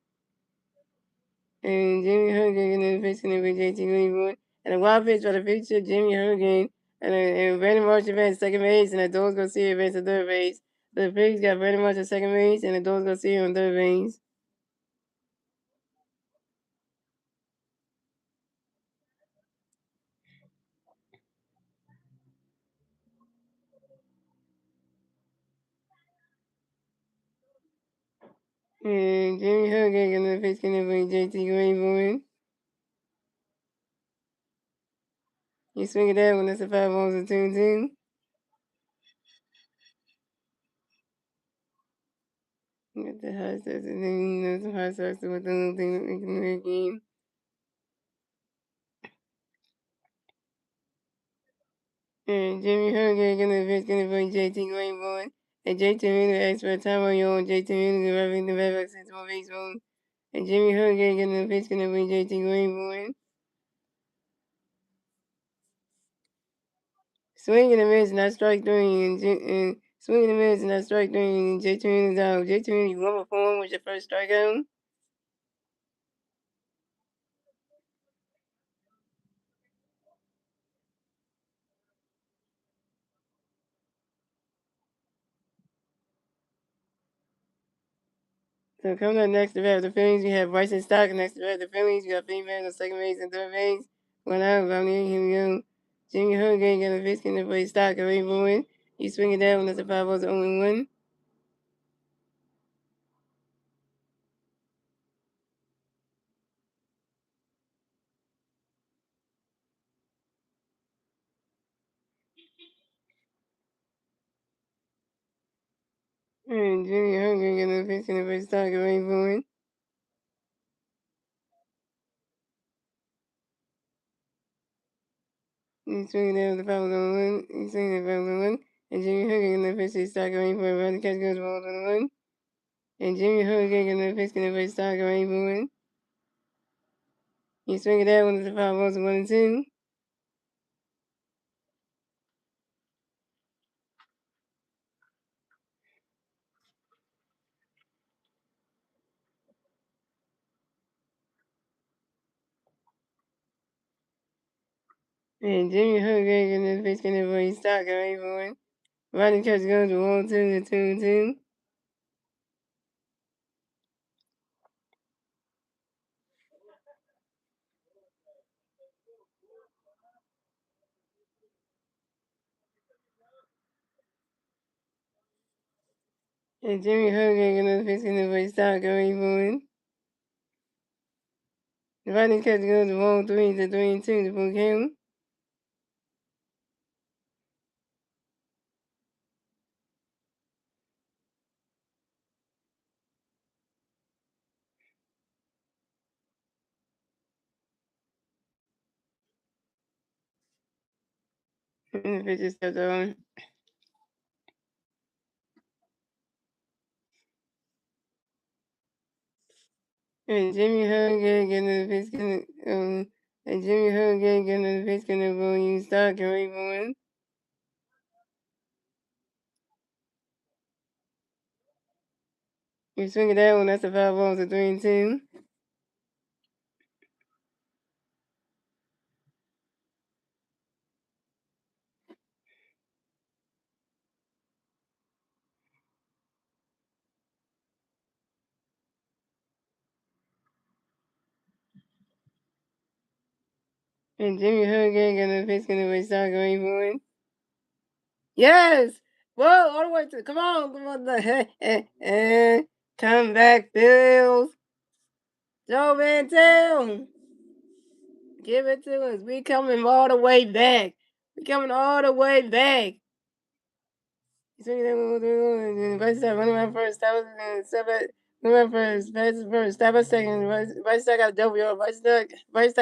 And Jimmy Hurricane got another pitch on JT going forward. And a wild pitch by the pitcher, Jimmy Hurricane. And Brandon Marsh advanced second base, and the Doors go see advance to third base. So the Pigs got Brandon Marsh at second base, and the Doors go see on third base. And Jimmy Hurricane got another pitch on JT going forward. You swing it that one, that's a 5 balls and 2-2. Got the hot sauce and then some hot sauce with the little thing that making the game. And Jimmy Hurricane gonna pitch gonna play JT Rainbow. And JT Miller asked for a time on your own. JT Miller grabbing the back since more baseball. And Jimmy Hurricane gonna pitch gonna play JT Rainbow. Swing and a miss, not strike three, and swing and a miss, not strike three, and JT Miller's out. JT Miller, you 1 for 1 with your first strikeout. So coming up next to bat the Phillies, we have Bryson Stock next to bat the Phillies. You got Philly Bears on second base and third base. 1 out, here we go. Jimmy Hurricane got a pitch in the play Stock away for it. He swinging down as the 5 balls only 1. And Jimmy Hurricane got a pitch in the play Stock away for it. He's swinging down the 5 balls only 1. He's swinging the 5 balls 1. And Jimmy Hurricane got a pitch in Stock away for it. Running catch goes balls 1-1. And Jimmy Hurricane got a pitch in the play Stock away for it. He's swinging down as the 5 balls 1-2. And Jimmy Hurricane got a pitch in the play Stock away for it. Running catch goes to 1-2 to 2-2. And Jimmy Hurricane got a pitch in the play Stock away for it. The running catch goes to 1-3 to 3-2 to full count. And the pitch is stepped on. And Jimmy Hurricane got a pitch and Jimmy Hurricane got a pitch in the ball. You Stock away for it. You swing it that one, that's a 5 balls, a 3-2. And Jimmy Hurricane gonna pitch gonna start going for it. Yes! Whoa, all the way to come on, come back, Bills. Joe Mantel. Give it to us. We coming all the way back. We coming all the way back. Vice step, running around first, that was seven. Running around first, vice first, step by second. Vice step got a W on. Vice step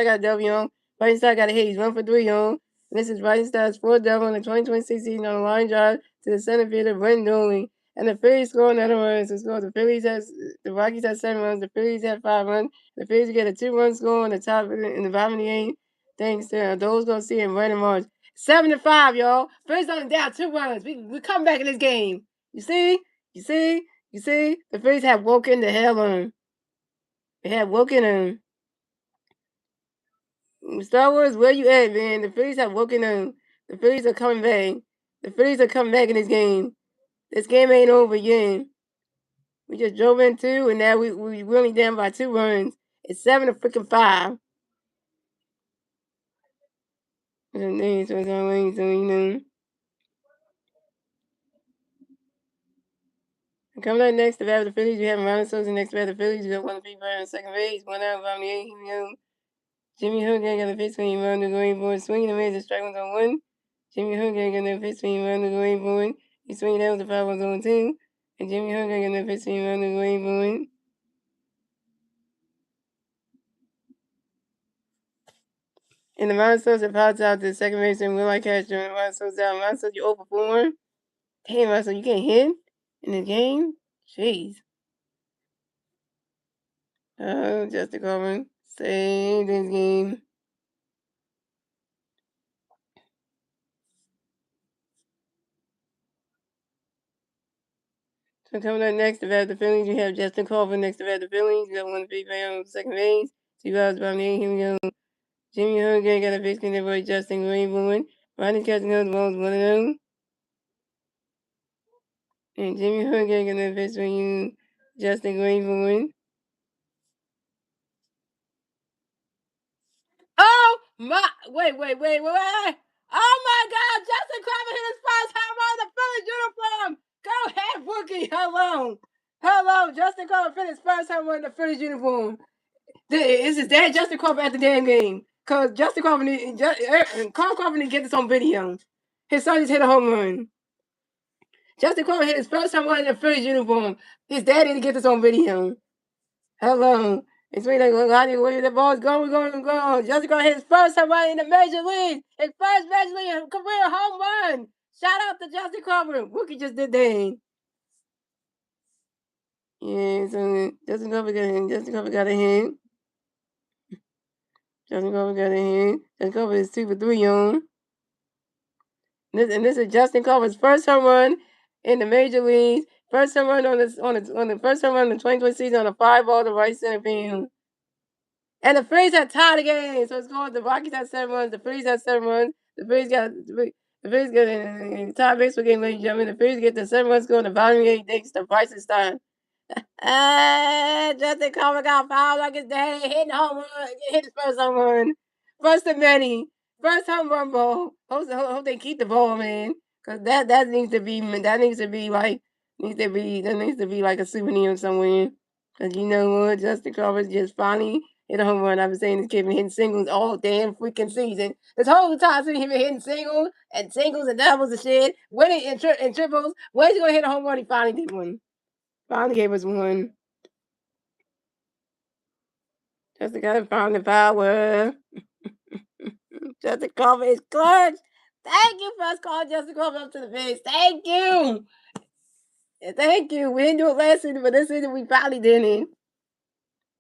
got a W on. Vice step got a hit. He's 1 for 3 on. This is Vice step's fourth double in the 2026 season on a line drive to the center fielder, Brent Dooley. And the Phillies score in other words. The Phillies has the Rockies had 7 runs. The Phillies had 5 runs. The Phillies get a 2-run score in the top in the bottom of the eighth. Thanks to those gonna see in Brandon March. 7-5, y'all. Phillies only down 2 runs. We come back in this game. You see? You see? You see? The Phillies have woken the hell on. They have woken on. Star Wars, where you at, man? The Phillies have woken on. The Phillies are coming back. The Phillies are coming back in this game. This game ain't over yet. We just drove in 2, and now we only down by 2 runs. It's 7-5. So, you know. Coming up next, to bat the Phillies, we have Ronald Sosa next to bat the Phillies. We got 1-3 on second base, 1 out, bottom of the eighth. Here we go. Jimmy Hooker got the pitch when he run the going board, swinging away the strike 1. Jimmy Hooker got the pitch when he run the going board. He swinging out with the 5-1-2. And Jimmy Hooker got the pitch when he run the going board. And the Ronald Sosa pops out to the second baseman, Will I catch him? And Ronald Sosa out. Ronald Sosa, you 0 for 4. Damn, Russell, you can't hit in the game? Jeez. Oh, Justin Coleman, save this game. So coming up next to bat the Phillies, we have Justin Coleman next to bat the Phillies. We got 1-3 on second base. 2 outs, bottom of the eighth. Here we go. Jimmy Hurricane got a pitch in there for Justin Greenwood. Ronnie catching those balls 1-0. And Jimmy Hurricane got a pitch for you, Justin Greenwood. Oh my! Wait! Oh my God! Justin Crawford hit his first home run in the Phillies uniform. Go ahead, rookie. Hello. Justin Crawford hit his first home run in the Phillies uniform. Is his dad Justin Crawford at the damn game? Cause Justin Crawford, Carl Crawford need to get this on video. His son just hit a home run. Justin Crawford hit his first home run in the Phillies uniform. His dad need to get this on video. Hello. It's me like, where the ball's going. Justin Crawford hit his first home run in the major league. His first major league career home run. Shout out to Justin Crawford. Rookie just did that. Yeah, so Justin Crawford got a hit. Justin Crawford got a hit. Justin Crawford is 2 for 3 on. This is Justin Crawford's first home run in the major leagues. First home run on the first home run in the 2020 season on a 5-ball to right center field. And the Phillies had tied the game, so it's going. The Rockies had 7 runs. The Phillies had 7 runs. The Phillies got a tie baseball game, ladies and gentlemen. The Phillies get the 7 runs score in the bottom of the 8th thanks to Bryson Stein. Justin Crawford got fouled like his daddy, hitting home run, hit his first home run. First of many. First home run ball. Hope they keep the ball, man. Cause that needs to be like a souvenir somewhere. Cause you know what, Justin Crawford just finally hit a home run. I've been saying this kid been hitting singles all damn freaking season. This whole time he been hitting singles and doubles and shit, winning and triples. When's he gonna hit a home run? He finally did one. Finally gave us one. Justin got found the power. Justin Crawford is clutch. Thank you, first call Justin Crawford up to the face. Thank you. Thank you. We didn't do it last season, but this season we finally did it.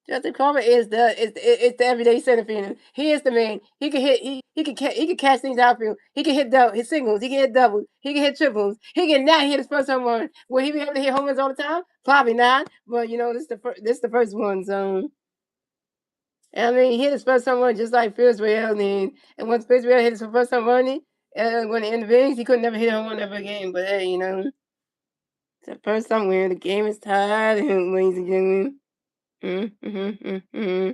Justin Corbett is the everyday center fielder. He is the man. He can hit. He can catch things outfield. He can hit singles. He can hit doubles. He can hit triples. He can not hit his first home run. Will he be able to hit home runs all the time? Probably not. But this is the first one. So I mean, he hit his first home run just like Phillies and once Phillies hit his first home run, when in the Vings, he could never hit a home run ever again. But hey, it's the first somewhere. The game is tied, ladies and gentlemen. Mm-hmm.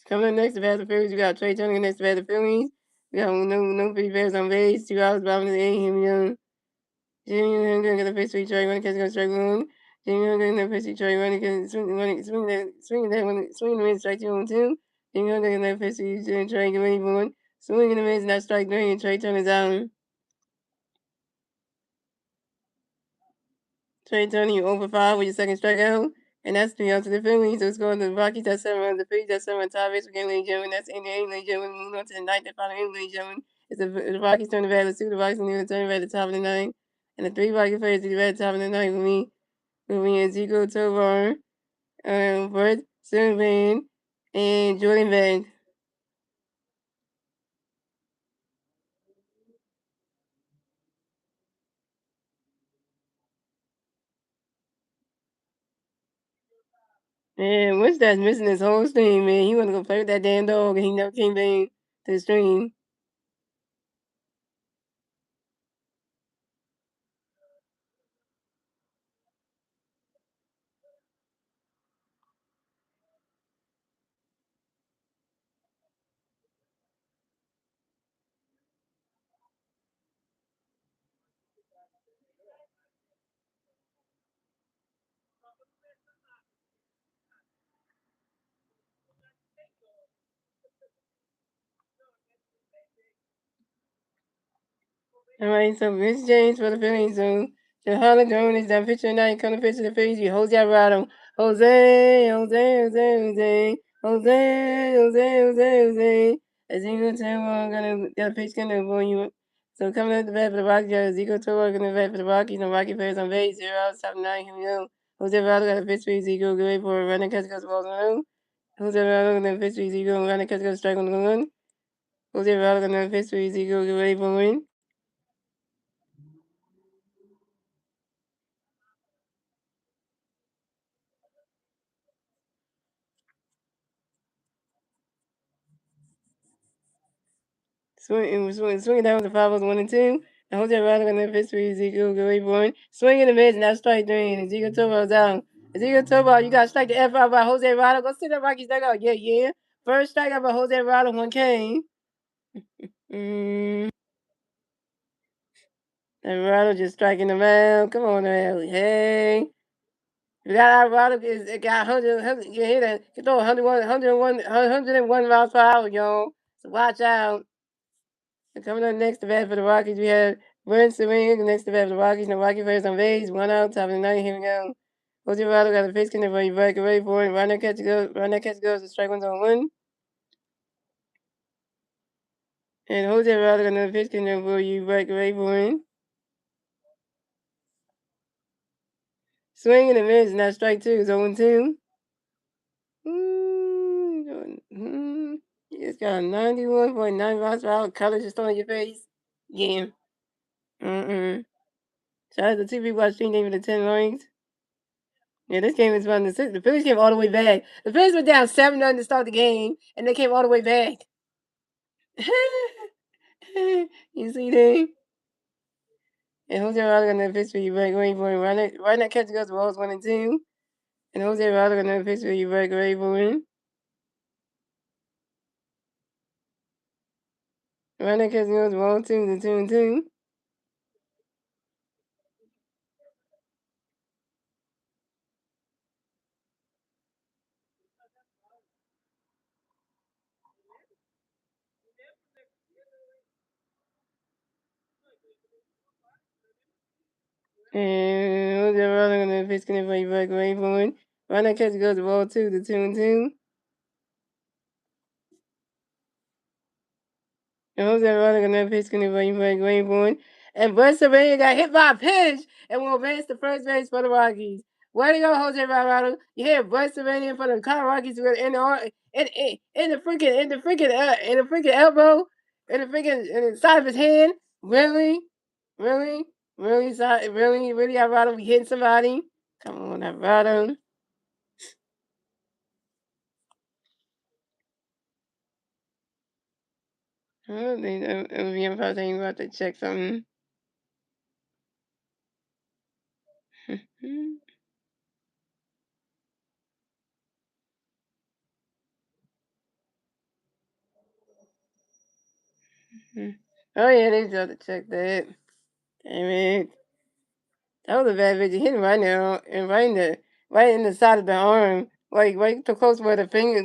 Coming up next, the Bass Phillies. We got Trey Turner next to Bass Phillies. We got no pretty bears on base. 2 hours, bottom of the eighth. Here we go. Jimmy Hunter got the pitch to Trey. Running catch goes strike one. Jimmy Hunter got the pitch to Trey. Running swing the mid strike 2-1-2. Jimmy Hunter got the pitch to Trey. Get ready for one. Swing in the mid, not strike three. And Trey Turner's out. Trey Turner, you over 5 with your second strikeout. And that's 3 outs to the Phillies. So it's going to the Rockies. That's 7 runs. The Phillies, that's 7 runs. Tie race again, ladies and gentlemen. That's in the eighth, ladies and gentlemen. Moving on to the ninth and final inning, ladies and gentlemen. It's the Rockies turn the bat at 2. The Rockies turn the bat at the top of the ninth. And the 3 Rockies players to the bat at the top of the ninth with me Ezekiel Tovar, Brett Silverman, and Jordan Van. Man, Winston's missing his whole stream, man. He want to go play with that damn dog, and he never came back to the stream. All right, so Rich James for the Phillies. So Johanna Jones is that pitcher tonight. Coming to pitch to the Phillies. Jose Alvarado. Jose. Ezekiel Taylor gonna got a pitch gonna for you. So coming up the bat for the Rockies, Ezekiel Taylor gonna bat for the Rockies. No Rocky players on base. 0 out, top 9. Here we go. Jose Alvarado got a pitch for Ezekiel. Good for a running catch goes balls on the road. Jose Alvarado gonna pitch for Ezekiel. Running catch goes strike on the run. Jose Alvarado gonna pitch for Ezekiel. Get ready for a win. Swinging down with the 5 was 1 and 2. And Jose Alvarado gonna pitch for Ezekiel. Get ready for one. Swing in the mids, and that's strike 3. And Ezekiel Tovar's down. Ezekiel Tovar, you got strike the F out by Jose Alvarado. Go sit that Rockies dugout. Yeah. First strike out by Jose Alvarado, 1K. Alvarado just striking him out. Come on, Ellie. Hey. You got Alvarado, it got 100, you hit it. You throw 101 miles per hour, yo. So watch out. And coming up next to bat for the Rockies, we have Brent Serene next to bat for the Rockies. The Rocky players on base. 1 out, top of the ninth. Here we go. Jose Alvarado got a pitch connect for you, break ready for it. Run that catch goes. The strike one's on 1. And Jose Alvarado got another pitch connect for you, break ready for it. Swing in the mids, not strike 2. It's 0-2. It's got 91.9 miles per hour. Color just on your face. Yeah. Shout out to two people watching game for the 10 points. Yeah, this game is fun. The Phillies came all the way back. The Phillies were down 7-0 to start the game, and they came all the way back. You see that? And Jose Alvarado got another pitch for you, break ready for it. Right now, catch goes to balls 1 and 2. And Jose Alvarado got another pitch for you, break ready for it. Right now, catch goes to balls 2 and 2 and 2. And Jose Alvarado got another pitch connect for you, break ready for it. Right now, catch goes to ball 2 to 2 and 2. And Jose Alvarado got another pitch connect for you, break ready for it. And Brett Serene got hit by a pitch and will advance to first base for the Rockies. Way to go, Jose Alvarado. You hit West Pennsylvania for the Colorado Rockies in the freaking elbow, in the freaking in the side of his hand. Really, really, really, Alvarado. We hitting somebody. Come on, Alvarado. I don't think it would be impossible about to check something. Oh yeah, they just have to check that. Damn it. That was a bad bitch. Hit him right now and right in the side of the arm. Like right too close where the finger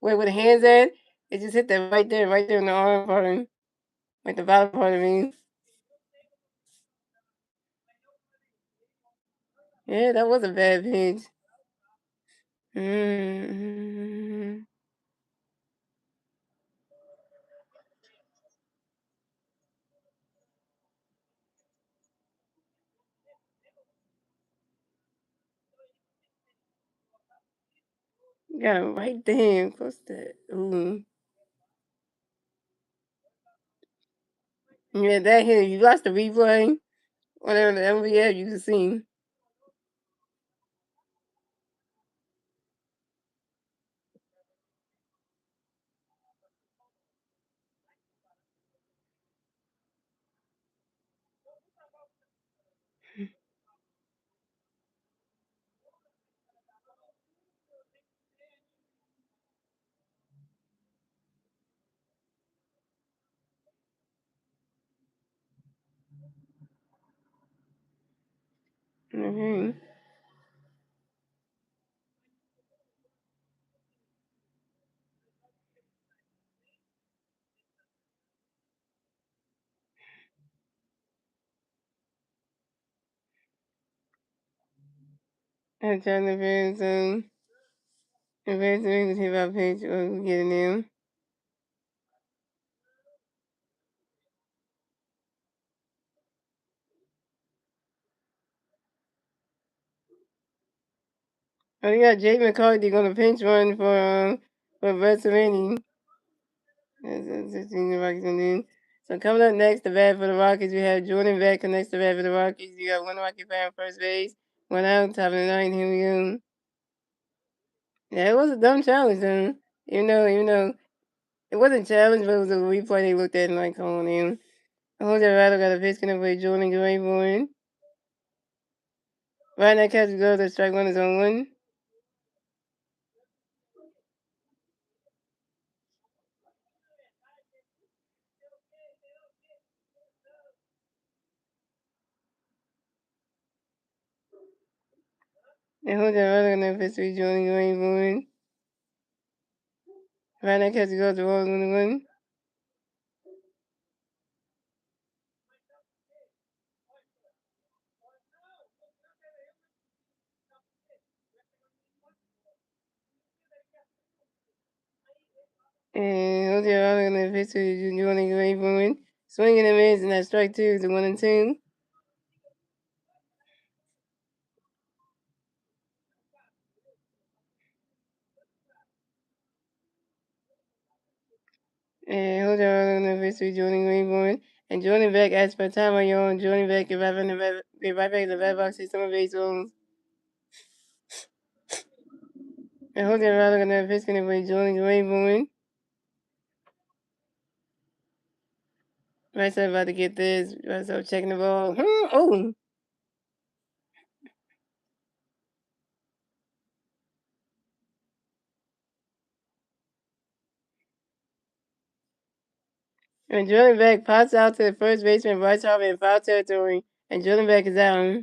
where the hands at. It just hit that right there in the arm part of him. Like the bottom part of me. Yeah, that was a bad pitch. Mm-hmm. Got him right there. Close to that. Ooh. Yeah, that hit. You watched the replay? Whatever the MVF you can see. Mm-hmm. I'm trying to advance the English hip hop page or get it now. Oh, you got Jay McCarthy gonna pinch run for Pennsylvania. That's the Rockies gonna do. So coming up next, the bat for the Rockies, we have Jordan Beck next to bat for the Rockies. You got one Rocky fan first base, one out, top of the ninth. Here we go. Yeah, it was a dumb challenge, though. Even though it wasn't a challenge, but it was a replay they looked at and like, come on in. Jose Alvarado got a pitch gonna play Jordan Gray for him. Right now, catch goes to strike one is on one. And Jose Alvarado gonna pitch to Jordan Gray for him. Right now, catch goes to roll on one. And Jose Alvarado gonna pitch to Jordan Gray for him. Swinging and miss, and that strike two is a 1-2. And Jose Alvarado gonna pitch to Jordan Gray for him. And Jordan Beck asked for time on your own. Jordan Beck get right back in the red box, hit some base runs. And Jose Alvarado gonna pitch gonna play Jordan Gray for him. Right side about to get this. Right side checking the ball. Oh. And drilling back pops out to the first baseman right off in foul territory. And drilling back is out.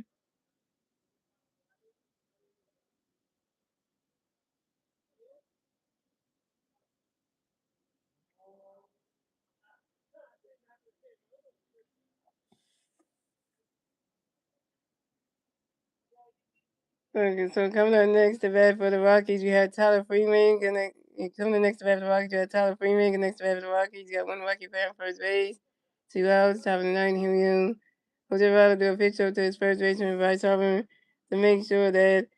Okay, so coming up next to bat for the Rockies, we have Tyler Freeman. Coming up next to bat for the Rockies, we have Tyler Freeman. Next to bat for the Rockies, you got one Rocky fan first base. 2 outs, top of the ninth. Here we go. Jose Alvarado do a pitch up to his first baseman, Bryce Harper, to make sure that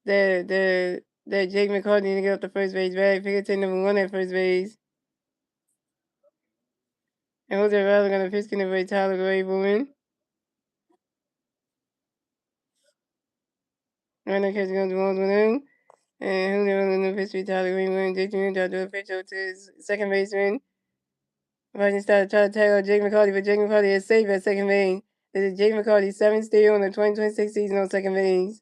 that Jake McCarthy didn't get up the first base bag. Pick take number 1 at first base. And Jose Alvarado gonna pitch in the Tyler Gray will win. Runner catch goes Walls with him. And Julio in the pitch Tyler Gray win. Jake Jr. to a pitch to his second baseman. Vikings started to try to tackle Jake McCarthy, but Jake McCarthy is safe at second base. This is Jake McCarthy's 7th steal in the 2026 season on second base.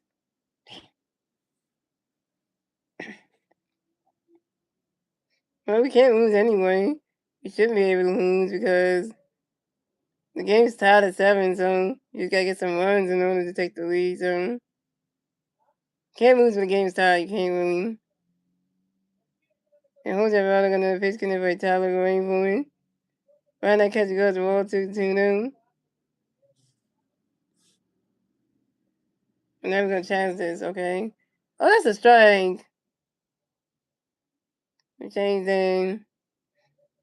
Well, we can't lose anyway. We shouldn't be able to lose because the game's tied at 7, so you just gotta get some runs in order to take the lead. So can't lose when the game's tied. You can't really. And Jose Alvarado gonna pitch for Tyler Gray for win. Right now, catch goes to roll 2-2 I'm never gonna chance this, okay? Oh, that's a strike. We changed then.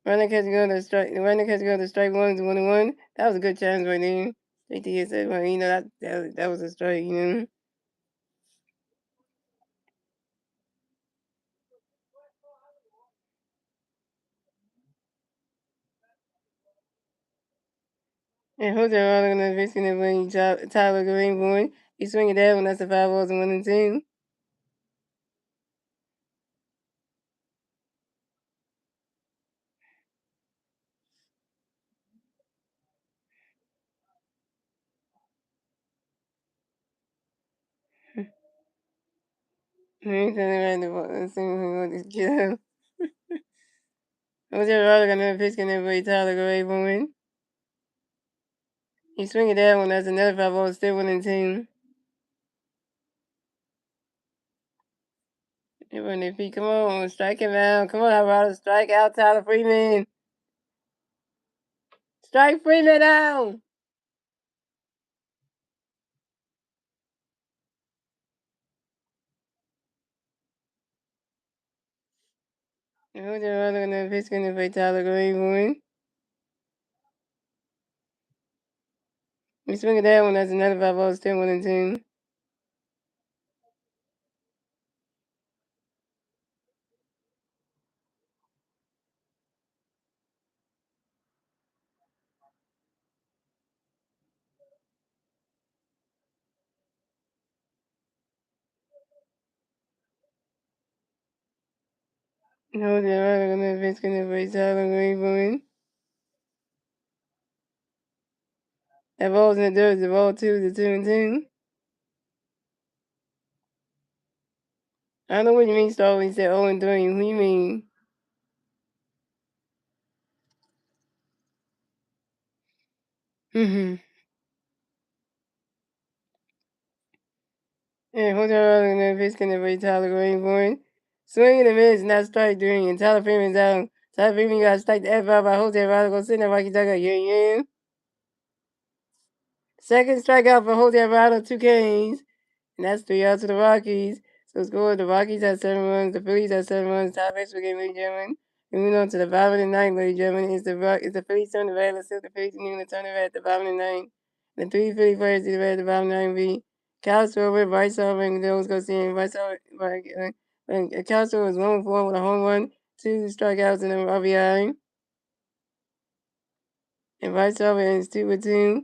Running catch go to strike. The running catch go to strike 1 is 1-1. That was a good chance right there. JT said, well, you know that was a strike, you know. And Jose Alvarado gonna basically when Tyler Green boy. He's swinging that one. That's a 5 balls and 1-2. He's turning around the ball. Let's see if we want to get him. Jose Alvarado gonna pitch for Tyler Green boy. He's swinging that one. That's another 5 balls, still 1-2. Everyone, if he come on, strike him out. Come on, Alvarado, strike out Tyler Freeman. Strike Freeman out. Who's the other gonna pitch for Tyler Green boy? We swing at that one. That's another 5 balls, still 1-2. Who's the other gonna pitch for Tyler Green boy? That ball's in the dirt. The ball 2 is 2-2. I don't know what you mean, Star. He said 0-3. What do you mean? Mm-hmm. Yeah, who's the other gonna pitch for Tyler Green boy? Swing and a miss, not strike 3, and Tyler Freeman's out. Tyler Freeman got strike the F out by Jose Alvarado. Go sit there, Rocky Tucker. Yeah. Second strikeout for Jose Alvarado, 2 Ks. And that's 3 outs to the Rockies. So score the Rockies have 7 runs, the Phillies have 7 runs. Tie base for game, ladies and gentlemen. And moving on to the bottom of the ninth, ladies and gentlemen, is the Phillies turn the red. Let's see if the Phillies can even turn the red at the bottom of the ninth. The 3 Philly players to the red at the bottom of the ninth be Cal Silver, Bryce Harper, and those go see Bryce Harper. Cal Silver was 1-4 with a home run, 2 strikeouts, and an RBI. And Bryce Harper is 2-2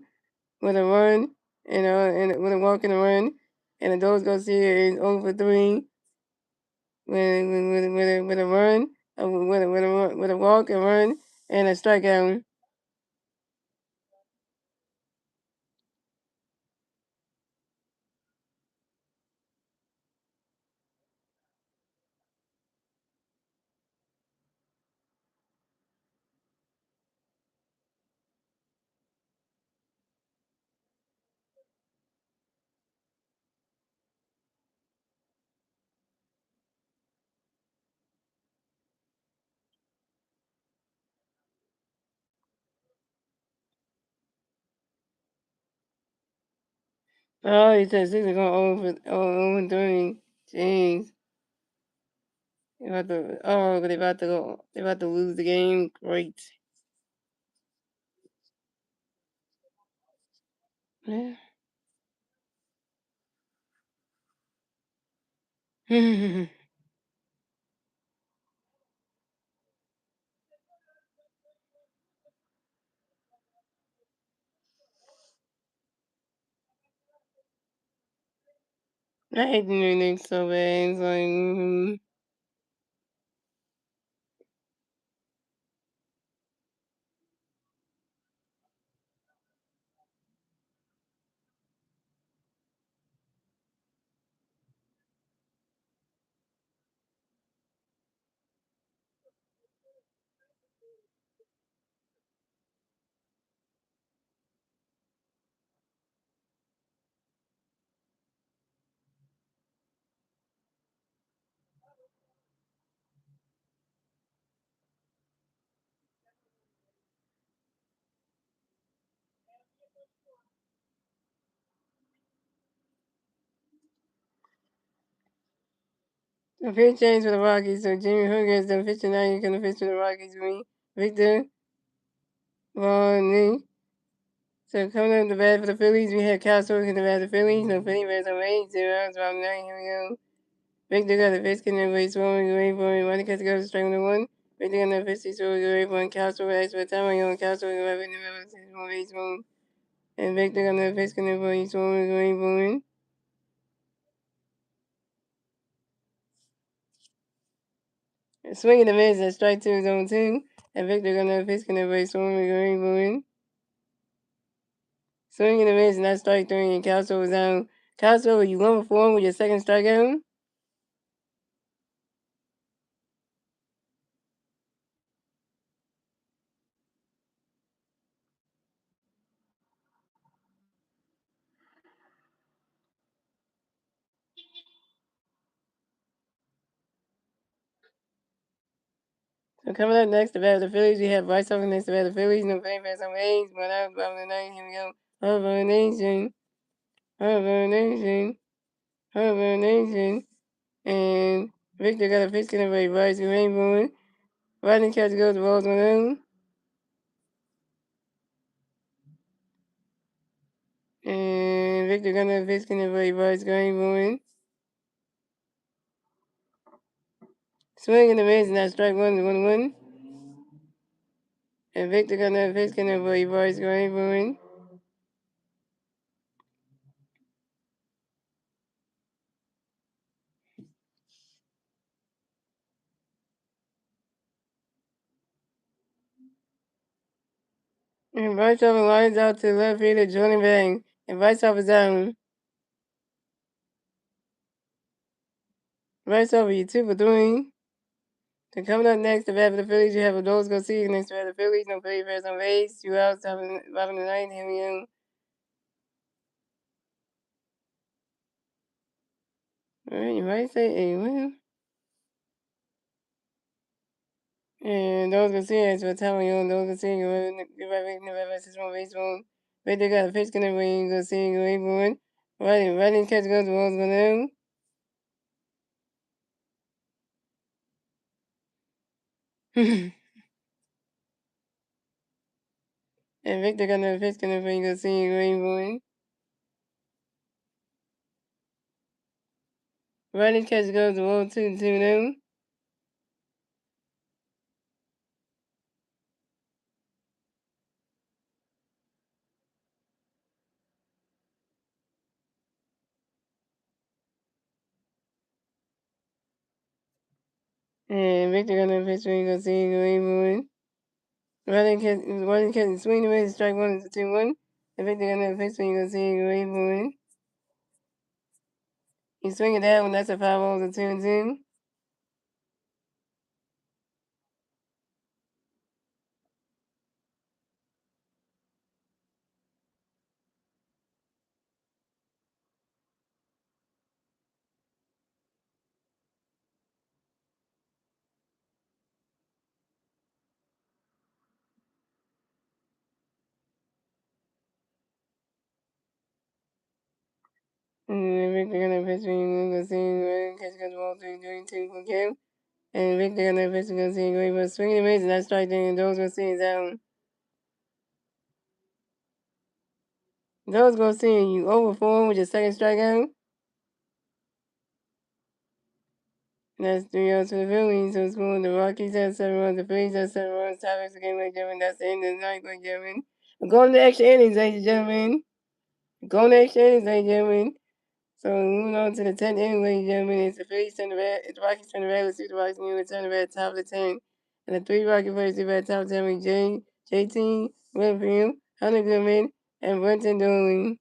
with a run and with a walk and a run. And the Dogs go see is 0-3 with a run, with a walk, a run, and a strikeout. Oh, he said Sixers going over 3. Jeez. They about to go. They about to lose the game. Great. Yeah. I hate the new Knicks so bad. It's like, the pitch change for the Rockies. So Jimmy Hooker is the pitcher now. You're going to pitch for the Rockies. Victor Von. So coming up the bat for the Phillies, we have Castro in the bat for the Phillies. No Philly bats on 8-0 outs, bottom 9. Here we go. Victor got the pitch, getting everybody swollen, away for him. Money cuts goes strike number 1. Victor got the pitch, he's swollen, away for him. Castro acts for the time. On Castro, go back in the middle, he's more baseball. And Victor got the pitch, getting everybody swollen, away for him. Swinging the miss at strike 2 zone 2. And Victor got the pitch, getting everybody swollen, away for him. Swinging the miss, and that's strike 3. And Castro was down. Castro, you 1 for 4 with your second strikeout. So coming up next, the bat of the Phillies, we have White Sox next to bat of the Phillies. No Philly fans on A's, but out bottom of the ninth. Here we go. Harbor Nation, Harbor Nation, Harbor Nation, and Victor got a pitch getting away. Bryce Rainbow. Rodney catch goes the balls on him, and Victor got a pitch getting away. Bryce Rainbow. Swing in the miss, and that strike 1 is 1-1. And Victor got a pitch getting away. Bryce Rainbow. And Bryce Harper lines out to left fielder Jordan Bang. And Bryce Harper's down. Bryce Harper, you 2 for 3. So coming up next, the bat for the Phillies, you have Adolfo Garcia next to the Phillies. No Philly fans on base. 2 outs, bottom of the ninth. Here we go. All right, you might say a win. And Adolfo Garcia is for telling you, Adolfo Garcia, never versus one baseball. But they got a pitch going away, Garcia, go away for one. Right catch goes, the ball's going down. And Victor got another pitch going away, Garcia, go away for one. Right catch goes, the ball 2-2 down. And Victor got another pitch, Garcia, go away for one. Running catch, swing away, strike 1 is a 2-1. If they got another pitch, you gonna see go away for it. You swing it down when that's a 5 ball, it's a 2-2. And Victor got another pitch, you gonna see catch the ball 3-2 for kill. And Victor got another pitch, you gonna see go away for swing and miss, and that's strike thing, and those gonna see is down. Those gonna see you over 4 with your second strikeout. That's 3-0 to the Phillies. So scoring the Rockies have 7 runs, the Phillies have 7 runs. Topics the game, ladies and gentlemen. That's the end of the night, ladies and gentlemen. We're going to extra innings, ladies and gentlemen. Going to extra innings, ladies and gentlemen. So moving on to the 10th inning, ladies and gentlemen. It's the Phillies turn the red. It's the Rockies turn the red. Let's see the Rockies new turn the red top of the 10. And the 3 Rocky players do at top of the 10 with JT, Winfield, Hunter Goodman, and Brenton Dooley.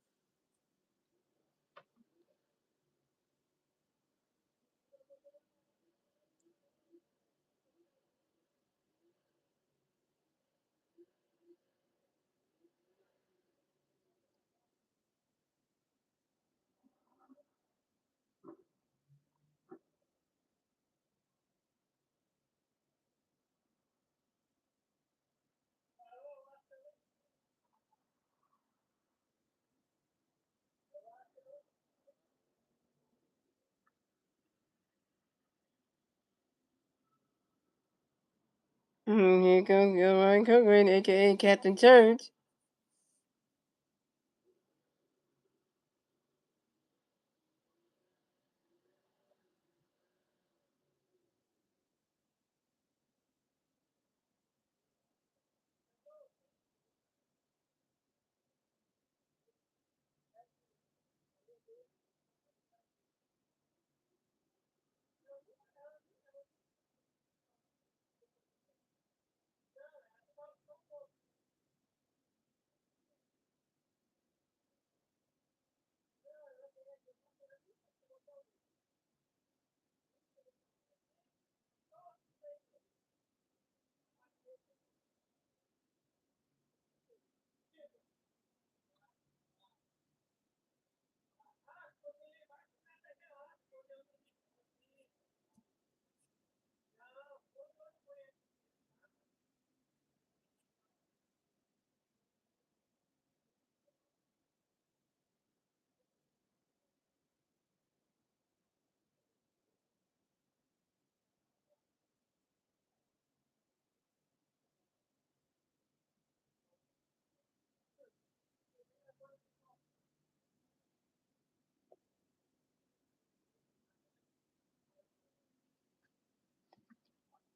Here comes Ryan Cochran, a.k.a. Captain Church.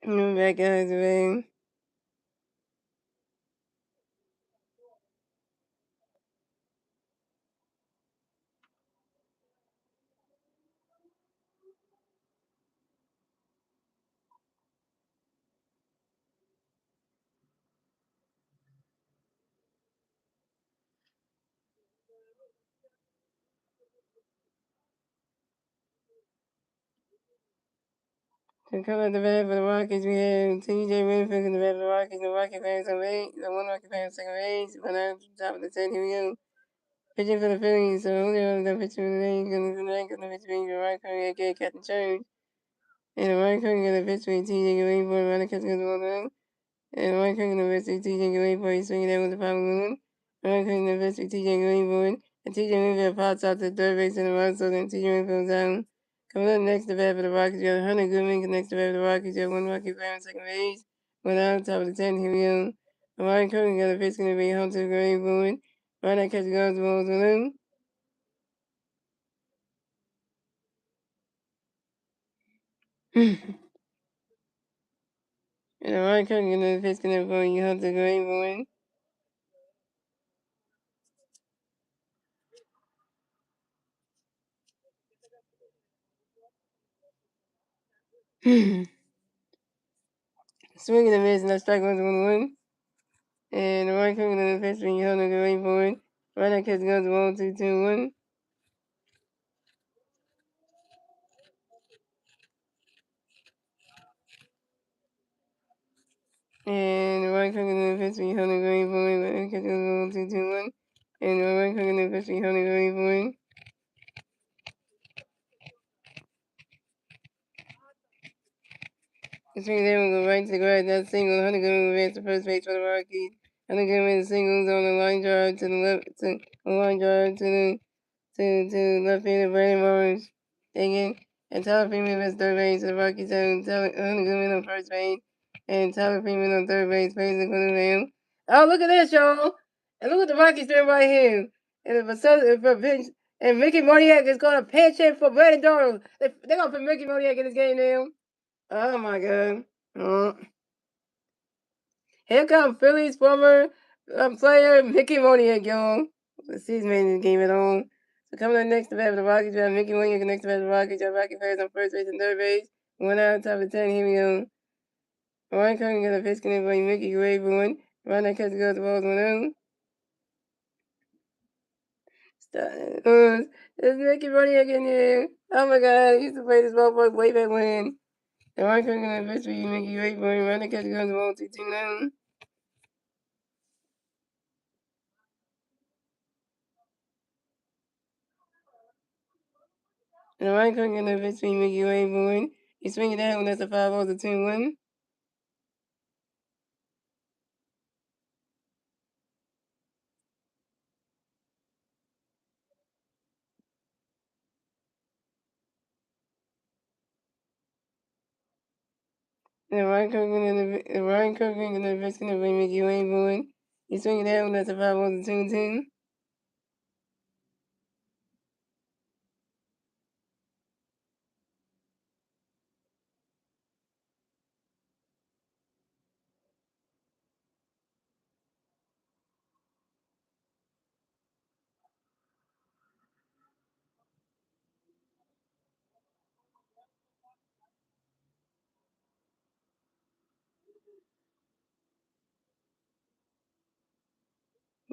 Back guys, man. To come at the bat for the Rockies, we have T.J. Winfield in the bat for the Rockies. The Rocky fans on base. The one Rocky fan on second base. One out top of the 10. Here we go. Pitching for the Phillies. So only one of them pitching for the Phillies. Going to the ninth. Going to pitch for Ryan Curry, a.k.a. Captain Church. And the Ryan Curry going to pitch for T.J. Winfield. Ryan Curry going to go down. And Ryan Curry going to pitch for T.J. Winfield. He's swinging that with the power balloon. Ryan Curry going to pitch for T.J. Winfield. And T.J. Winfield pops out to third base in the run. So then T.J. Winfield's down. Coming up next to bat for the Rockies, you have Hunter Goodman. Next to bat for the Rockies, you have one Rocky player on second base. One out, top of the 10. Here we go. Ryan Curry got a pitch going to be home to the grave forward. Ryan catches goes balls with him. And Ryan Curry got a pitch going to be home to the grave forward. Swinging and miss, and that strike goes 1-1. And Ryan Curry got a pitch being home to the grave forward. Ryan catches goes balls 2-2-1. And Ryan Curry got a pitch being home to the grave forward. Ryan catches goes balls 2-2-1. And Ryan Curry got a pitch being home to the grave forward. Between them will go right to the grass. That single, Hunter Goodman will advance to first base for the Rockies. Hunter Goodman singles on the line drive to the left, to the line drive to left field of Brandon Morris. Taken. And Tyler Freeman is third base. The Rockies have Hunter Goodman on first base. And Tyler Freeman on third base. Plays the corner him. Oh, look at this, y'all. And look what the Rockies doing right here. And if a pitch, And Mickey Moniak is going to pinch hit for Brandon Darnold. They're going to put Mickey Moniak in this game now. Oh my God. Here comes Phillies former player Mickey Moniak, y'all. The season made this game at home. So coming up next to bat for the Rockies, we have Mickey Moniak next to bat for the Rockies. You have Rocky players on first base and third base. One out, top of the 10. Here we go. Ryan Curry got a pitch connected by Mickey Gray for one. Ryan catch the goes the balls 1 0. There's Mickey Moniak in here. Oh my God, I used to play this ballpark way back when. And Ryan Curry got a pitch for Mickey Gray for one. Ryan catch the goes the balls 2 0. And Ryan Cook in the pitch between Mickey Way for He's swinging that one. That's a 5 to 2 1. And Ryan Cook in the pitch between Mickey Way for He's swinging that one. That's a 5 to 2 2.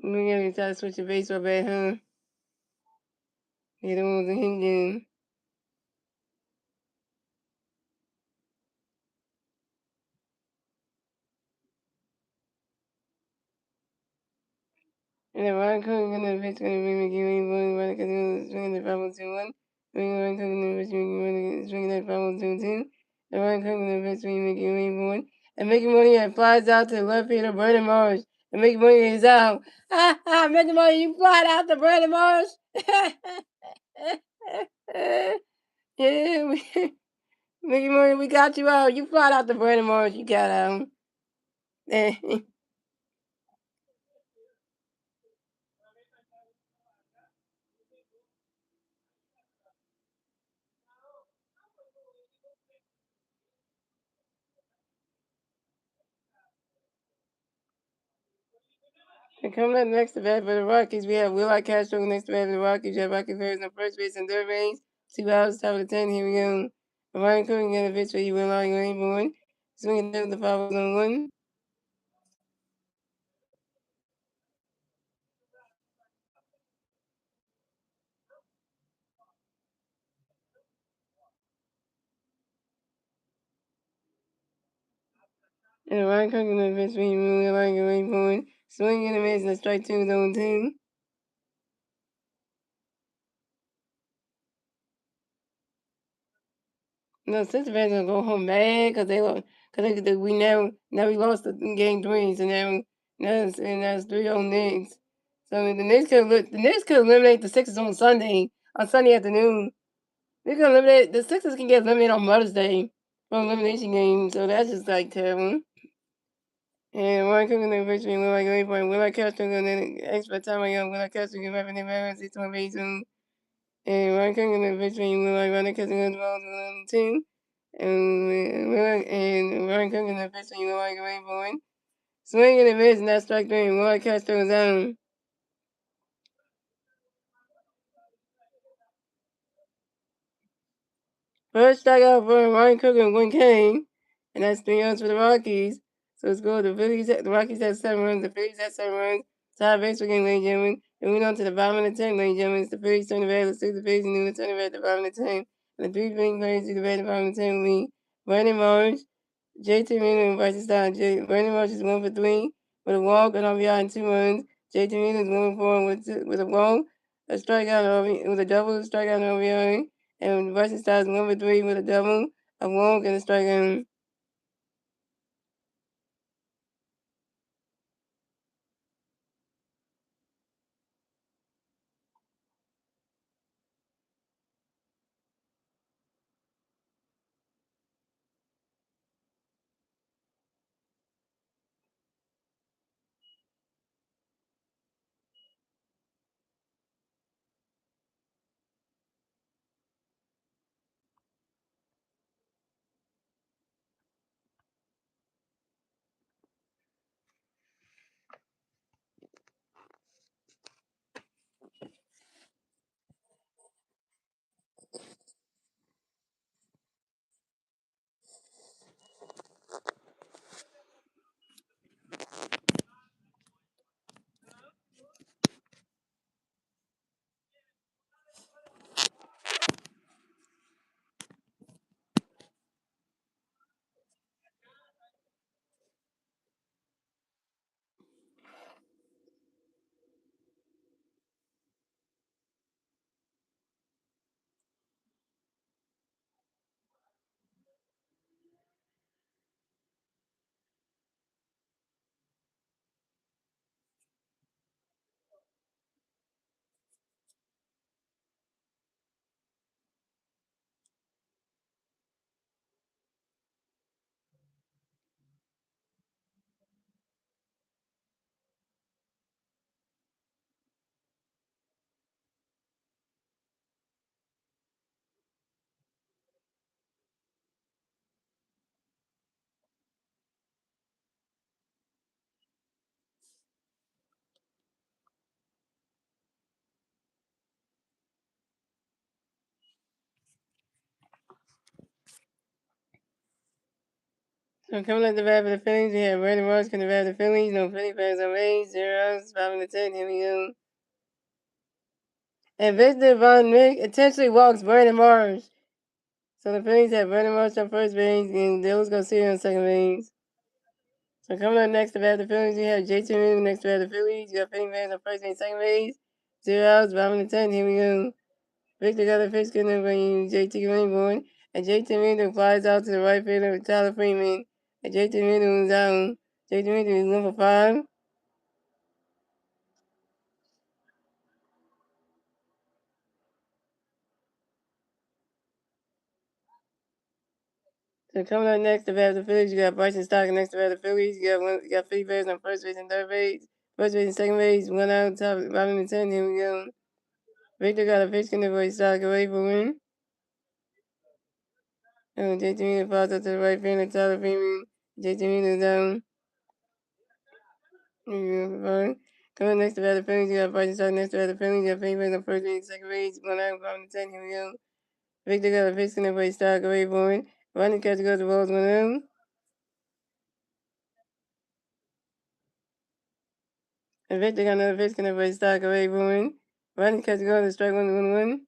We gotta try to switch the baseball bat, huh? Yeah, the one was a hit game. And then Ryan Cook in the pitch going to be Mickey Way for Ryan Cook swinging the 5 2 1. Ryan Cook in the pitch swinging that 5 2 2. And Ryan Cook in the pitch swinging Mickey Way for one. And Mickey Money flies out to the left fielder, Brandon Marsh. And Mickey Money is out. Mickey Money, you fly out to Brandon Marsh. Yeah, Mickey Money, we got you out. You fly out to Brandon Marsh. You got out. And coming up next to bat for the Rockies, we have Will Castro next to bat for the Rockies. You have Rocky Ferris on first base and third base. 2 outs, top of the 10. Here we go. Ryan Cook got a pitch for you. Will Long going for one. Swinging down the 5 on 1. And Ryan Cook got a pitch for you. Will Long going for one. Swinging and a miss and strike 2 on 2. No, Cincinnati's gonna go home mad because we now we lost the game 3, so now it's 3-0 Knicks. So I mean, the Knicks could eliminate the Sixers on Sunday afternoon. The Sixers can get eliminated on Mother's Day for elimination game, so that's just like terrible. And Ryan Cook and the victory will like wait for him. Will I catch them and then extra time I go, will I catch them and then I see to me soon. And Ryan Cook and the victory will like run the catching the balls on the team. And Ryan Cook and the victory will like wait for him. Swing and a miss and that strike 3. Will I catch them down? First strikeout for Ryan Cook and 1 K, and that's 3 runs for the Rockies. So let's go. The Rockies had 7 runs. The Phillies had 7 runs. Tie baseball game, ladies and gentlemen. And we went on to the bottom of the 10, ladies and gentlemen. It's the Phillies turn the red. Let's see the Phillies and the turn the red at the bottom of the 10. And the 3 players to the red at the bottom of the 10 will be Brandon Marsh, JT Miller, and Bryson Stott. Brandon Marsh is 1 for 3 with a walk, an RBI, and 2 runs. JT Miller is 1 for 4 with a walk, a strikeout, with a double, strikeout, and RBI. And Bryson Stott is 1 for 3 with a double, a walk, and a strikeout. So coming up the bat for the Phillies, we have Brandon Ross coming to bat for the Phillies. No Philly fans on base. 0 outs, 5 in the 10. Here we go. And Victor Von Mick intentionally walks Brandon Marsh. So the Phillies have Brandon Marsh on first base, and Dylan's going to see on second base. So coming up next to bat the Phillies, we have JT Reed next to bat the Phillies. You got Philly fans on first base, second base. 0 outs, 5 in the 10. Here we go. Victor got a pitch good enough for JT Rainbow. And JT Rainbow flies out to the right fielder with Tyler Freeman. And JT Rainbow is down. JT Rainbow is number 5. So coming up next to bat the Phillies, you got Bryson Stock next to bat the Phillies. You got Philly Bears on first base and third base. First base and second base, 1 out, top, bottom and 10. Here we go. Victor got a pitch good enough for Stock away for win. And JT Rainbow flies out to the right fielder, Tyler Freeman. JT Rainbow is down. Coming next to bat the Phillies, you got Bryson Stock next to bat the Phillies. You got Philly Bears on first base, second base, 1 out, bottom and 10. Here we go. Victor got a pitch good enough for Stock away for win. Running catch goes to balls 1 out. And Victor got another pitch connect by Stock away for win. Running catch goes to strike 1.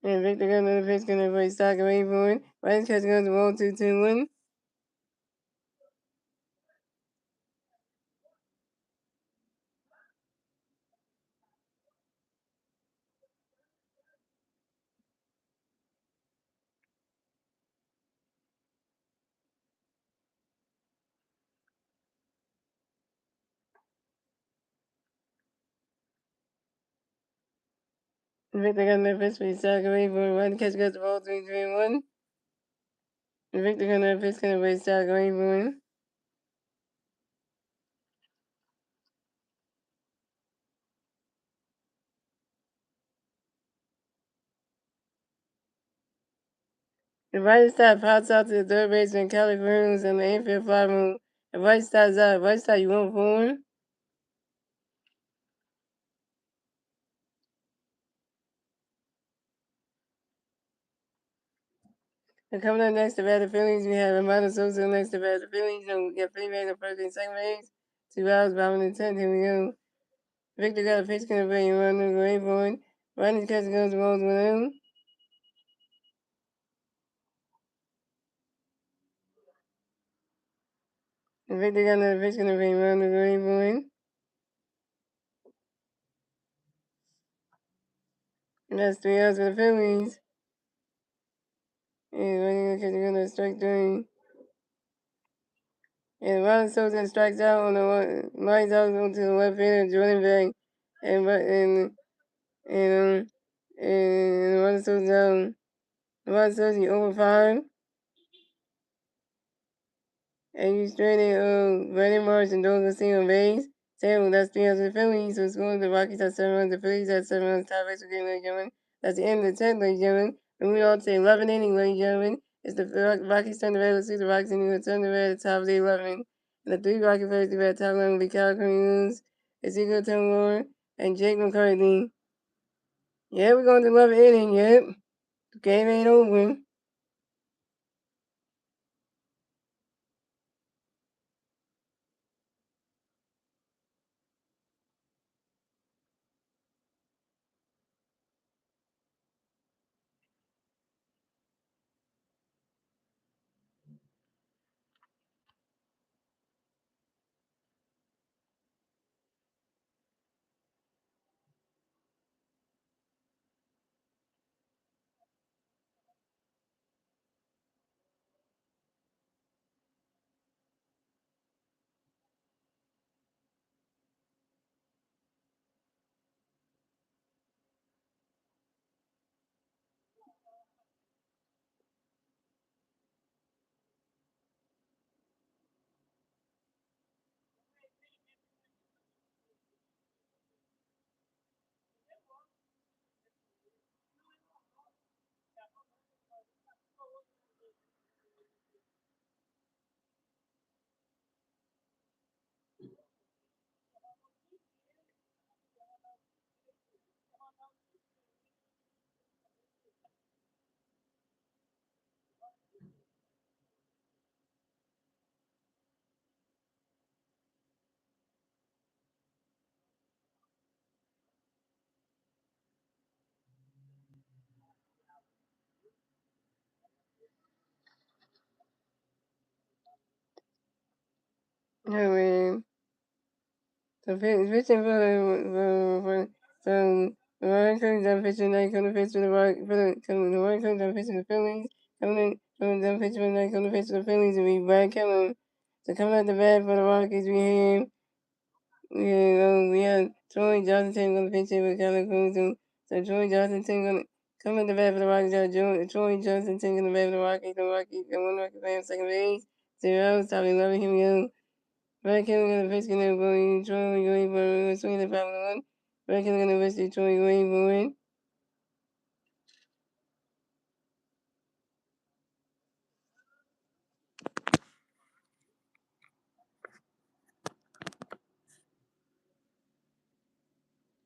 And Victor got another pitch connect by Stock away for win. Running catch goes to ball 2-1. And Victor got another pitch by Stock away for win. Running catch goes to ball 3-1. And Victor got another pitch connect by Stock away for win. The right side pops out to the third baseman, Kelly Burns, on the infield fly room. The right side's out. Right side, you want for him? And coming up next to bat the Phillies, we have Romano Sosa next to bat the Phillies. And we got Philly Bears on first and second base. 2 outs, bottom of the 10th. Here we go. Victor got a pitch connect by Romano away for it. Running catch goes to balls 1 out. And Victor got another pitch connect by Romano away for it. And that's 3 outs for the Phillies. And running catch goes to strike 3. And Ron Sosa strikes out on the lines out onto the left fielder, Jordan Beck. And Ron Sosa down. Ron Sosa over 5. And you straighten Brandon Marsh and Dolan Garcia on base. Sam, that's 3 outs for the Phillies. So scoring the Rockies at 7 runs, the Phillies at 7 runs. Tie race game, ladies and gentlemen. That's the end of the 10th, ladies and gentlemen. And we on to 11 innings, ladies and gentlemen. It's the Rockies turn the red. Let's see the Rockies in the turn the red at the top of the 11. And the 3 Rocky players to bat top 11 will be Cal Cruz, Ezekiel Tumor, and Jake McCarthy. Yeah, we're going to 11 inning. Yep. The game ain't over. Hey man, so pitching so the Ryan Cook done pitching tonight, coming to pitch for the the Ryan Cook done pitching the Phillies, coming done pitching tonight, coming to pitch for the Phillies, and we Brad Keller. So coming out the bat for the Rockies, we have Troy Johnson gonna pitch in with Keller Cruz. So Troy Johnson gonna come at the bat for the Rockies. Troy Johnson gonna bat for the Rockies. The Rockies got one Rocky playing second base. 0 out, top 11. Here we go. Brad Keller gonna pitch, gonna go. Troy going for swing the 5-1. Brad Keller gonna pitch, Troy going for win.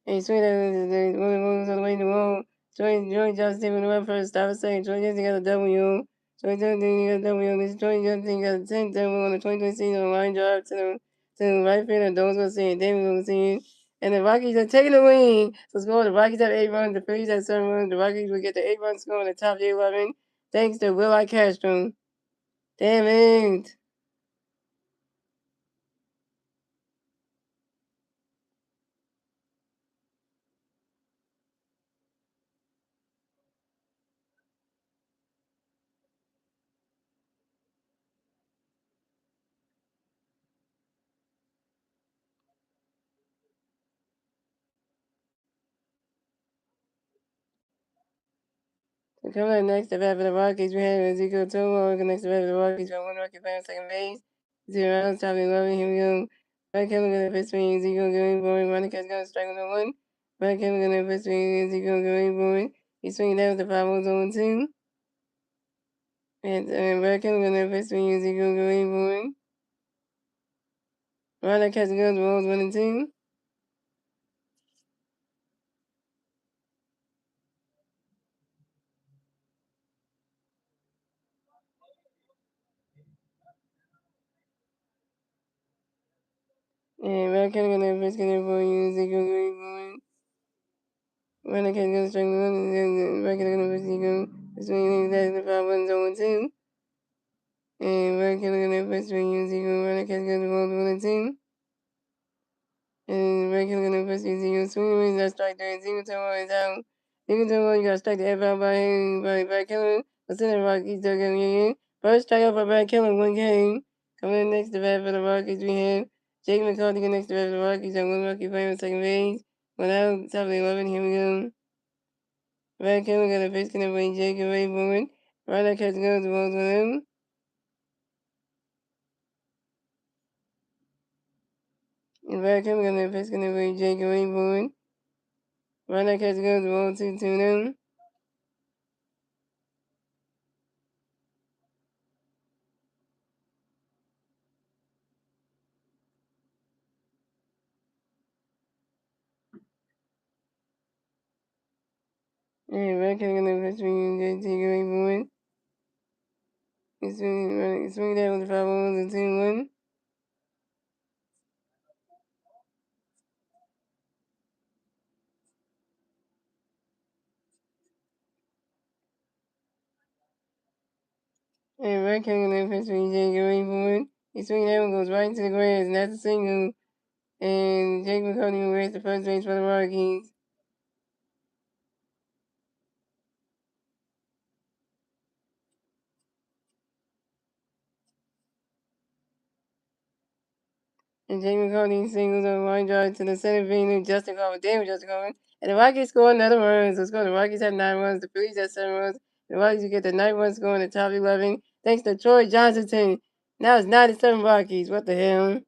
Hey, sweet, one on the way to home. Joy Johnson with the run first. Stop a second. Joy Johnson got a W. Joy Johnson got a W. This Joy Johnson got a 10th double on the 2020 season on a line drive to the right fielder. Those gonna see it. David gonna see it. And the Rockies are taking the lead. So score. The Rockies have 8 runs. The Phillies have 7 runs. The Rockies will get the 8-run score in the top 11. Thanks to Will I Castro. Damn it. So coming up next, the bat for the Rockies, we have Ezekiel Tomo. Next, the bat for the Rockies, we have one Rocky player on second base. 0 outs, top 11. Here we go. Brad Keller gonna pitch swing. Ezekiel going for it. Monica gonna strike on the one. Brad Keller gonna pitch swing. Ezekiel going for it. He's swinging down with the 5-0-2. And Brad Keller gonna pitch swing. Ezekiel going for it. Monica goes rolls 1-2. And Brad Keller gonna pitch for you. Ezekiel going for it. Monica gonna strike on the one. And Brad Keller gonna pitch Ezekiel. Swinging down with the 5-1-0-2. And Brad Keller gonna pitch for you. Ezekiel. Monica goes rolls 1-2. And Brad Keller gonna pitch Ezekiel. Swinging away that strike there. Ezekiel Tomo is out. Ezekiel Tomo, you got struck the F out by Brad Keller. What's in the Rockies still getting in. First strikeout for Brad Keller, 1 game. Coming in next to bat for the Rockies, we have Jake McCarthy next to bat for the Rockies. And one Rocky playing on second base. One out, top of 11. Here we go. Brad Keller got a pitch gonna bring Jake away forward. Ryder catch goes, the balls with him. And Brad Keller got a pitch gonna bring Jake away forward. Ryder catch goes, the ball 2-2 down. Yeah, Brad Keller got a pitch bring Jake away forward. He's swinging down with the 5-1 and 2-1. And Brad Keller got a pitch bring Jake away forward. He's swinging down and goes right into the grass, and that's a single. And Jake McCarthy will race the first base for the Rockies. And Jake McCarthy singles on a line drive to the center fielder, Justin Coleman. Damn, Justin Coleman. And the Rockies score another run. So score. The Rockies have 9 runs. The Phillies have 7 runs. The Rockies will get the 9th run score in the top 11. Thanks to Troy Johnson. Now it's 97 Rockies. What the hell?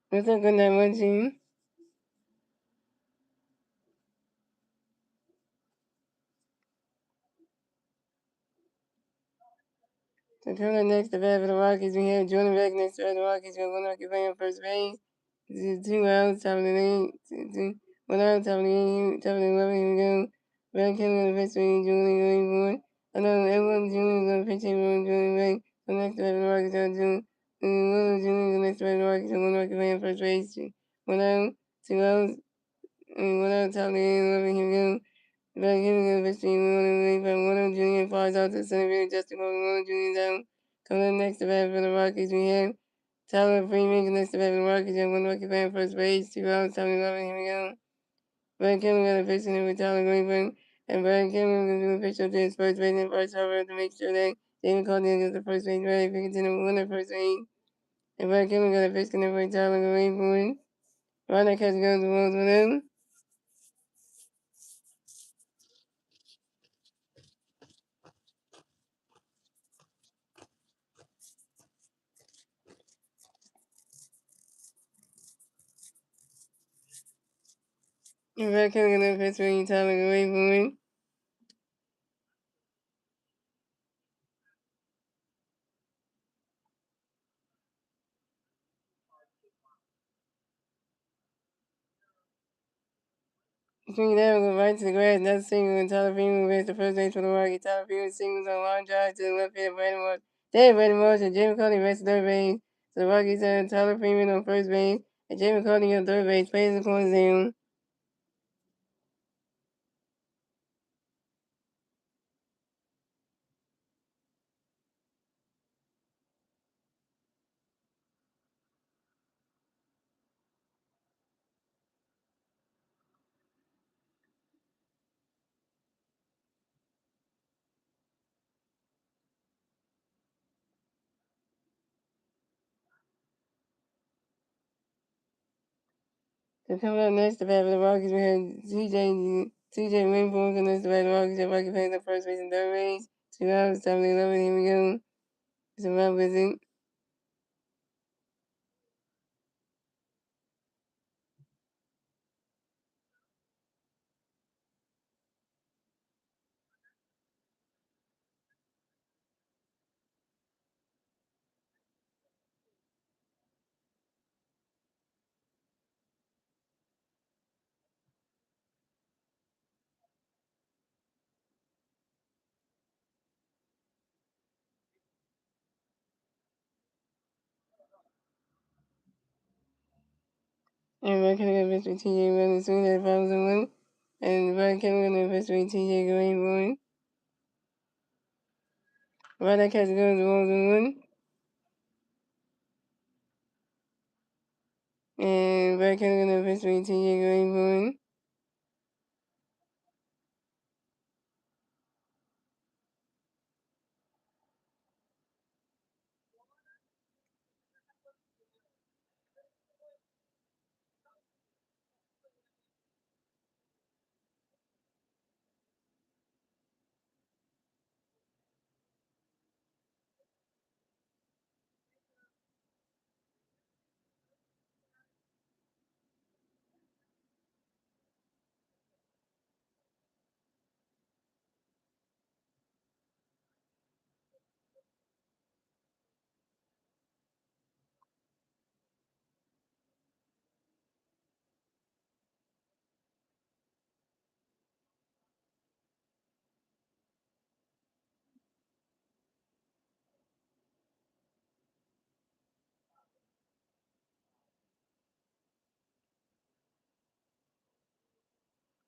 What's up, good night, one team? So coming up next, the bat for the Rockies, we have Jordan back next to the Rockies. We have one Rocky playing on first base. 2 outs, top of the 8. 1 out, top of the 8, top of the 11. Here we go. Brad Kelly on the pitch for Julie going forward. Another everyone Julie on the pitch for Julie Ray. The next to the Rockets on June. Willow Julie the next to the Rockets on one Rocket fan first base. 1-0, 2-0, and 1-0 top of the end, loving him go. Brad Kelly on the pitch for Willow Junior flies out to the center field. Justin Morgan, Willow Junior down. Coming up next to bat for the Rockies, we have Tyler Freeman next to bat for the Rockies and one Rocket fan first base. 2 outs, Tommy loving him go. Brad Cameron got a pitch in with Tyler Greenberg, and Brad Cameron going to do a pitch up to his first base and first over to make sure that David Caldwell gets the first base ready for continuing to win the first base. And Brad Cameron got a pitch in with Tyler Greenberg. Ronald catch goes to Rose with him. And Brad Cameron got a pitch with Tyler Greenberg. Swing down, go right to the grass. That's single, and Tyler Freeman makes the first base for the Rockies. Tyler Freeman singles on line drive to the left field. Brandon Marsh and Jamie Cody makes the third base. So the Rockies have Tyler Freeman on first base and Jamie Cody on third base. Plays the corner down. So coming up next, the bat for the Rockies, we have TJ Rainforth, and next the bat for the Rockies, the Rockies playing the first base and third base. 2 outs, top of the 11, here we go. It's a wrap with it. And Brad Kelly got a pitch with TJ running soon as 5-1. And Brad Kelly got a pitch with TJ Rainforth. Ronald catch goes to Rose and 1. And Brad Kelly got a pitch with TJ Rainforth.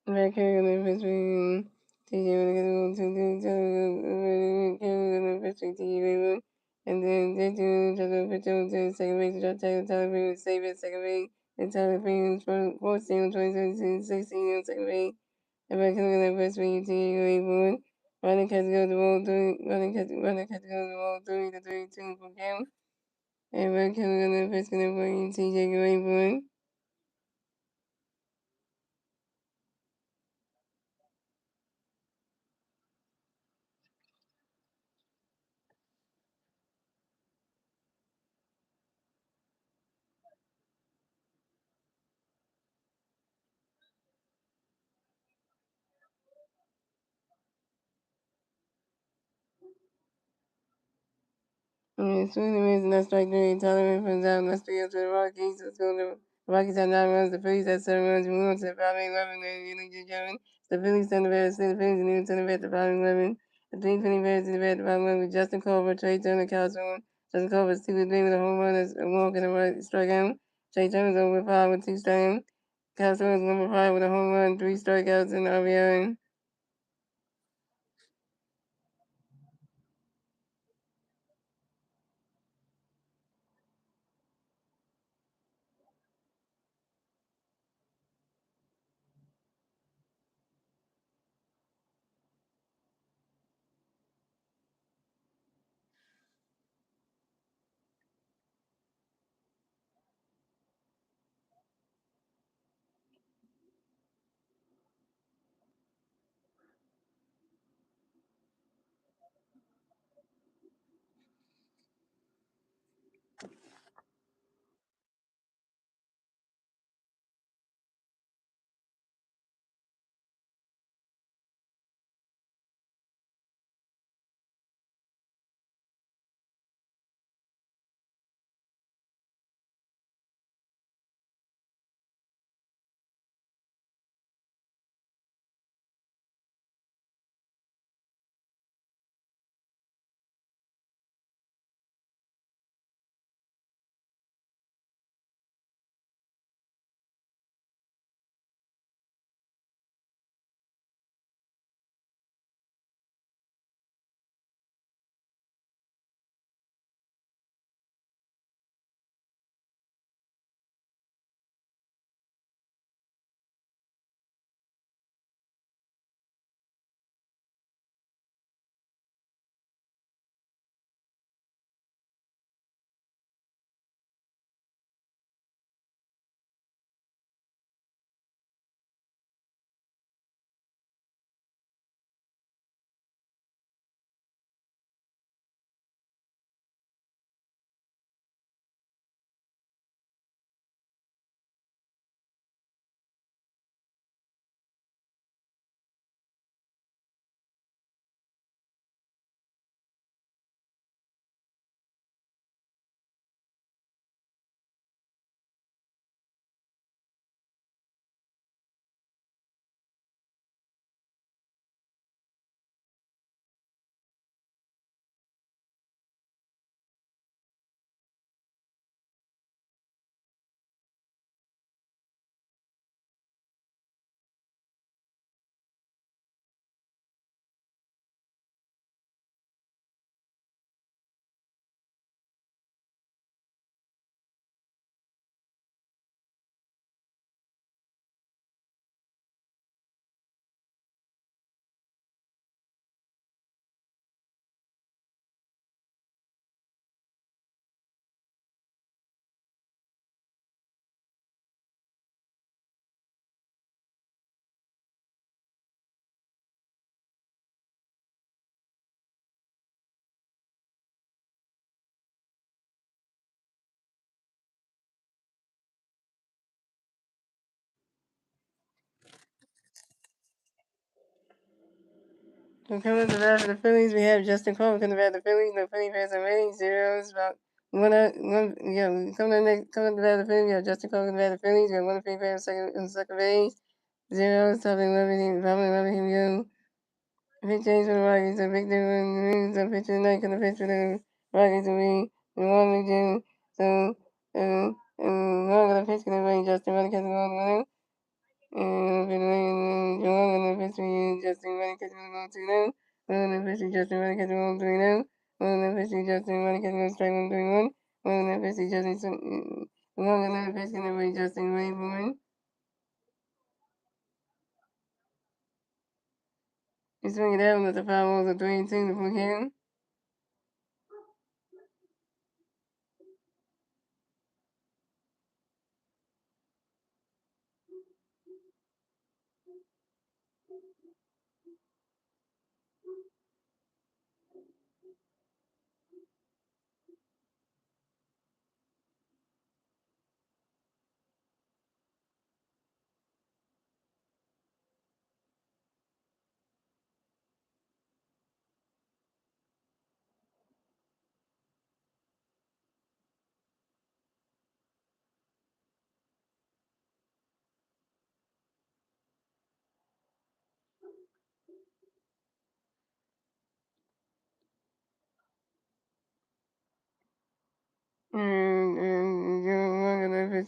Brad Kelly got a pitch with TJ Rainforth. TJ Rainforth. And then they do the pitch over to the second base. Tyler Freeman save at second base. And Tyler Freeman's 14 on 2016 on second base. And Brad Kelly got a pitch with TJ Rainforth. Running catch goes to roll through. Running catch goes to roll 3-3-2 for count. And Brad Kelly got a pitch with TJ Rainforth. Swing and miss, and that's strike three. Tyler Rainforth's out. Let's go to the Rockies. Let's go to The Rockies have 9 runs. The Phillies have 7 runs. We move on to the following 11. Ladies and gentlemen, the Phillies send the bat. The Phillies and send the bat. The following 11. The 320 Bears in the bat. The following 11. Justin Culver, Trey Turner, Calhoun. Justin Culver is 2-3 with a home run, a walk, and a right strikeout. Trey Turner is over 5 with 2 strikeouts. Calhoun is number 5 with a home run, 3 strikeouts, and RBI. So coming to the bat for the Phillies, we have Justin Culver coming to bat for the Phillies. The Phillies fans are rating zeros about coming to bat for the Phillies. We have Justin Culver coming to bat for the Phillies. We have one Philly fan second base. Zeros, probably loving him young. Big change for the Rockies. A big difference. The pitcher tonight gonna pitch for the Rockies will be the one region. So we're gonna pitch gonna be Justin Running catching on the winner. And Joel gonna pitch for you Justin Running catching on 2 now. We're gonna pitch for Justin Running catching on 3 now. We're gonna pitch for Justin Running catching on strike 1-3-1. We're gonna pitch for Justin. We're gonna pitch gonna be Justin Running for win. He's swinging down with the foul balls of 3-2 before him.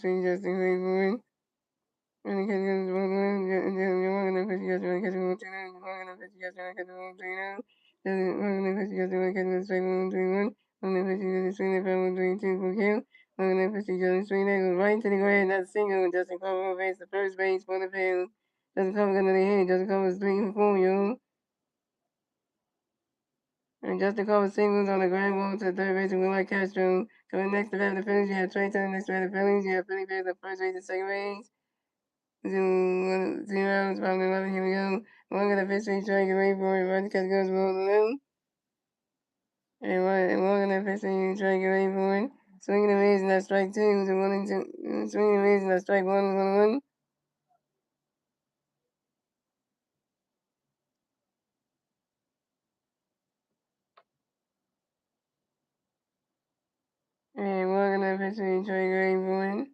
swing, Justin Claiborne. Running catch goes the ball one. You're gonna pitch, you guys running catch one, 2 now. You're gonna pitch, you guys running catch 1, 3 now. You're gonna pitch, you guys running catch 1, strike 1, 3, 1. I'm gonna pitch, you guys swing that 1, 3, 2 for kill. I'm gonna pitch, you guys swing that goes right to the ground. That's a single. Justin Claiborne base the first base for the field. Justin Claiborne gonna hit. Justin Claiborne's 3 for 4, yo. And Justin Culver singles on the ground ball to third base with Willie Castro. Coming next to bat the Phillies, you have Trey Turner next to bat the Phillies. You have Philly Bears at first base and second base. 0, 5 and 11, here we go. One gonna pitch to try to get ready for it. Run catch goes below the limb. And one gonna pitch to try to get ready for it. Swinging and raising that strike 2. So 1 and 2. Swinging and raising that strike 1 and 1. And one gonna pitch to try to get ready for it.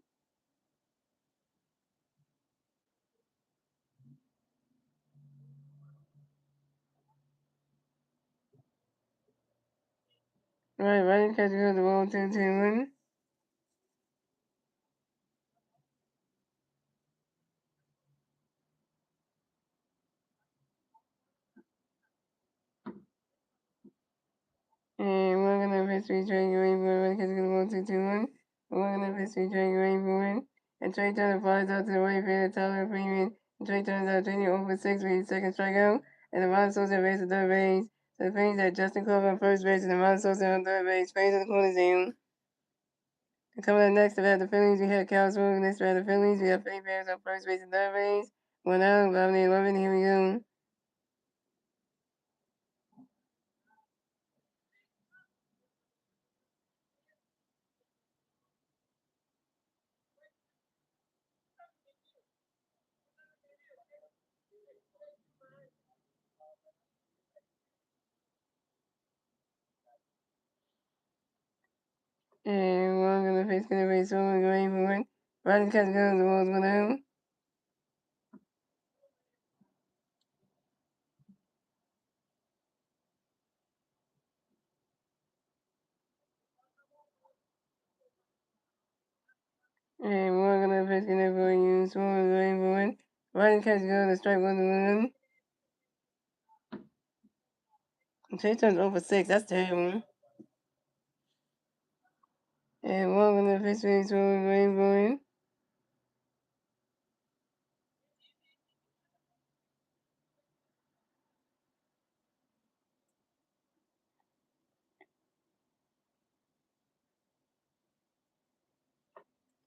Right catch goes the ball 2, 2, 1. And we're gonna officially trade you away for it because it's gonna go 2-2-1. We're gonna officially trade you away for it. And Trey Turner flies out to the right field, Tyler Freeman. And Trey Turner's out training over 6 with his second strikeout. And the Ron Sosa base at third base. So the Phillies had Justin Clover on first base and the Ron Sosa on third base. Phillies in the corner zone. And coming up next to bat the Phillies, we have Cal Swoop. Next to bat the Phillies, we have Philly Bears on first base and third base. 1 out, 11, here we go. And we're gonna face gonna race over going for it. Riding catch goes, the ball's 1 out. And we're gonna pitch it for you. So we're going for it. Riding catch goes, the strike 1 to 1. Chase turns over 6. That's terrible. And we're gonna pitch it, so we're going for it.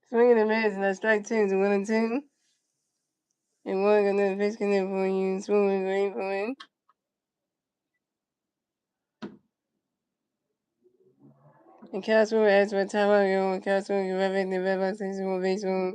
Swinging the miss, and that's strike 2 to 1 and 2. And we're gonna pitch it for you. So we're going for it. And Castro asks for a timeout, yo. And Castro, you're right in the red box, 61 baseball.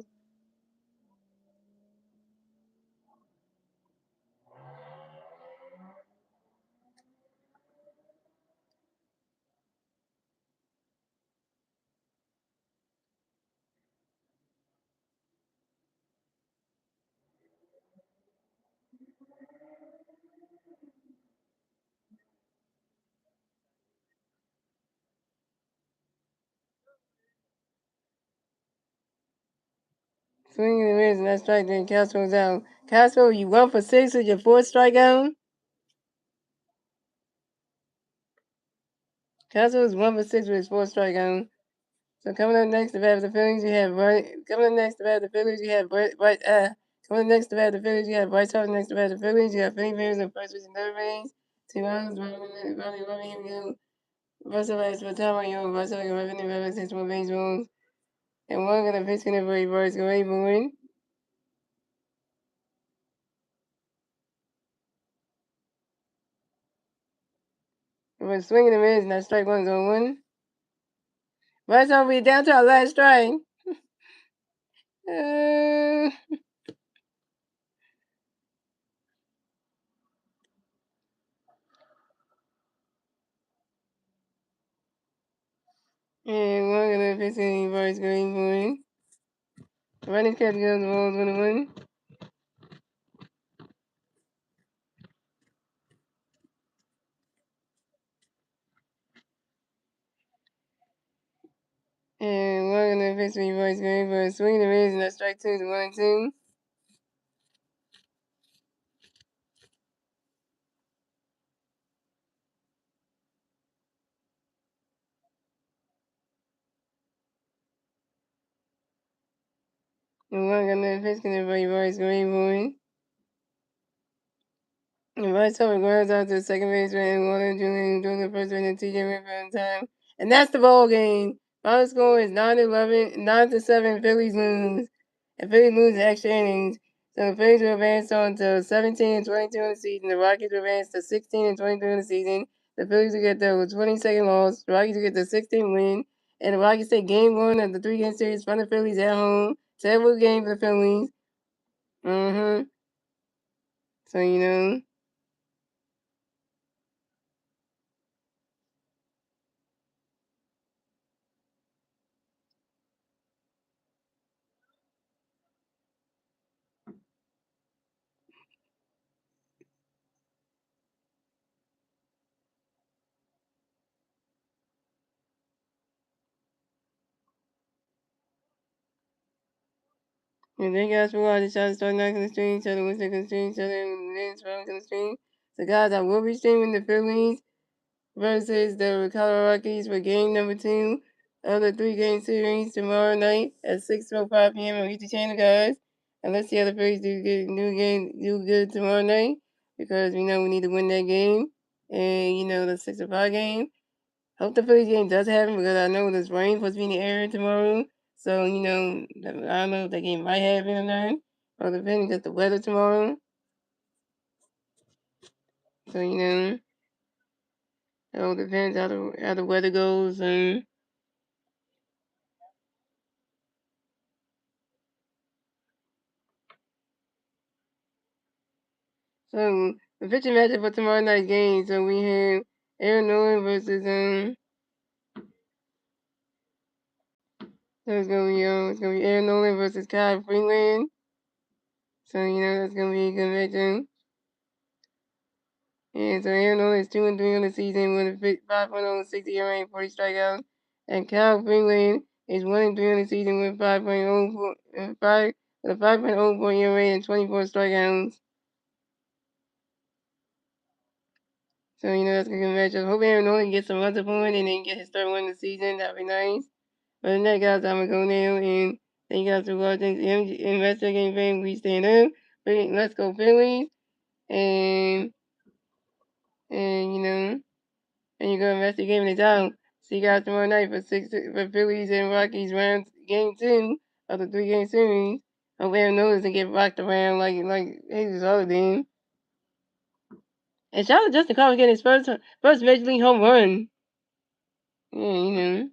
Swinging the miss, and that's strike 3. Castro's out. Castro, you 1 for 6 with your 4th strikeout. Castro's 1 for 6 with his 4th strikeout. So coming up next to bat the Phillies, you have coming up next to bat the Phillies, you have coming up next to bat the Phillies, you have Bryce Harper next to bat the Phillies, you have Philly Bears in first base and third base. 2 outs, Robbie, here we go. Russell has for time, yo, Russell can revenue revenue 6 more baseballs. And one gonna pitch gonna be Bryce going to win. But swinging the mids, and that strike 1's on 1. Bryce Harper be down to our last strike. Uh, and one gonna pitch gonna be Bryce going to win. Running catch goes, the ball's 1-1. And we're gonna the pitch for your boys going for a swing and a miss, and that's strike 2 to 1-2. And one got another pitch coming for your boys going for it. And right over grounds out to second baseman and Warner Jr. doing the first one and TJ Ripper on time. And that's the ball game. Final score is 9-11, 9-7. Phillies lose. And Phillies lose in extra innings. So the Phillies will advance on to 17-22 in the season. The Rockies will advance to 16-22 in the season. The Phillies will get the 22nd loss. The Rockies will get the 16th win. And the Rockies take game 1 of the 3-game series from the Phillies at home. Terrible game for the Phillies. So, you know. And then guys forgot the shots start knocking the stream, so the Winston can stream, so then Rams can stream. So guys, I will be streaming the Phillies versus the Colorado Rockies for game number 2 of the 3-game series tomorrow night at 6:05 p.m. on YouTube channel, guys. And let's see how the Phillies do good tomorrow night, because we know we need to win that game. And you know the 6:05 game. Hope the Phillies game does happen, because I know there's rain supposed to be in the area tomorrow. So, you know, I don't know if that game might happen or not. Or depending on the weather tomorrow. So, you know, it all depends how the weather goes. So, the pitching matchup for tomorrow night's game. So, we have Aaron Nolan versus, so it's gonna be Aaron Nolan versus Kyle Freeland. So, you know, that's gonna be a good matchup. And so Aaron Nolan is 2-3 on the season with a 5.0 60 ERA and 40 strikeouts. And Kyle Freeland is 1-3 on the season with 5.04 ERA and 24 strikeouts. So you know that's a good matchup. Hope Aaron Nolan gets some runs point and then get his third win of the season. That'd be nice. But than that, guys, I'm gonna go now and thank you guys for watching. Investor Game Fan, we stand up. Let's go Phillies. And you know. And you're gonna investigate it out. See you guys tomorrow night for Phillies and Rockies round game 2 of the 3-game series. Hope Aaron Nolan doesn't get rocked around like his other team. And shout out to Justin Collins getting his first Major League home run. Yeah, you know.